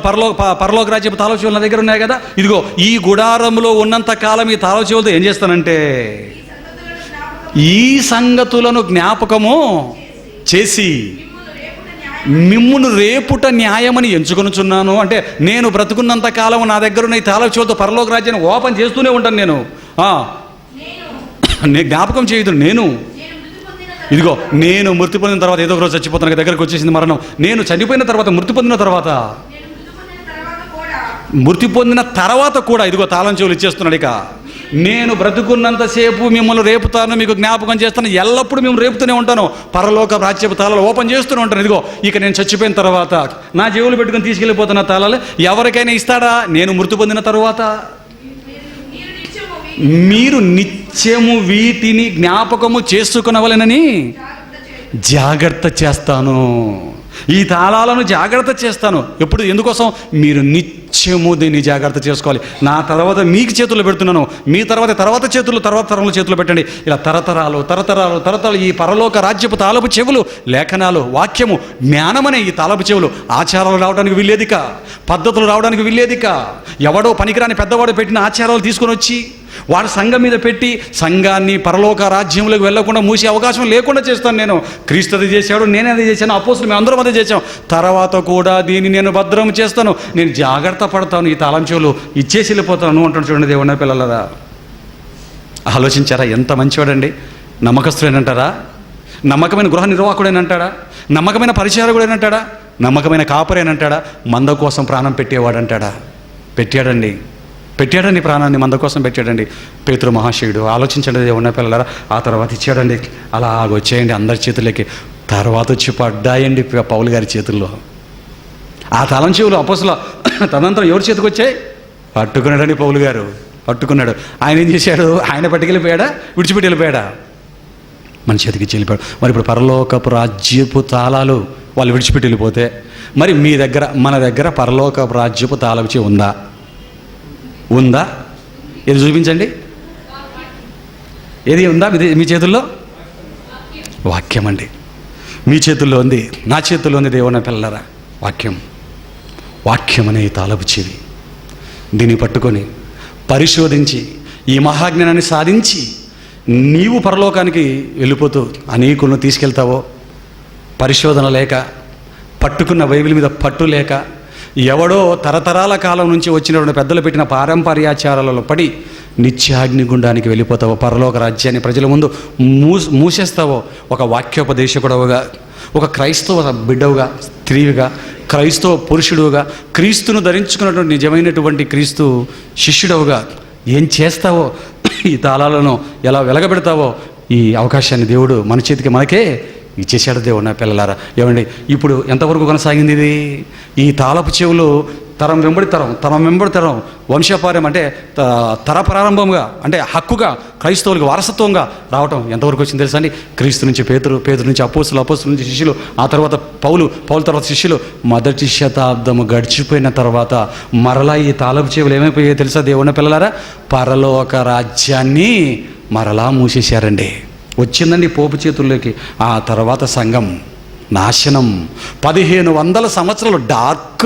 పరలోక రాజ్యపు తాళపు చెవులు నా దగ్గర ఉన్నాయి కదా, ఇదిగో ఈ గుడారములో ఉన్నంత కాలం ఈ తాళపు చెవులతో ఏం చేస్తానంటే ఈ సంగతులను జ్ఞాపకము చేసి మిమ్మును రేపుట న్యాయమని ఎంచుకొనుచున్నాను. అంటే నేను బ్రతుకున్నంత కాలం నా దగ్గర ఉన్న ఈ తాళపు చెవులతో పరలోక రాజ్యాన్ని ఓపెన్ చేస్తూనే ఉంటాను. నేను జ్ఞాపకం చేయదు. ఇదిగో నేను మృతి పొందిన తర్వాత ఏదో ఒక రోజు చచ్చిపోతాను, దగ్గరకు వచ్చేసింది మరణం. నేను చనిపోయిన తర్వాత మృతి పొందిన తర్వాత కూడా ఇదిగో తాళం చెవులు ఇచ్చేస్తున్నాడు. ఇక నేను బ్రతుకున్నంతసేపు మిమ్మల్ని రేపుతాను, మీకు జ్ఞాపకం చేస్తాను, ఎల్లప్పుడూ మేము రేపుతూనే ఉంటాను, పరలోక రాజ్యపు తాళాలు ఓపెన్ చేస్తూనే ఉంటాను. ఇదిగో ఇక నేను చచ్చిపోయిన తర్వాత నా జేబులు పెట్టుకుని తీసుకెళ్ళిపోతున్న తాళాలు ఎవరికైనా ఇస్తాడా? నేను మృతి పొందిన తర్వాత మీరు నిత్యము వీటిని జ్ఞాపకము చేసుకునవలెనని జాగ్రత్త చేస్తాను. ఈ తాళాలను జాగ్రత్త చేస్తాను. ఎప్పుడు? ఎందుకోసం? మీరు నిత్యము దీన్ని జాగ్రత్త చేసుకోవాలి. నా తర్వాత మీకు చేతుల్లో పెడుతున్నాను, మీ తర్వాత తరంలో చేతులు పెట్టండి. ఇలా తరతరాలు ఈ పరలోక రాజ్యపు తాళపు చెవులు, లేఖనాలు, వాక్యము, జ్ఞానమనే ఈ తాళపు చెవులు. ఆచారాలు రావడానికి వీల్లేదిక, పద్ధతులు రావడానికి వీల్లేదిక. ఎవడో పనికిరాని పెద్దవాడు పెట్టిన ఆచారాలు తీసుకొని వచ్చి వాడు సంఘం మీద పెట్టి సంఘాన్ని పరలోక రాజ్యంలోకి వెళ్ళకుండా మూసే అవకాశం లేకుండా చేస్తాను నేను. క్రీస్తు అది చేశాడు, నేను అది చేశాను, అపోస్తులు మేము అందరం అదే చేశాం. తర్వాత కూడా దీన్ని నేను భద్రం చేస్తాను, నేను జాగ్రత్త పడతాను, ఈ తాళం చెవులు ఇచ్చేసి వెళ్ళిపోతాను అంటాడు. చూడండి దేవుని పిల్లలరా, ఆలోచించారా? ఎంత మంచివాడండి. నమ్మకస్తుడేనంటారా? నమ్మకమైన గృహ నిర్వాహకుడేనంటాడా? నమ్మకమైన పరిచారకుడేనంటాడా? నమ్మకమైన కాపరేనంటాడా? మంద కోసం ప్రాణం పెట్టేవాడంటాడా? పెట్టాడండి ప్రాణాన్ని మంద కోసం పెట్టాడండి పేతురు మహాశయుడు. ఆలోచించండి దేవుని పిల్లలారా. ఆ తర్వాత ఇచ్చాడండి. అలా వచ్చేయండి అందరి చేతులకి. తర్వాత వచ్చి పడ్డాయండి పౌలు గారి చేతుల్లో ఆ తాళం చెవులు. అపోస్తలుల తదనంతరం ఎవరి చేతికి వచ్చాయి? పట్టుకున్నాడండి పౌలు గారు, పట్టుకున్నాడు. ఆయన ఏం చేశాడు? ఆయన పట్టుకెళ్ళిపోయాడా? విడిచిపెట్టి వెళ్ళిపోయాడా? మన చేతికి చెల్లిపోయాడు. మరి ఇప్పుడు పరలోకపు రాజ్యపు తాళాలు వాళ్ళు విడిచిపెట్టి వెళ్ళిపోతే, మరి మీ దగ్గర మన దగ్గర పరలోకపు రాజ్యపు తాళం చెవి ఉందా? ఏది చూపించండి. ఏది ఉందా మీ చేతుల్లో? వాక్యం అండి. మీ చేతుల్లో ఉంది, నా చేతుల్లో ఉంది దేవుని పిల్లరా. వాక్యం అనే తాళపు చెవి. దీన్ని పట్టుకొని పరిశోధించి ఈ మహాజ్ఞానాన్ని సాధించి నీవు పరలోకానికి వెళ్ళిపోతూ అనేకులను తీసుకెళ్తావో, పరిశోధన లేక, పట్టుకున్న బైబిల్ మీద పట్టు లేక, ఎవడో తరతరాల కాలం నుంచి వచ్చినటువంటి పెద్దలు పెట్టిన పారంపర్యాచారాలలో పడి నిత్యాగ్నిగుండానికి వెళ్ళిపోతావో, పరలోక రాజ్యాన్ని ప్రజల ముందు మూసేస్తావో, ఒక వాక్యోపదేశకుడవుగా, ఒక క్రైస్తవ బిడ్డవుగా, స్త్రీవిగా, క్రైస్తవ పురుషుడుగా, క్రీస్తును ధరించుకున్నటువంటి నిజమైనటువంటి క్రీస్తు శిష్యుడవుగా ఏం చేస్తావో, ఈ తాళాలను ఎలా వెలగబెడతావో, ఈ అవకాశాన్ని దేవుడు మన చేతికి మనకే ఇచ్చేసాడు. దేవుడు నా పిల్లలారా, ఏమండి ఇప్పుడు ఎంతవరకు కొనసాగింది ఇది? ఈ తాళపు చెవులు తరం వెంబడి తరం వంశపార్యం అంటే తర ప్రారంభంగా, అంటే హక్కుగా క్రైస్తవులకు వారసత్వంగా రావటం ఎంతవరకు వచ్చింది తెలుసా అండి? క్రీస్తు నుంచి పేతురు నుంచి అపోస్తుల నుంచి శిష్యులు, ఆ తర్వాత పౌలు తర్వాత శిష్యులు. మొదటి శతాబ్దము గడిచిపోయిన తర్వాత మరలా ఈ తాళపు చెవులు ఏమైపోయాయో తెలుసా దేవుని పిల్లలారా? పరలోక రాజ్యాన్ని మరలా మూసేశారండి. వచ్చిందండి పోపు చేతుల్లోకి. ఆ తర్వాత సంఘం నాశనం. 1500 సంవత్సరాలు డార్క్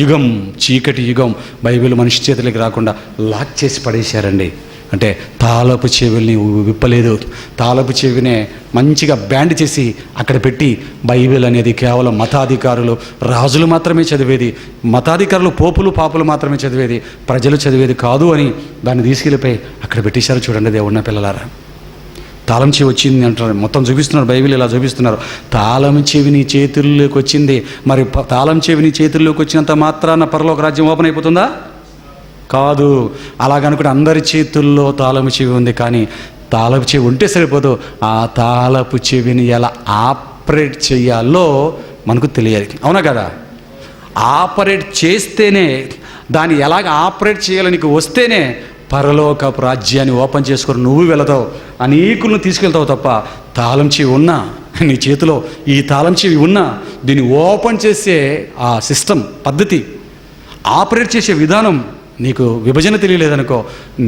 యుగం, చీకటి యుగం. బైబిల్ మనిషి చేతులకి రాకుండా లాక్ చేసి పడేశారండి. అంటే తాళపు చెవిని విప్పలేదు, తాళపు చెవినే మంచిగా బ్యాండ్ చేసి అక్కడ పెట్టి, బైబిల్ అనేది కేవలం మతాధికారులు, రాజులు మాత్రమే చదివేది, మతాధికారులు పోపులు పాపులు మాత్రమే చదివేది, ప్రజలు చదివేది కాదు అని దాన్ని తీసుకెళ్ళిపోయి అక్కడ పెట్టేశారు. చూడండి దేవుడిన పిల్లలారా, తాళం చెవి వచ్చింది అంటారు. మొత్తం చూపిస్తున్నారు, బైబిల్ ఇలా చూపిస్తున్నారు. తాళం చెవి నీ చేతుల్లోకి వచ్చింది. మరి తాళం చెవి నీ చేతుల్లోకి వచ్చినంత మాత్రాన పరలోక రాజ్యం ఓపెన్ అయిపోతుందా? కాదు. అలాగనుకుంటే అందరి చేతుల్లో తాళము చెవి ఉంది, కానీ తాళపు చెవి ఉంటే సరిపోదు. ఆ తాళపు చెవిని ఎలా ఆపరేట్ చేయాలో మనకు తెలియాలి, అవునా కదా? ఆపరేట్ చేస్తేనే, దాన్ని ఎలాగ ఆపరేట్ చేయాలో నీకు వస్తేనే పరలోకపు రాజ్యాన్ని ఓపెన్ చేసుకొని నువ్వు వెళతావు, అనేకులను తీసుకెళ్తావు. తప్ప తాళం చెవి ఉన్నా నీ చేతిలో, ఈ తాళం చెవి ఉన్నా, దీన్ని ఓపెన్ చేసే ఆ సిస్టమ్, పద్ధతి, ఆపరేట్ చేసే విధానం నీకు విభజన తెలియలేదనుకో,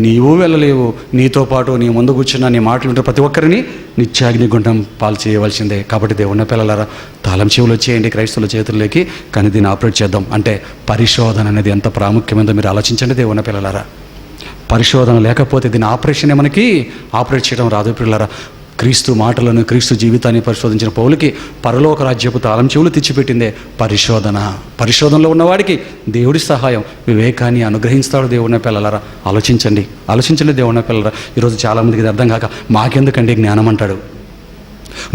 నీవు వెళ్ళలేవు. నీతో పాటు నీ ముందు కూర్చున్న, నీ మాటలు ఉంటే ప్రతి ఒక్కరిని నిత్యాగ్నిగుండం పాలు చేయవలసిందే. కాబట్టి దేవుని పిల్లలారా, తాళం చెవులు వచ్చేయండి క్రైస్తవుల చేతుల్లోకి, కానీ దీన్ని ఆపరేట్ చేద్దాం. అంటే పరిశోధన అనేది ఎంత ప్రాముఖ్యమైందో మీరు ఆలోచించండి దేవుని పిల్లలారా. పరిశోధన లేకపోతే దీని ఆపరేషనే మనకి ఆపరేట్ చేయడం రాదు. పిల్లరా, క్రీస్తు మాటలను, క్రీస్తు జీవితాన్ని పరిశోధించిన పౌలుకి పరలోక రాజ్యపు తాళం చెవులు తెచ్చిపెట్టిందే పరిశోధన. పరిశోధనలో ఉన్నవాడికి దేవుడి సహాయం, వివేకాన్ని అనుగ్రహిస్తాడు. దేవుని పిల్లలారా, ఆలోచించండి దేవుని పిల్లలారా. ఈరోజు చాలామందికి ఇది అర్థం కాక, మాకెందుకండి జ్ఞానం అంటాడు.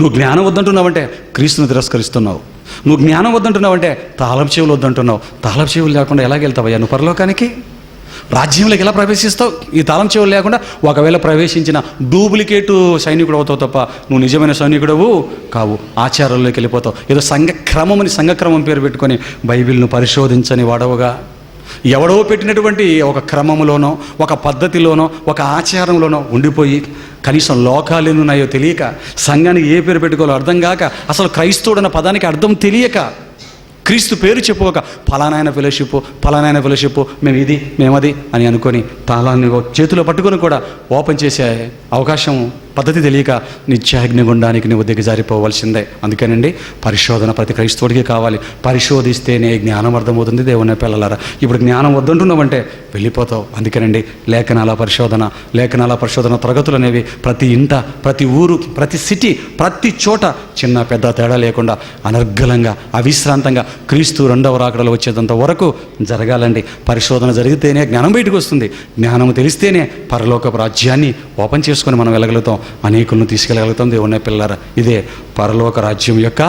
నువ్వు జ్ఞానం వద్దంటున్నావంటే క్రీస్తుని తిరస్కరిస్తున్నావు. నువ్వు జ్ఞానం వద్దంటున్నావంటే తాళం చెవులు వద్దంటున్నావు. తాళం చెవులు లేకుండా ఎలాగెళ్తావయ్యా నువ్వు పరలోకానికి? రాజ్యంలోకి ఎలా ప్రవేశిస్తావు ఈ తాళం చెవులు లేకుండా? ఒకవేళ ప్రవేశించిన డూప్లికేటు సైనికుడు అవుతావు తప్ప నువ్వు నిజమైన సైనికుడవు కావు. ఆచారాల్లోకి వెళ్ళిపోతావు. ఏదో సంఘక్రమం పేరు పెట్టుకొని బైబిల్ను పరిశోధించని వాడవుగా, ఎవడో పెట్టినటువంటి ఒక క్రమంలోనో, ఒక పద్ధతిలోనో, ఒక ఆచారంలోనో ఉండిపోయి, కనీసం లోకాలు ఎన్నున్నాయో తెలియక, సంఘానికి ఏ పేరు పెట్టుకోవాలో అర్థం కాక, అసలు క్రైస్తవుడు అన్న పదానికి అర్థం తెలియక, క్రీస్తు పేరు చెప్పుకోక ఫలానాయన ఫెలోషిప్ మేమది అని అనుకొని తాళాన్ని చేతిలో పట్టుకొని కూడా ఓపెన్ చేసే అవకాశం పద్ధతి తెలియక నిత్యాగ్నిగుండానికి నువ్వు దిగజారిపోవాల్సిందే. అందుకేనండి పరిశోధన ప్రతి క్రైస్తవుడికి కావాలి. పరిశోధిస్తేనే జ్ఞానం అర్థమవుతుంది. దేవుని పిల్లలారా, ఇప్పుడు జ్ఞానం వద్దంటున్నావంటే వెళ్ళిపోతావు. అందుకేనండి లేఖనాల పరిశోధన తరగతులు అనేవి ప్రతి ఇంట, ప్రతి ఊరు, ప్రతి సిటీ, ప్రతి చోట చిన్న పెద్ద తేడా లేకుండా అనర్గళంగా అవిశ్రాంతంగా క్రీస్తు రెండవ రాకడలో వచ్చేంత వరకు జరగాలండి. పరిశోధన జరిగితేనే జ్ఞానం బయటకు వస్తుంది. జ్ఞానం తెలిస్తేనే పరలోకపు రాజ్యాన్ని ఓపెన్ చేసుకొని మనం వెళ్ళగలుగుతాం, అనేకులను తీసుకెళ్ళగలుగుతాం. దేవుని పిల్లలారా, ఇదే పరలోక రాజ్యం యొక్క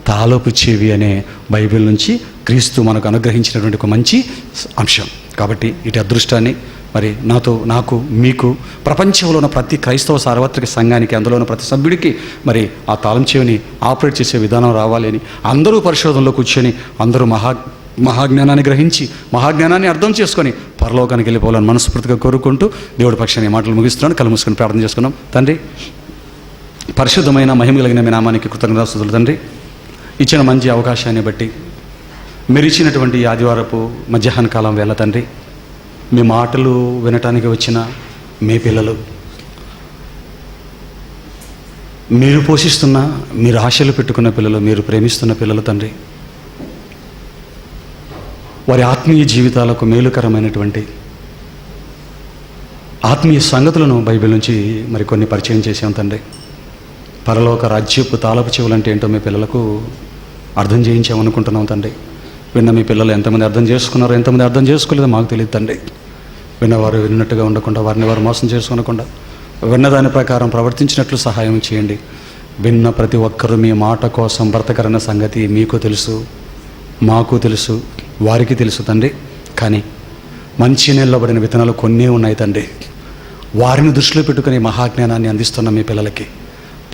తాళపు చెవి అనే బైబిల్ నుంచి క్రీస్తు మనకు అనుగ్రహించినటువంటి ఒక మంచి అంశం. కాబట్టి ఇటు అదృష్టాన్ని మరి నాకు మీకు ప్రపంచంలో ఉన్న ప్రతి క్రైస్తవ సార్వత్రిక సంఘానికి, అందులో ఉన్న ప్రతి సభ్యుడికి మరి ఆ తాళం చెవిని ఆపరేట్ చేసే విధానం రావాలి అని అందరూ పరిశోధనలో కూర్చొని అందరూ మహాజ్ఞానాన్ని గ్రహించి మహాజ్ఞానాన్ని అర్థం చేసుకొని పరలోకానికి వెళ్ళిపోవాలని మనస్ఫూర్తిగా కోరుకుంటూ దేవుడి పక్షాన్ని మాటలు ముగిస్తున్నాను. కళ్ళు మూసుకొని ప్రార్థన చేసుకున్నాం. తండ్రి, పరిశుద్ధమైన మహిమ కలిగిన మీ నామానికి కృతజ్ఞతాస్తుతులు తండ్రి. ఇచ్చిన మంచి అవకాశాన్ని బట్టి మీరు ఇచ్చినటువంటి ఆదివారపు మధ్యాహ్న కాలం వేళ తండ్రి, మీ మాటలు వినటానికి వచ్చిన మీ పిల్లలు, మీరు పోషిస్తున్న, మీరు ఆశలు పెట్టుకున్న పిల్లలు, మీరు ప్రేమిస్తున్న పిల్లలు తండ్రి, వారి ఆత్మీయ జీవితాలకు మేలుకరమైనటువంటి ఆత్మీయ సంగతులను బైబిల్ నుంచి మరికొన్ని పరిచయం చేసాం తండ్రి. పరలోక రాజ్యపు తాళపు చెవులు అంటే ఏంటో మీ పిల్లలకు అర్థం చేయించామనుకుంటున్నాం తండ్రి. విన్న మీ పిల్లలు ఎంతమంది అర్థం చేసుకున్నారో, ఎంతమంది అర్థం చేసుకోలేదో మాకు తెలియదు తండ్రి. విన్నవారు విన్నట్టుగా ఉండకుండా, వారిని వారు మోసం చేసుకోనకుండా విన్నదాని ప్రకారం ప్రవర్తించినట్లు సహాయం చేయండి. విన్న ప్రతి ఒక్కరూ మీ మాట కోసం బ్రతకరన్న సంగతి మీకు తెలుసు, మాకు తెలుసు, వారికి తెలుసు తండ్రి. కానీ మంచి నిలబడిన విత్తనాలు కొన్ని ఉన్నాయి తండ్రి. వారిని దృష్టిలో పెట్టుకుని మహాజ్ఞానాన్ని అందిస్తున్న మీ పిల్లలకి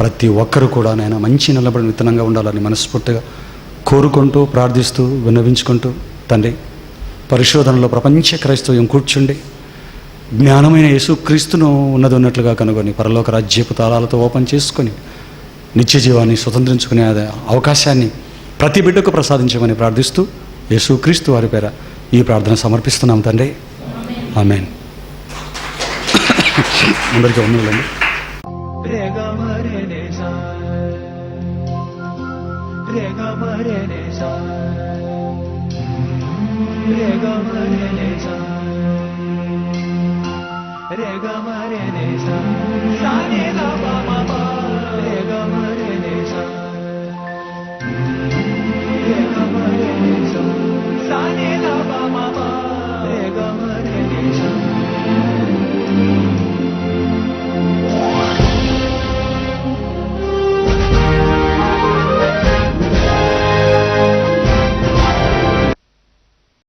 ప్రతి ఒక్కరు కూడా నాయన మంచి నిలబడిన విత్తనంగా ఉండాలని మనస్ఫూర్తిగా కోరుకుంటూ, ప్రార్థిస్తూ, విన్నవించుకుంటూ తండ్రి, పరిశోధనలో ప్రపంచ క్రైస్తవ్యం కూర్చుండి జ్ఞానమైన యేసుక్రీస్తును ఉన్నట్లుగా కనుగొని పరలోక రాజ్యపు తాళాలతో ఓపెన్ చేసుకొని నిత్య జీవాన్ని స్వతంత్రించుకునే అవకాశాన్ని ప్రతి బిడ్డకు ప్రసాదించమని ప్రార్థిస్తూ యేసుక్రీస్తు వారి పేర ఈ ప్రార్థన సమర్పిస్తున్నాం తండ్రి. ఆమేన్. అందరికీ వందనాలండి. Re ga ma re ne sa, sa ne ga ma.